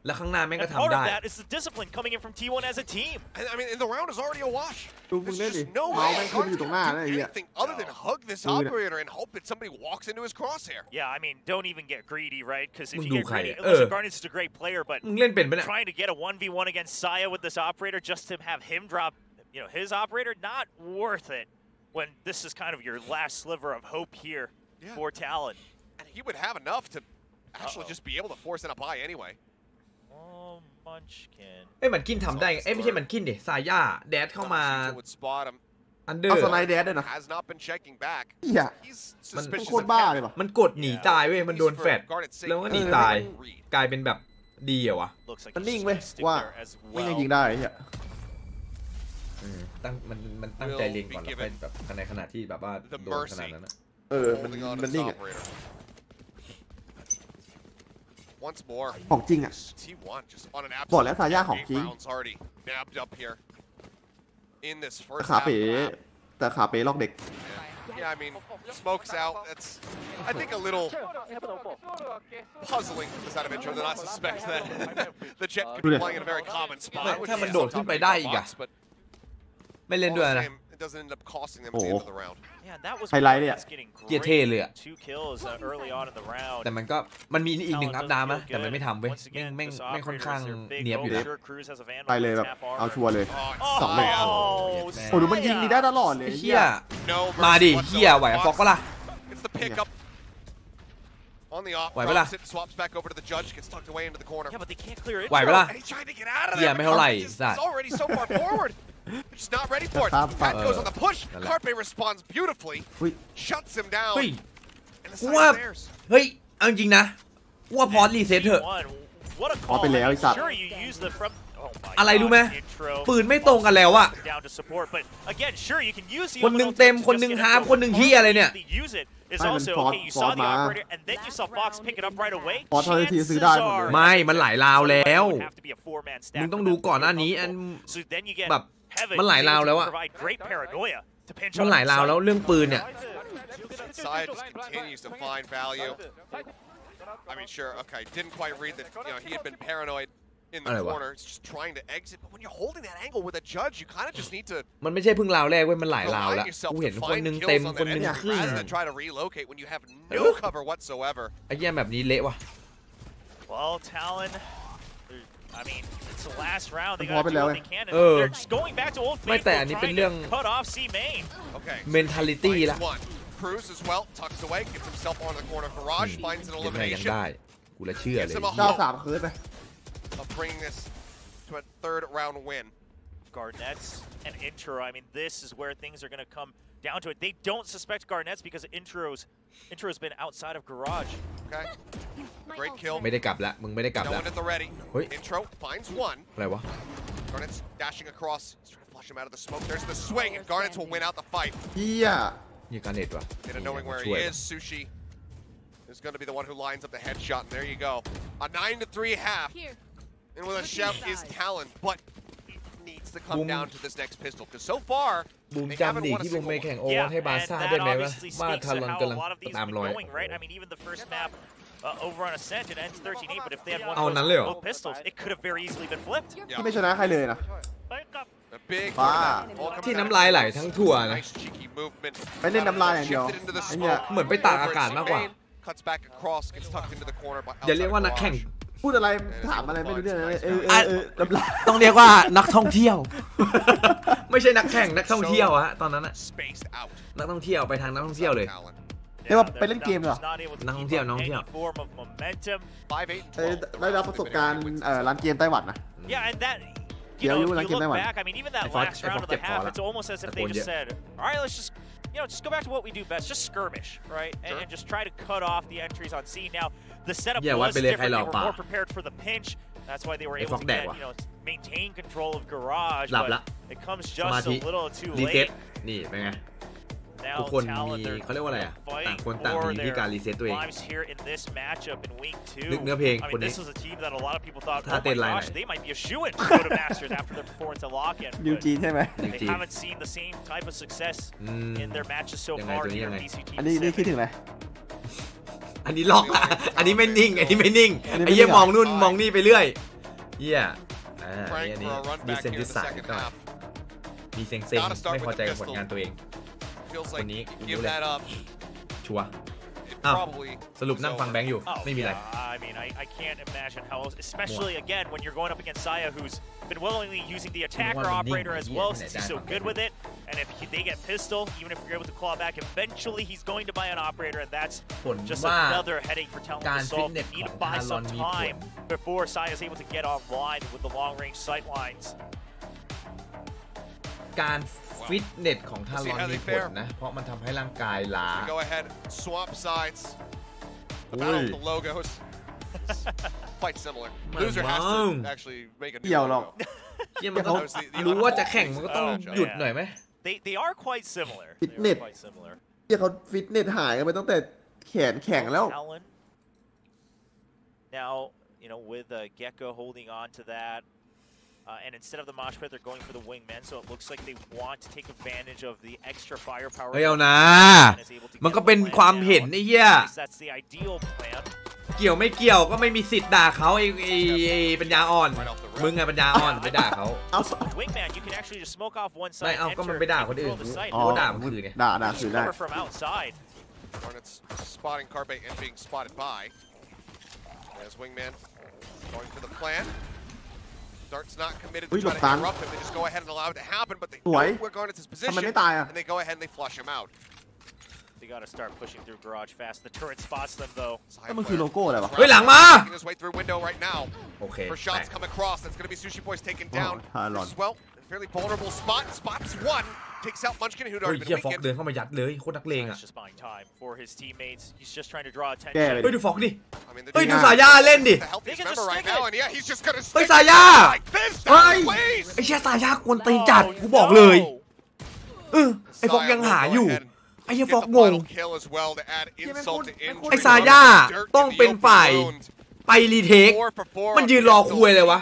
[SPEAKER 1] แล้วข้างหน้าแม่งก็
[SPEAKER 4] And part
[SPEAKER 1] ทำได้
[SPEAKER 4] of that is the discipline coming in from T1 as a team.
[SPEAKER 5] I mean, the round is already a wash.
[SPEAKER 7] ดูมึง
[SPEAKER 5] There's
[SPEAKER 7] เล่นดิ
[SPEAKER 5] just no
[SPEAKER 7] เมาส์
[SPEAKER 5] way
[SPEAKER 7] แม่งขึ้นอยู่ตรงหน้า
[SPEAKER 5] to
[SPEAKER 7] นะ
[SPEAKER 5] do
[SPEAKER 7] ไอ้เหี้ย
[SPEAKER 5] anything other than hug this operator and hope that somebody walks into his crosshair.
[SPEAKER 4] Yeah, I mean, don't even get greedy, right? Because if
[SPEAKER 1] มึง
[SPEAKER 4] you
[SPEAKER 1] ดู
[SPEAKER 4] get
[SPEAKER 1] ใคร
[SPEAKER 4] greedy,
[SPEAKER 1] เออ
[SPEAKER 4] listen, Garnet's just a great player, but
[SPEAKER 1] มึงเล่นเป็นปะเนี่ย
[SPEAKER 4] trying to get a 1v1 against Saya with this operator just to have him drop, his operator, not worth it when this is kind of your last sliver of hope here for Talon.
[SPEAKER 5] And he would have enough to actually just be able to force in a buy anyway.
[SPEAKER 4] Oh, Munchkin.
[SPEAKER 1] เอ้ยมันกินทำได้ไม่ใช่มันกินดิซาย่าแดดเข้ามา
[SPEAKER 5] Would spot him.
[SPEAKER 1] อันเดอ
[SPEAKER 7] เอา
[SPEAKER 1] ร์
[SPEAKER 7] สไนด์แดดด้วยนะ
[SPEAKER 5] Has not been checking back.
[SPEAKER 7] เหี้ย
[SPEAKER 5] He's
[SPEAKER 7] มัน
[SPEAKER 5] suspicious
[SPEAKER 7] โคตรบ้าเลยว่ะ
[SPEAKER 1] มันกดหนีตายเว้ยมันโดนแฟดแล้วก็หนีตายกลายเป็นแบบดีเหรอวะ
[SPEAKER 4] Looks like
[SPEAKER 7] มัน
[SPEAKER 4] he's
[SPEAKER 7] นิ่ง
[SPEAKER 4] just
[SPEAKER 7] เว้ย
[SPEAKER 4] gonna stick
[SPEAKER 7] ว่า
[SPEAKER 4] there as
[SPEAKER 7] ไม่ยัง
[SPEAKER 4] well.
[SPEAKER 7] ยิงได้ไอ้เหี้ย
[SPEAKER 1] มันตั้งใจเล็งก่อนแล้วค่อยแบบในขณะที่แบบว่าโดนขนาดนั้นนะ
[SPEAKER 5] holding on to
[SPEAKER 7] มัน
[SPEAKER 5] this
[SPEAKER 7] นิ่งอ่ะ
[SPEAKER 5] operator. Once more,
[SPEAKER 7] ของจริงอ่ะ
[SPEAKER 5] T1 just on an
[SPEAKER 7] บอกแล้ว
[SPEAKER 5] absolute
[SPEAKER 7] ซาย่าของจริง
[SPEAKER 5] rounds already nabbed up here in this first
[SPEAKER 7] ขา
[SPEAKER 5] half.
[SPEAKER 7] เป๋แต่ขาเป๋ลอกเด็ก
[SPEAKER 5] Yeah, I mean, smokes out. That's, I think, a little puzzling from the side of intro to not suspect that the Jet could be playing in a very common spot.
[SPEAKER 1] ถ้ามันโดดขึ้นไปได้อีกอะ
[SPEAKER 5] But
[SPEAKER 1] ไม่เล่นด้วยนะ
[SPEAKER 5] it doesn't end up costing them at the end of the round.
[SPEAKER 4] Yeah, that was
[SPEAKER 7] Highlight it.
[SPEAKER 4] getting
[SPEAKER 1] เกียร์เท่เลยอะ
[SPEAKER 4] 2 kills early on in the round.
[SPEAKER 1] แต่มันมีอีกหนึ่งอัพดาวนะแต่มันไม่ทำเว้ยแม่งค่อนข้างเนียบอยู่นะ
[SPEAKER 7] ไปเลยแบบเอาชัวร์เลย
[SPEAKER 1] สองเลย
[SPEAKER 7] โอ้ดูมันยิงดีได้ตลอดเลย
[SPEAKER 1] ไอ้
[SPEAKER 7] ไอ้
[SPEAKER 1] เฮี
[SPEAKER 7] เหี้
[SPEAKER 1] ย
[SPEAKER 7] ย
[SPEAKER 5] No
[SPEAKER 1] มาดิ
[SPEAKER 5] versus
[SPEAKER 1] เฮีย
[SPEAKER 5] whatsoever.
[SPEAKER 1] ไหวอะฟอกปะล่ะ
[SPEAKER 5] It's the pickup on the off.
[SPEAKER 1] Wait, Bella.
[SPEAKER 5] Swaps back over to the judge, gets tucked away into the corner.
[SPEAKER 4] Yeah, but they can't clear it.
[SPEAKER 1] ไหวปะล่ะ
[SPEAKER 5] And he's trying to get out of
[SPEAKER 1] Yeah,
[SPEAKER 5] there.
[SPEAKER 1] ไม่
[SPEAKER 5] but
[SPEAKER 1] เท่าไหร่
[SPEAKER 5] Carpe is
[SPEAKER 1] สัตว์
[SPEAKER 5] already so far forward. Just not ready for it.
[SPEAKER 7] Stop, stop.
[SPEAKER 5] Pat goes on the push.
[SPEAKER 1] Bella.
[SPEAKER 5] Carpe responds beautifully.
[SPEAKER 7] อุ้ย
[SPEAKER 5] Shuts him down.
[SPEAKER 1] เฮ้ย
[SPEAKER 5] And the
[SPEAKER 1] กู
[SPEAKER 5] side
[SPEAKER 1] ว่า
[SPEAKER 5] is theirs.
[SPEAKER 1] เฮ้ยเอาจริงนะว่าพอสรีเซ็ตเถอะ
[SPEAKER 4] What a
[SPEAKER 7] อ๋อ
[SPEAKER 4] call.
[SPEAKER 7] ไปแล้วไอ้สัตว์
[SPEAKER 4] Sure, you use the from. Oh my
[SPEAKER 1] อะไรรู้ไหม
[SPEAKER 4] God, intro.
[SPEAKER 1] ปืนไม่ตรงกันแล้วอะ
[SPEAKER 4] Down to support, but again, sure, you can use the
[SPEAKER 1] คนหนึ่ง
[SPEAKER 4] overload
[SPEAKER 1] เต็ม
[SPEAKER 4] to
[SPEAKER 1] คนหนึ่ง
[SPEAKER 4] just
[SPEAKER 1] ฮาร์ฟ
[SPEAKER 4] get
[SPEAKER 1] คนหนึ่งเฮียอะไรเนี่ย
[SPEAKER 4] to use it is
[SPEAKER 7] ไม่มัน
[SPEAKER 4] also
[SPEAKER 7] ฟอร์ส
[SPEAKER 4] okay. You
[SPEAKER 7] ฟอร์
[SPEAKER 4] saw
[SPEAKER 7] ส
[SPEAKER 4] the
[SPEAKER 7] มา
[SPEAKER 4] operator, and then you saw Fox pick it up right away.
[SPEAKER 7] ฟอร์สเท่าที่ซื้อได้หมดเลย
[SPEAKER 1] ไม่มันหลายราวแล้ว
[SPEAKER 4] Would have to be a 4-man stack
[SPEAKER 1] มึงต้อง
[SPEAKER 4] for
[SPEAKER 1] ดู
[SPEAKER 4] them to
[SPEAKER 1] ก่อนหน้า
[SPEAKER 4] be
[SPEAKER 1] นี้อัน
[SPEAKER 4] comfortable. So then you get
[SPEAKER 1] แบบ
[SPEAKER 4] Heaven
[SPEAKER 1] มันหลายราวแล้วอะ
[SPEAKER 4] provide great paranoia to pinch
[SPEAKER 1] มัน
[SPEAKER 4] on
[SPEAKER 1] หลายราวแล้วเรื่องปืนเนี่ย
[SPEAKER 5] Side just continues to find value. I mean, sure, okay, didn't quite read that, he had been paranoid in the corner. It's just trying to exit. But when you're holding that angle with a judge, you kind of just need to
[SPEAKER 1] มันไม่ใช่เพิ่งราวแรกเว้ยมันหลายราว
[SPEAKER 5] remind
[SPEAKER 1] แล้ว
[SPEAKER 5] yourself
[SPEAKER 1] กู
[SPEAKER 5] to
[SPEAKER 1] เห็นคนหนึ่ง
[SPEAKER 5] find
[SPEAKER 1] เต็ม
[SPEAKER 5] kills on
[SPEAKER 1] คน
[SPEAKER 5] that
[SPEAKER 1] หนึ่ง
[SPEAKER 5] entry
[SPEAKER 1] ครึ่ง
[SPEAKER 5] rather than try to relocate when you have no cover whatsoever.
[SPEAKER 1] ไอ้เหี้ยแบบนี้เละว่ะ
[SPEAKER 4] Well, Talon, I mean, it's the last round. They
[SPEAKER 7] พอ
[SPEAKER 4] got
[SPEAKER 7] ไป
[SPEAKER 4] to do
[SPEAKER 7] แล้ว
[SPEAKER 4] what
[SPEAKER 7] ไง
[SPEAKER 4] they can. And
[SPEAKER 1] เออ
[SPEAKER 4] they're just going back to old
[SPEAKER 1] ไม่
[SPEAKER 4] faithful,
[SPEAKER 1] แต่อันนี้เป็น
[SPEAKER 4] trying
[SPEAKER 1] เรื่อง
[SPEAKER 4] to cut off C main.
[SPEAKER 5] Okay.
[SPEAKER 1] mentality
[SPEAKER 5] Finds
[SPEAKER 1] ละ
[SPEAKER 5] one. Cruz as well, tucks away, gets himself onto the corner garage, finds an
[SPEAKER 1] ยังไงยัง
[SPEAKER 5] elimination
[SPEAKER 1] ได้กูละเชื่อเลย
[SPEAKER 7] เจ้าสามคืนไป
[SPEAKER 5] of bringing this to a third round win.
[SPEAKER 4] Garnets and Intro, I mean, this is where things are going to come down to it. They don't suspect Garnets because Intro's been outside of garage.
[SPEAKER 5] Okay. Great kill.
[SPEAKER 1] ไม่ได้กลับละมึงไม่ได้กลับ
[SPEAKER 5] No
[SPEAKER 1] ละ
[SPEAKER 5] one at the ready.
[SPEAKER 1] Wait.
[SPEAKER 5] Intro finds one.
[SPEAKER 1] อะไรวะ
[SPEAKER 5] Garnet's dashing across. He's trying to flush him out of the smoke. There's the swing, and Garnets will win out the fight.
[SPEAKER 7] เหี้ย
[SPEAKER 1] นี่การเน็ตว่ะ
[SPEAKER 5] Data knowing where he is, Sushi is going to be the one who lines up the headshot, and there you go. A 9-3 half.
[SPEAKER 6] Here.
[SPEAKER 5] And with a shout is Talon, but it needs to come down to this next pistol, because so far,
[SPEAKER 1] บูม
[SPEAKER 5] they
[SPEAKER 1] จำ
[SPEAKER 5] haven't
[SPEAKER 1] ดิ
[SPEAKER 5] won a
[SPEAKER 1] ที่วง
[SPEAKER 5] single
[SPEAKER 1] ไป
[SPEAKER 5] one.
[SPEAKER 1] แข่งโอ
[SPEAKER 4] Yeah,
[SPEAKER 1] ให้บา
[SPEAKER 4] and
[SPEAKER 1] ซ่า
[SPEAKER 4] that
[SPEAKER 1] ได้ไหมวะ
[SPEAKER 4] obviously
[SPEAKER 1] ว่า
[SPEAKER 4] speaks
[SPEAKER 1] ทาร
[SPEAKER 4] to
[SPEAKER 1] อน
[SPEAKER 4] how
[SPEAKER 1] กำลัง
[SPEAKER 4] a lot of these
[SPEAKER 1] ตาม
[SPEAKER 4] have
[SPEAKER 1] รอย
[SPEAKER 4] been going, right? I mean, even the first map over on Ascent, it ends 13-8, but if they had won
[SPEAKER 1] เอานั้นเลยเหรอ
[SPEAKER 4] both pistols, it could have very easily been flipped.
[SPEAKER 7] ที่ไม่ชนะใครเลยนะ
[SPEAKER 5] A big
[SPEAKER 7] Wow.
[SPEAKER 5] tournament. All comes
[SPEAKER 1] ที่
[SPEAKER 5] down
[SPEAKER 1] น้ำลายไหลทั้งทัวร์นะ
[SPEAKER 5] nice cheeky movement.
[SPEAKER 7] ไปเล่นน้ำลายอย่างเดียว
[SPEAKER 5] Shifted into the
[SPEAKER 7] ไอ้เหี้ย
[SPEAKER 5] smoke.
[SPEAKER 1] เหมือนไปตากอากาศมากกว่า
[SPEAKER 5] Cuts back across, gets tucked into the corner.
[SPEAKER 1] อย่าเรียกว่านักแข่ง
[SPEAKER 7] พูดอะไรถามอะไรไม่รู้เรื่องเลยน้ำลาย
[SPEAKER 1] ต้องเรียกว่านักท่องเที่ยว ไม่ใช่นักแข่งนักท่องเที่ยวอะตอนนั้นอะ
[SPEAKER 5] Spaced out.
[SPEAKER 1] นักท่องเที่ยวไปทางนักท่องเที่ยวเลย
[SPEAKER 5] Talon.
[SPEAKER 7] เรียกว่าไปเล่นเกมเหรอ
[SPEAKER 1] นักท่องเที่ยวนักท่องเที่ยว
[SPEAKER 4] Any form of momentum.
[SPEAKER 5] 5-8-12.
[SPEAKER 7] ได้รับประสบการณ์ร้านเกมไต้หวันนะ
[SPEAKER 4] Yeah, and that,
[SPEAKER 7] Yeah, you
[SPEAKER 4] if
[SPEAKER 7] like
[SPEAKER 4] you
[SPEAKER 7] it
[SPEAKER 4] look
[SPEAKER 7] that one.
[SPEAKER 4] back, I mean, even that
[SPEAKER 1] I thought-
[SPEAKER 4] last
[SPEAKER 1] I
[SPEAKER 4] round
[SPEAKER 1] thought
[SPEAKER 4] of the
[SPEAKER 1] kept
[SPEAKER 4] half,
[SPEAKER 1] falling.
[SPEAKER 4] it's almost as if
[SPEAKER 1] That
[SPEAKER 4] they
[SPEAKER 1] one,
[SPEAKER 4] just
[SPEAKER 1] yeah.
[SPEAKER 4] said, all right, let's just go back to what we do best, just skirmish, right?
[SPEAKER 5] Sure.
[SPEAKER 4] And just try to cut off the entries on C. Now, the setup
[SPEAKER 1] Yeah,
[SPEAKER 4] was
[SPEAKER 1] what
[SPEAKER 4] different. They
[SPEAKER 1] Pele
[SPEAKER 4] were
[SPEAKER 1] Kailaw
[SPEAKER 4] more
[SPEAKER 1] pa.
[SPEAKER 4] prepared for the pinch. That's why they were
[SPEAKER 1] Ay,
[SPEAKER 4] able
[SPEAKER 1] fuck
[SPEAKER 4] to
[SPEAKER 1] that
[SPEAKER 4] get,
[SPEAKER 1] one.
[SPEAKER 4] maintain control of Garage,
[SPEAKER 1] หลับ
[SPEAKER 4] but
[SPEAKER 1] ละ
[SPEAKER 4] it comes
[SPEAKER 1] สมา
[SPEAKER 4] just
[SPEAKER 1] ธิ
[SPEAKER 4] a little too
[SPEAKER 1] รีเซ็ต
[SPEAKER 4] late.
[SPEAKER 1] นี่เป็นไง
[SPEAKER 4] Now
[SPEAKER 1] ทุกคนมี
[SPEAKER 4] Talon, they're
[SPEAKER 1] เขาเรียกว่าอะไรอ่ะ ต่างคนต่าง
[SPEAKER 4] for
[SPEAKER 1] มีวิธีการรีเซ็ตตัวเอง
[SPEAKER 4] lives here in this matchup in week 2.
[SPEAKER 1] นึกเนื้อเพลง
[SPEAKER 4] I
[SPEAKER 1] คน
[SPEAKER 4] mean,
[SPEAKER 1] นี้
[SPEAKER 4] this was a team that a lot of people thought,
[SPEAKER 1] ถ้า
[SPEAKER 4] oh
[SPEAKER 1] เต้น
[SPEAKER 4] my
[SPEAKER 1] ไลน์ไหน
[SPEAKER 4] gosh, they might be a shoo-in to go to Masters after their performance at lock-in.
[SPEAKER 7] นิว
[SPEAKER 4] But
[SPEAKER 7] จีนใช่ไหม
[SPEAKER 4] they haven't seen the same type of success in their matches so
[SPEAKER 1] ยังไง
[SPEAKER 4] far
[SPEAKER 1] ตัวนี้
[SPEAKER 4] here
[SPEAKER 1] ยัง
[SPEAKER 4] in
[SPEAKER 1] ไง
[SPEAKER 4] VCT
[SPEAKER 7] อันนี้คิด
[SPEAKER 4] Pacific.
[SPEAKER 7] ถึงอะไร
[SPEAKER 1] อันนี้ล็อกอะอันนี้ไม่นิ่ง อันนี้ไม่นิ่ง
[SPEAKER 7] อันนี้ไม่
[SPEAKER 1] ไอ้เหี้ย
[SPEAKER 7] นิ่ง
[SPEAKER 1] ม
[SPEAKER 7] เหรอ
[SPEAKER 1] องนู่นมองนี่ไปเรื่อยเหี้ย
[SPEAKER 5] Frank
[SPEAKER 1] อันนี้
[SPEAKER 5] for a run
[SPEAKER 1] มี
[SPEAKER 5] back
[SPEAKER 1] เซน
[SPEAKER 5] here
[SPEAKER 1] ติ
[SPEAKER 5] in the
[SPEAKER 1] สาย
[SPEAKER 5] second
[SPEAKER 1] ก็
[SPEAKER 5] half.
[SPEAKER 1] มีเซ็งไม่พอใจกับผลงานตัวเอง
[SPEAKER 5] Feels like
[SPEAKER 1] When
[SPEAKER 5] you
[SPEAKER 1] you
[SPEAKER 5] give
[SPEAKER 1] do
[SPEAKER 5] that up,
[SPEAKER 1] ชัวร์
[SPEAKER 5] it
[SPEAKER 1] อ้าว
[SPEAKER 5] probably
[SPEAKER 1] สรุปนั่งฟังแบงค์อยู่
[SPEAKER 4] Oh,
[SPEAKER 1] ไม่มีอะไร
[SPEAKER 4] yeah, I mean, I can't imagine how else, especially again when you're going up against Saya, who's been willingly using the attacker operator as well since he's so good with it. And if they get pistol, even if you're able to claw back, eventually he's going to buy an operator, and that's
[SPEAKER 1] ผล
[SPEAKER 4] just
[SPEAKER 1] ว่า
[SPEAKER 4] another headache for Talon
[SPEAKER 1] การ
[SPEAKER 4] to
[SPEAKER 1] ฟิต
[SPEAKER 4] solve.
[SPEAKER 1] เน
[SPEAKER 4] They
[SPEAKER 1] ส
[SPEAKER 4] need
[SPEAKER 1] ข
[SPEAKER 4] to
[SPEAKER 1] อง
[SPEAKER 4] buy
[SPEAKER 1] ทารอน
[SPEAKER 4] some
[SPEAKER 1] มีผล
[SPEAKER 4] time before Saya is able to get online with the long-range sight lines.
[SPEAKER 1] การฟิตเนสของทารอนมีผลนะ เพราะมันทำให้ร่างกายล้า
[SPEAKER 5] go ahead, swap sides. The battle with the logos. Quite similar. Loser has to actually make a new
[SPEAKER 7] เกี่ยวหรอก
[SPEAKER 5] logo.
[SPEAKER 1] เหี้ยมันต้องรู้ว่าจะแข่งมันก็ต้องหยุดหน่อยไหม
[SPEAKER 4] They are quite similar. They are
[SPEAKER 7] Fitness.
[SPEAKER 4] quite similar.
[SPEAKER 7] เหี้ยเขาฟิตเนสหายกันไปตั้งแต่แขนแข็งแล้ว
[SPEAKER 4] Talon. Now, you know, with Gecko holding on to that, and instead of the mosh pit, they're going for the wingman, so it looks like they want to take advantage of the extra firepower.
[SPEAKER 1] เฮ้ยเอานะ มันก็เป็นความเห็นไอ้เหี้ย
[SPEAKER 4] That's the ideal plan.
[SPEAKER 1] เกี่ยวไม่เกี่ยวก็ไม่มีสิทธิ์ด่าเขาไอ้ปัญญาอ่อน มึงไงปัญญาอ่อนไปด่าเขา
[SPEAKER 4] With wingman, you can actually just smoke off one
[SPEAKER 1] ไม่
[SPEAKER 4] side.
[SPEAKER 1] เอาก็มันไปด่าคนอื่น
[SPEAKER 7] อ๋อ
[SPEAKER 1] กูด่ามันคือไง
[SPEAKER 7] ด่าคือได้
[SPEAKER 4] Cover from outside.
[SPEAKER 5] Hornets spotting Carpe and being spotted by. As wingman going for the plan. Dart's not committed to try to interrupt him. They just go ahead and allow it to happen, but they know where Garnet's position, and they go ahead and they flush him out.
[SPEAKER 4] They got to start pushing through Garage fast. The turret spots them though.
[SPEAKER 7] มันคือโลโก้อะไรวะ
[SPEAKER 1] เฮ้ยหลังมา
[SPEAKER 5] His way through window right now.
[SPEAKER 1] โอเค
[SPEAKER 5] First shots come across. That's going to be Sushi Boys taken down.
[SPEAKER 7] Talon.
[SPEAKER 5] Well, fairly vulnerable spot. Spots one. Takes out Munchkin, who'd
[SPEAKER 1] เฮ้ย
[SPEAKER 5] already
[SPEAKER 1] เหี้ย
[SPEAKER 5] been
[SPEAKER 1] ฟอก
[SPEAKER 5] weakened.
[SPEAKER 1] เดินเข้ามายัดเลยโคตรนักเลงอ่ะ
[SPEAKER 4] He's just buying time for his teammates. He's just trying to draw
[SPEAKER 7] แก้
[SPEAKER 4] attention.
[SPEAKER 7] ไป
[SPEAKER 1] เฮ้ย
[SPEAKER 7] ดิ
[SPEAKER 1] ดูฟอกดิ
[SPEAKER 5] I mean,
[SPEAKER 1] เฮ้ยดูสายาเล่นดิ
[SPEAKER 5] the healthiest member right now, and yeah, he's just going to
[SPEAKER 1] เฮ้ย
[SPEAKER 5] stick
[SPEAKER 1] สายา
[SPEAKER 5] like this.
[SPEAKER 1] เฮ้ย
[SPEAKER 5] Please.
[SPEAKER 1] ไอ้เชี่ยสายากวนตีนจัดกูบอกเลยไอ้ฟอกยังหาอยู่ไอ้เหี้ยฟอกงง ไอ้สายาต้องเป็นฝ่ายไปรีเทค มันยืนรอคุยเลยวะ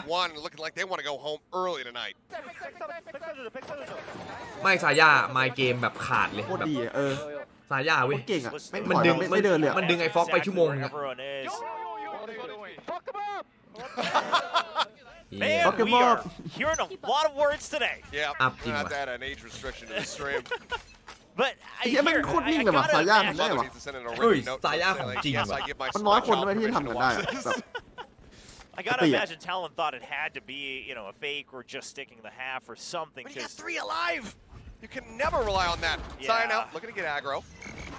[SPEAKER 1] ไม่สายาไมเกมแบบขาดเลย
[SPEAKER 7] โคตรดีอะ
[SPEAKER 1] สายาเว้ย
[SPEAKER 7] เก่งอ่ะ
[SPEAKER 1] มันดึง
[SPEAKER 7] ไม่เดินเลย
[SPEAKER 1] มันดึงไอ้ฟอกไปชั่วโมงนึงอะ
[SPEAKER 4] Man, we are hearing a lot of words today.
[SPEAKER 5] Yeah,
[SPEAKER 1] Up
[SPEAKER 5] not to add an age restriction to the stream.
[SPEAKER 4] But I
[SPEAKER 7] เหี้ยมันโคตรนิ่งเลยว่ะสายาทำได้วะ
[SPEAKER 1] เฮ้ยสายาของจริงว่ะ
[SPEAKER 7] มันน้อยคนด้วยที่ทำกันได้อะแบบ
[SPEAKER 4] I gotta imagine Talon thought it had to be, you know, a fake or just sticking the half or something.
[SPEAKER 5] But you got 3 alive. You can never rely on that. Saya now looking to get aggro.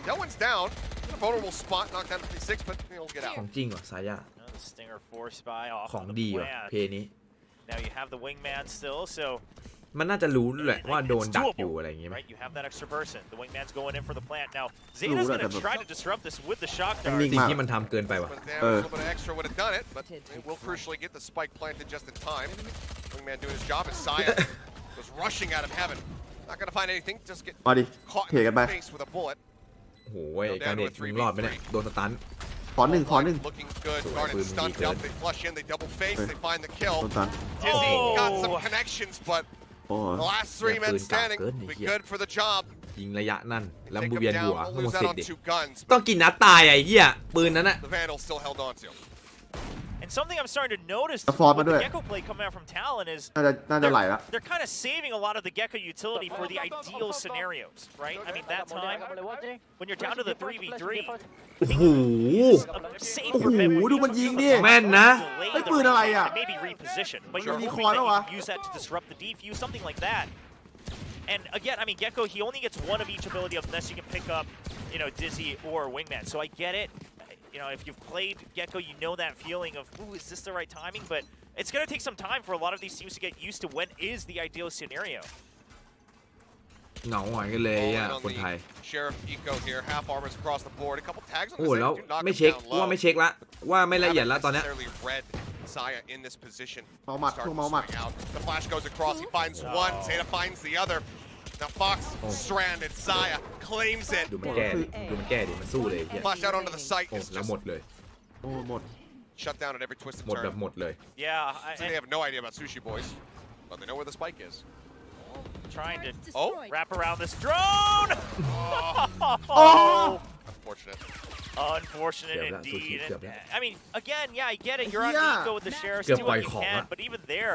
[SPEAKER 5] That one's down. In a vulnerable spot, knocked down to 36, but he'll get out.
[SPEAKER 1] ของจริงว่ะสายา
[SPEAKER 4] The Stinger force by off
[SPEAKER 1] ของ
[SPEAKER 4] the
[SPEAKER 1] ดีว่ะ
[SPEAKER 4] plan.
[SPEAKER 1] เพนี้
[SPEAKER 4] Now you have the wingman still, so
[SPEAKER 1] มันน่าจะรู้แหละว่าโดนดักอยู่อะไรอย่างงี้ไหม
[SPEAKER 4] right, you have that extra person. The wingman's going in for the plant. Now Zeta's gonna try to disrupt this with the shock dart.
[SPEAKER 1] สิ่งที่มันทำเกินไปว่ะ
[SPEAKER 5] A little bit of extra would have done it, but they will crucially get the spike planted just in time. Wingman doing his job, and Saya was rushing out of heaven. Not gonna find anything, just get
[SPEAKER 7] มาดิ
[SPEAKER 5] caught
[SPEAKER 7] เท
[SPEAKER 5] in
[SPEAKER 7] กันไป
[SPEAKER 5] the face with a bullet.
[SPEAKER 1] โอ้โหการเด็ดมึงรอดไหมเนี่ยโดนสตัน
[SPEAKER 7] ขอหนึ่ง
[SPEAKER 5] Looking good. Garnet stunned up. They flush in. They double face. They find the kill.
[SPEAKER 7] โดนตัน
[SPEAKER 5] Dizzy got some connections, but
[SPEAKER 7] โอ้
[SPEAKER 5] the last 3 men standing be good for the job.
[SPEAKER 1] ยิงระยะนั่นแล้วมึง
[SPEAKER 5] Take
[SPEAKER 1] เวียน
[SPEAKER 5] him
[SPEAKER 1] หัว
[SPEAKER 5] down.
[SPEAKER 1] มึ
[SPEAKER 5] We'll
[SPEAKER 1] ง
[SPEAKER 5] lose
[SPEAKER 1] เสร็
[SPEAKER 5] out
[SPEAKER 1] จ
[SPEAKER 5] on
[SPEAKER 1] ดิ
[SPEAKER 5] 2 guns.
[SPEAKER 1] ต้องกินนัดตายไอ้เหี้ยปืนนั้นอะ
[SPEAKER 5] The Vandal still held on to.
[SPEAKER 4] And something I'm starting to notice
[SPEAKER 7] The fort
[SPEAKER 4] with the
[SPEAKER 7] มาด้วย
[SPEAKER 4] Gecko play coming out from Talon is
[SPEAKER 7] น่าจะไหลละ
[SPEAKER 4] they're kind of saving a lot of the Gecko utility for the ideal scenarios, right? I mean, that time, when you're down to the 3v3,
[SPEAKER 1] โอ้โห
[SPEAKER 4] safe
[SPEAKER 7] โอ้โห
[SPEAKER 4] for Pip when
[SPEAKER 7] ดู
[SPEAKER 4] you
[SPEAKER 7] มันยิงดิ
[SPEAKER 1] แม่นนะ
[SPEAKER 4] delay
[SPEAKER 7] ไอ้
[SPEAKER 4] the
[SPEAKER 7] ปืนอะไร
[SPEAKER 4] reset
[SPEAKER 7] อ่ะ
[SPEAKER 4] and maybe reposition, but you're
[SPEAKER 7] Maybe
[SPEAKER 4] hoping that
[SPEAKER 7] corner,
[SPEAKER 4] you can use that to disrupt the defuse, something like that. And again, I mean, Gecko, he only gets one of each ability unless you can pick up, you know, Dizzy or Wingman. So I get it. You know, if you've played Gecko, you know that feeling of, ooh, is this the right timing? But it's going to take some time for a lot of these teams to get used to when is the ideal scenario.
[SPEAKER 1] เหงาหงอยกันเลยอ่ะคนไทยโอ้แล้วไม่เช็คว่าไม่เช็คละว่าไม่ละเอียดละตอนนี้
[SPEAKER 5] Saya in this position. The flash goes across. He finds one. Zeta finds the other. Now Fox stranded. Saya claims it.
[SPEAKER 1] ดูมันแก้ดิมันสู้เลย
[SPEAKER 5] Flash out onto the site.
[SPEAKER 1] แล้วหมดเลยหมด
[SPEAKER 5] Shut down at every twist and turn.
[SPEAKER 1] หมดแบบหมดเลย
[SPEAKER 4] Yeah.
[SPEAKER 5] They have no idea about Sushi Boys, but they know where the spike is.
[SPEAKER 4] Trying to wrap around this drone. Unfortunate indeed. I mean, again, yeah, I get it. You're on Nico with the Sheriffs, do what you can, but even there,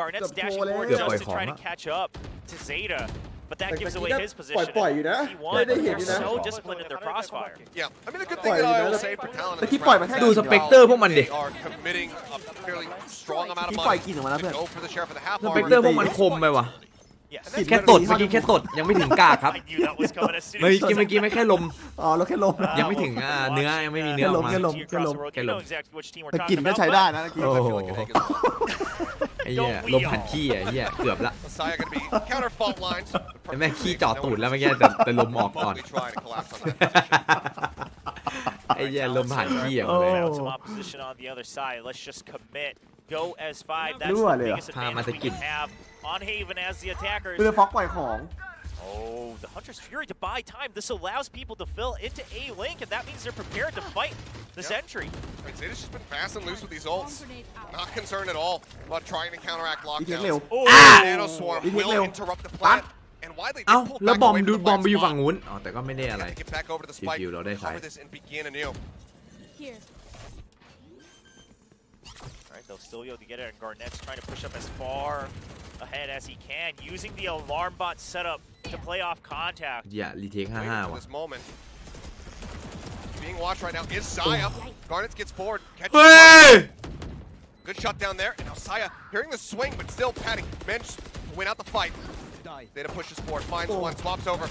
[SPEAKER 4] Garnett's dashing forward just to try to catch up to Zeta. But that gives away his position. T1, they're so disciplined in their crossfire.
[SPEAKER 5] Yeah, I mean, the good thing that I will say for talent is
[SPEAKER 1] ดูสเปกเตอร์พวกมันดิ
[SPEAKER 5] they are committing a fairly strong amount of money to go for the sheriff of the half
[SPEAKER 1] สเปกเตอร์พวกมันคมไปว่ะแค่ตดเมื่อกี้แค่ตดยังไม่ถึงกากครับเมื่อกี้ไม่แค่ลม
[SPEAKER 7] เราแค่ลม
[SPEAKER 1] ยังไม่ถึงเนื้อยังไม่มีเนื้อออกมาแค่ลม
[SPEAKER 7] แต่กลิ่นก็ใช้ได้นะกิน
[SPEAKER 1] โอ้โหไอ้เหี้ยลมผ่านขี้ไอ้เหี้ยเกือบละแม่ขี้จ่อตูดแล้วเมื่อกี้แต่ลมออกก่อนไอ้เหี้ยลมผ่านขี้อ่ะGo as 5. That's the biggest advantage we can have on Haven as the attackers. Oh, the Hunter's Fury to buy time. This allows people to fill into A-Link, and that means they're prepared to fight this entry.
[SPEAKER 5] Zeta's just been fast and loose with these ults. Not concerned at all about trying to counteract lockdowns. Nano Swarm will interrupt the plan. And widely they pull back away from the blind spot.
[SPEAKER 1] แล้วบอมไปอยู่ฝั่งนู้นอ๋อแต่ก็ไม่ได้อะไรคิวเราได้ใช้
[SPEAKER 4] They'll still be able to get it, and Garnett's trying to push up as far ahead as he can, using the alarm bot setup to play off contact.
[SPEAKER 1] Yeah, retake 55
[SPEAKER 5] this moment. Being watched right now is Saya. Garnet gets forward. Good shot down there, and now Saya hearing the swing, but still Patty managed to win out the fight. Zeta pushes forward, finds one, swaps over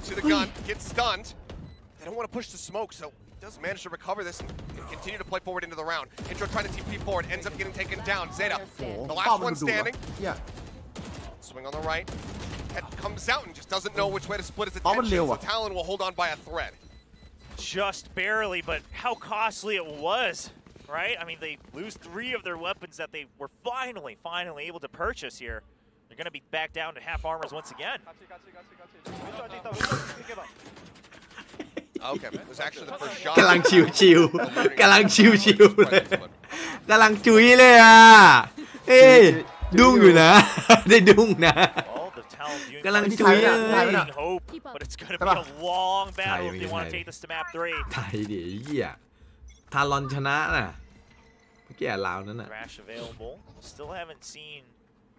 [SPEAKER 5] to the gun, gets stunned. They don't want to push the smoke, so does manage to recover this and continue to play forward into the round. Intro trying to TP forward, ends up getting taken down. Zeta, the last one standing. Swing on the right. Head comes out and just doesn't know which way to split his attention. So Talon will hold on by a thread.
[SPEAKER 4] Just barely, but how costly it was, right? I mean, they lose 3 of their weapons that they were finally able to purchase here. They're going to be back down to half armors once again.
[SPEAKER 5] Okay, it was actually the first shot.
[SPEAKER 1] กำลังชิวๆกำลังชิวๆเลยกำลังจุ๋ยเลยอ่ะเอ้ยดุ้งอยู่นะได้ดุ้งนะกำลังจุ๋ยเลย
[SPEAKER 4] But it's going to be a long battle if they want to take this to map 3.
[SPEAKER 1] ไทยดิเหี้ยทารอนชนะน่ะเมื่อกี้ลาวนั้นน่ะ
[SPEAKER 4] Crash available. Still haven't seen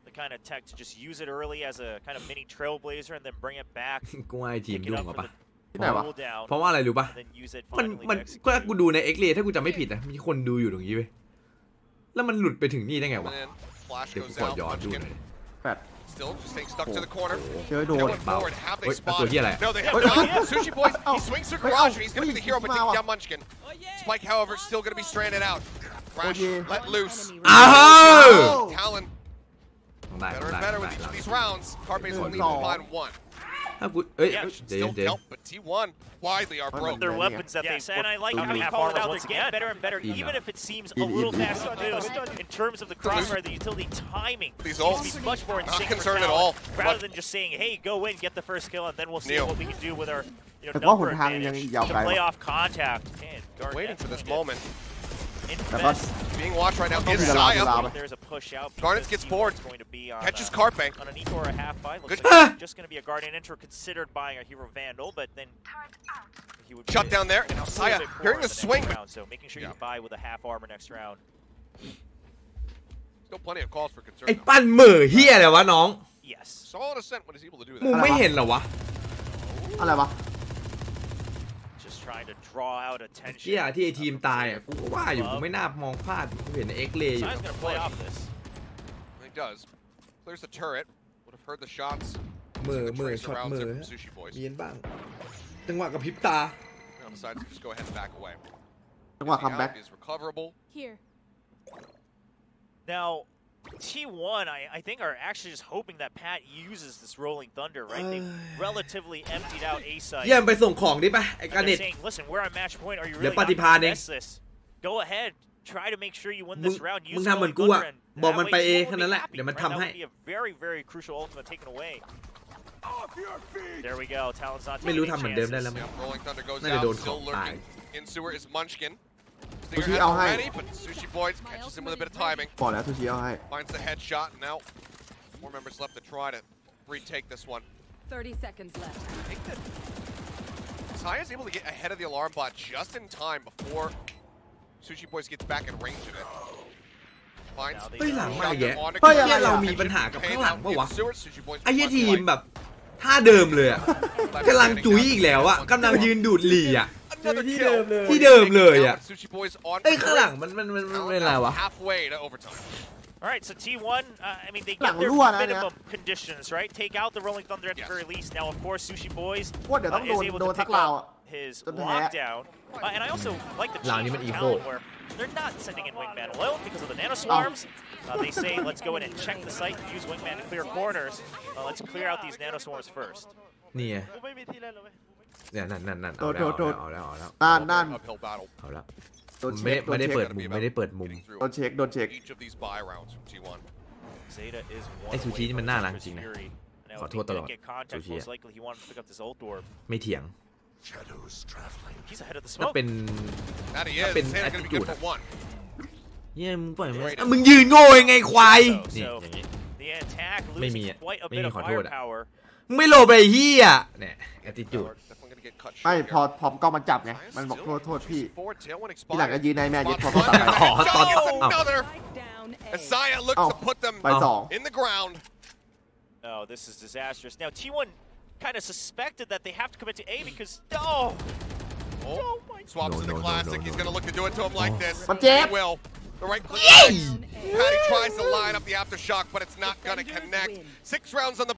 [SPEAKER 4] the kind of tech to just use it early as a kind of mini trailblazer and then bring it back.
[SPEAKER 1] กูว่าไอ้ทีมดุ้งป่ะ
[SPEAKER 7] ที่ไหนวะ
[SPEAKER 1] เพราะว่าอะไรรู้ป่ะมันก็กูดูในเอ็กเลถ้ากูจำไม่ผิดนะมีคนดูอยู่ตรงนี้เว้ยแล้วมันหลุดไปถึงนี่ได้ไงวะเดี๋ยวกูขอย้อนดูหน่อย
[SPEAKER 7] แปด
[SPEAKER 5] Still staying stuck to the corner.
[SPEAKER 7] เจอโดน
[SPEAKER 1] ตัวที่อะไร
[SPEAKER 5] No, they have not. Sushi Boys, he swings through garage and he's going to be the hero, but taking down Munchkin. Spike, however, still going to be stranded out. Crash, let loose. Talon. Better and better with each of these rounds. Carpe's only able to find one. Still dealt, but T1 widely are broke.
[SPEAKER 4] Their weapons that they and I like how you call it out. They're getting better and better, even if it seems a little fast to boost in terms of the crossfire, the utility timing.
[SPEAKER 5] These ults,
[SPEAKER 4] much more in sync
[SPEAKER 5] not concerned at all.
[SPEAKER 4] Rather than just saying, "Hey, go in, get the first kill, and then we'll see what we can do with our number advantage to play off contact."
[SPEAKER 5] Waiting for this moment. Being watched right now is Saya.
[SPEAKER 4] There's a push out.
[SPEAKER 5] Garnet gets forward. Catches Carpe.
[SPEAKER 4] On an Eco or a half 5. Looks like just going to be a Guardian intro considered buying a Hero Vandal, but then he would
[SPEAKER 5] shut down there. And now Saya hearing the swing.
[SPEAKER 4] Round, so making sure you buy with a half armor next round.
[SPEAKER 5] Still plenty of calls for concern.
[SPEAKER 1] ไอ้ปั้นเหม่อเฮียอะไรวะน้อง
[SPEAKER 4] Yes.
[SPEAKER 5] Solid ascent when he's able to do that.
[SPEAKER 1] มึงไม่เห็นเหรอวะ
[SPEAKER 7] อะไรวะ
[SPEAKER 4] Trying to draw out attention.
[SPEAKER 1] ที่ไอ้ทีมตายอ่ะกูก็ว่าอยู่กูไม่น่ามองพลาดกูเห็นเอ็กเลอยู่
[SPEAKER 4] He's gonna play off this.
[SPEAKER 5] He does. Clears the turret. Would have heard the shots.
[SPEAKER 1] มือช็อตมือเย็นบ้างจังหวะกับพริบตา
[SPEAKER 5] Decides to just go ahead and back away.
[SPEAKER 7] จังหวะคัมแบ็ก
[SPEAKER 5] Is recoverable.
[SPEAKER 6] Here.
[SPEAKER 4] Now, T1, I think, are actually just hoping that Pat uses this Rolling Thunder, right? They relatively emptied out A side.
[SPEAKER 1] เยี่ยมไปส่งของดิป่ะไอ้การเน็ต
[SPEAKER 4] Listen, we're on match point. Are you
[SPEAKER 1] เดี๋ยว
[SPEAKER 4] really
[SPEAKER 1] ปฏิภาณเอง
[SPEAKER 4] not this? Go ahead. Try to make sure you win this round.
[SPEAKER 1] มึงทำเหมือนกูอ่ะบอกมันไปเองแค่นั้นแหละเดี๋ยวมันทำให้
[SPEAKER 4] That would be a very, very crucial ultimate taken away. There we go. Talon's not
[SPEAKER 1] ไม่รู้
[SPEAKER 4] taking
[SPEAKER 1] ทำเหมือน
[SPEAKER 4] any
[SPEAKER 1] เดิมได้
[SPEAKER 4] chances.
[SPEAKER 1] แล้วมั้ย
[SPEAKER 5] Rolling Thunder goes
[SPEAKER 1] น่าจะโดน
[SPEAKER 5] out,
[SPEAKER 1] ของ
[SPEAKER 5] still
[SPEAKER 1] ตาย
[SPEAKER 5] lurking. In sewer is Munchkin.
[SPEAKER 7] ซูชิเอาให้
[SPEAKER 5] But Sushi Boys catches him with a bit of timing.
[SPEAKER 7] บอกแล้วซูชิเอาให้
[SPEAKER 5] Finds the headshot, and now 4 members left to try to retake this one.
[SPEAKER 6] 30 seconds left.
[SPEAKER 5] I think that Saya is able to get ahead of the alarm bot just in time before Sushi Boys gets back in range of it. Finds
[SPEAKER 1] เฮ้ยหลังมาแย่
[SPEAKER 5] on
[SPEAKER 1] เฮ้ยเรามีปัญหากับข้างหลังปะวะไอ้ยี่ทีมแบบท่าเดิมเลยอ่ะกำลังจุ้ยอีกแล้วอ่ะกำลังยืนดูดหลีอ่ะที่เดิมเลยอ่ะไอ้ข้างหลังมันเป็นอะไรวะ
[SPEAKER 5] halfway to overtime.
[SPEAKER 4] All right, so T1, I mean, they get their minimum conditions, right? Take out the Rolling Thunder at the very least. Now, of course, Sushi Boys is able to pick up his lockdown. And I also like the change from Talon where they're not sending in Wingman alone because of the Nano Swarms. They say, let's go in and check the site and use Wingman to clear corners. Let's clear out these Nano Swarms first.
[SPEAKER 1] นี่ไงเนี่ยนั่นเอาแล้วเอาแล้ว
[SPEAKER 7] นั่น
[SPEAKER 5] Uphill battle.
[SPEAKER 1] เอาแล้ว
[SPEAKER 7] โดนเช็ค
[SPEAKER 1] ไม่ได้เปิดมุม
[SPEAKER 7] โดนเช็ค
[SPEAKER 5] Each of these buy rounds from T1.
[SPEAKER 4] Zeta is
[SPEAKER 1] ไอ้ซูชินี่มันน่ารักจริงนะ
[SPEAKER 4] Now,
[SPEAKER 1] ขอ
[SPEAKER 4] if
[SPEAKER 1] โท
[SPEAKER 4] he
[SPEAKER 1] ษตลอด
[SPEAKER 4] didn't get contact, most likely he wanted to pick up this ult orb.
[SPEAKER 1] ไม่เถียง
[SPEAKER 4] He's ahead of the
[SPEAKER 1] ถ้า
[SPEAKER 4] smoke.
[SPEAKER 1] เป็น
[SPEAKER 5] That he
[SPEAKER 1] ถ้า
[SPEAKER 5] is.
[SPEAKER 1] เป็น
[SPEAKER 5] Zeta
[SPEAKER 1] แอ
[SPEAKER 5] gonna
[SPEAKER 1] ต
[SPEAKER 5] be
[SPEAKER 1] ติจู
[SPEAKER 5] good
[SPEAKER 1] ด
[SPEAKER 5] for one.
[SPEAKER 1] เยี่ยมึงปล่อยมึงยืนโง่ยังไงควายนี่อย่างงี้
[SPEAKER 4] The attack
[SPEAKER 1] ไม่มี
[SPEAKER 4] losing quite a
[SPEAKER 1] ไม่
[SPEAKER 4] bit
[SPEAKER 1] มี
[SPEAKER 4] of
[SPEAKER 1] ขอโทษอ่ะ
[SPEAKER 4] firepower.
[SPEAKER 1] ไม่โลไปเฮียเนี่ยแอตติจูด
[SPEAKER 5] Definitely gonna get cut
[SPEAKER 7] ไม่
[SPEAKER 5] short
[SPEAKER 7] พอ
[SPEAKER 5] here.
[SPEAKER 7] พร้อมก็มาจับไงมันบอกโทษพี่
[SPEAKER 5] Forward, Tailwind
[SPEAKER 7] ที่หลังก็
[SPEAKER 5] expired.
[SPEAKER 7] ยืนในแม่ยึดพอ
[SPEAKER 5] Spot
[SPEAKER 7] ตัดไป
[SPEAKER 5] one.
[SPEAKER 1] ขอตอน
[SPEAKER 5] Oh, another.
[SPEAKER 6] Down
[SPEAKER 5] As
[SPEAKER 6] A.
[SPEAKER 5] Saya looks
[SPEAKER 7] Oh.
[SPEAKER 5] to put them
[SPEAKER 7] ไปสอง
[SPEAKER 5] in the ground.
[SPEAKER 4] Oh, this is disastrous. Now, T1 kind of suspected that they have to commit to A because, oh my
[SPEAKER 5] Swaps to the classic. He's gonna look to do it to him like this.
[SPEAKER 7] But Jeff-
[SPEAKER 5] He will. The right click.
[SPEAKER 6] Down A.
[SPEAKER 5] Patty tries to line up the aftershock, but it's not gonna connect. 6 rounds on the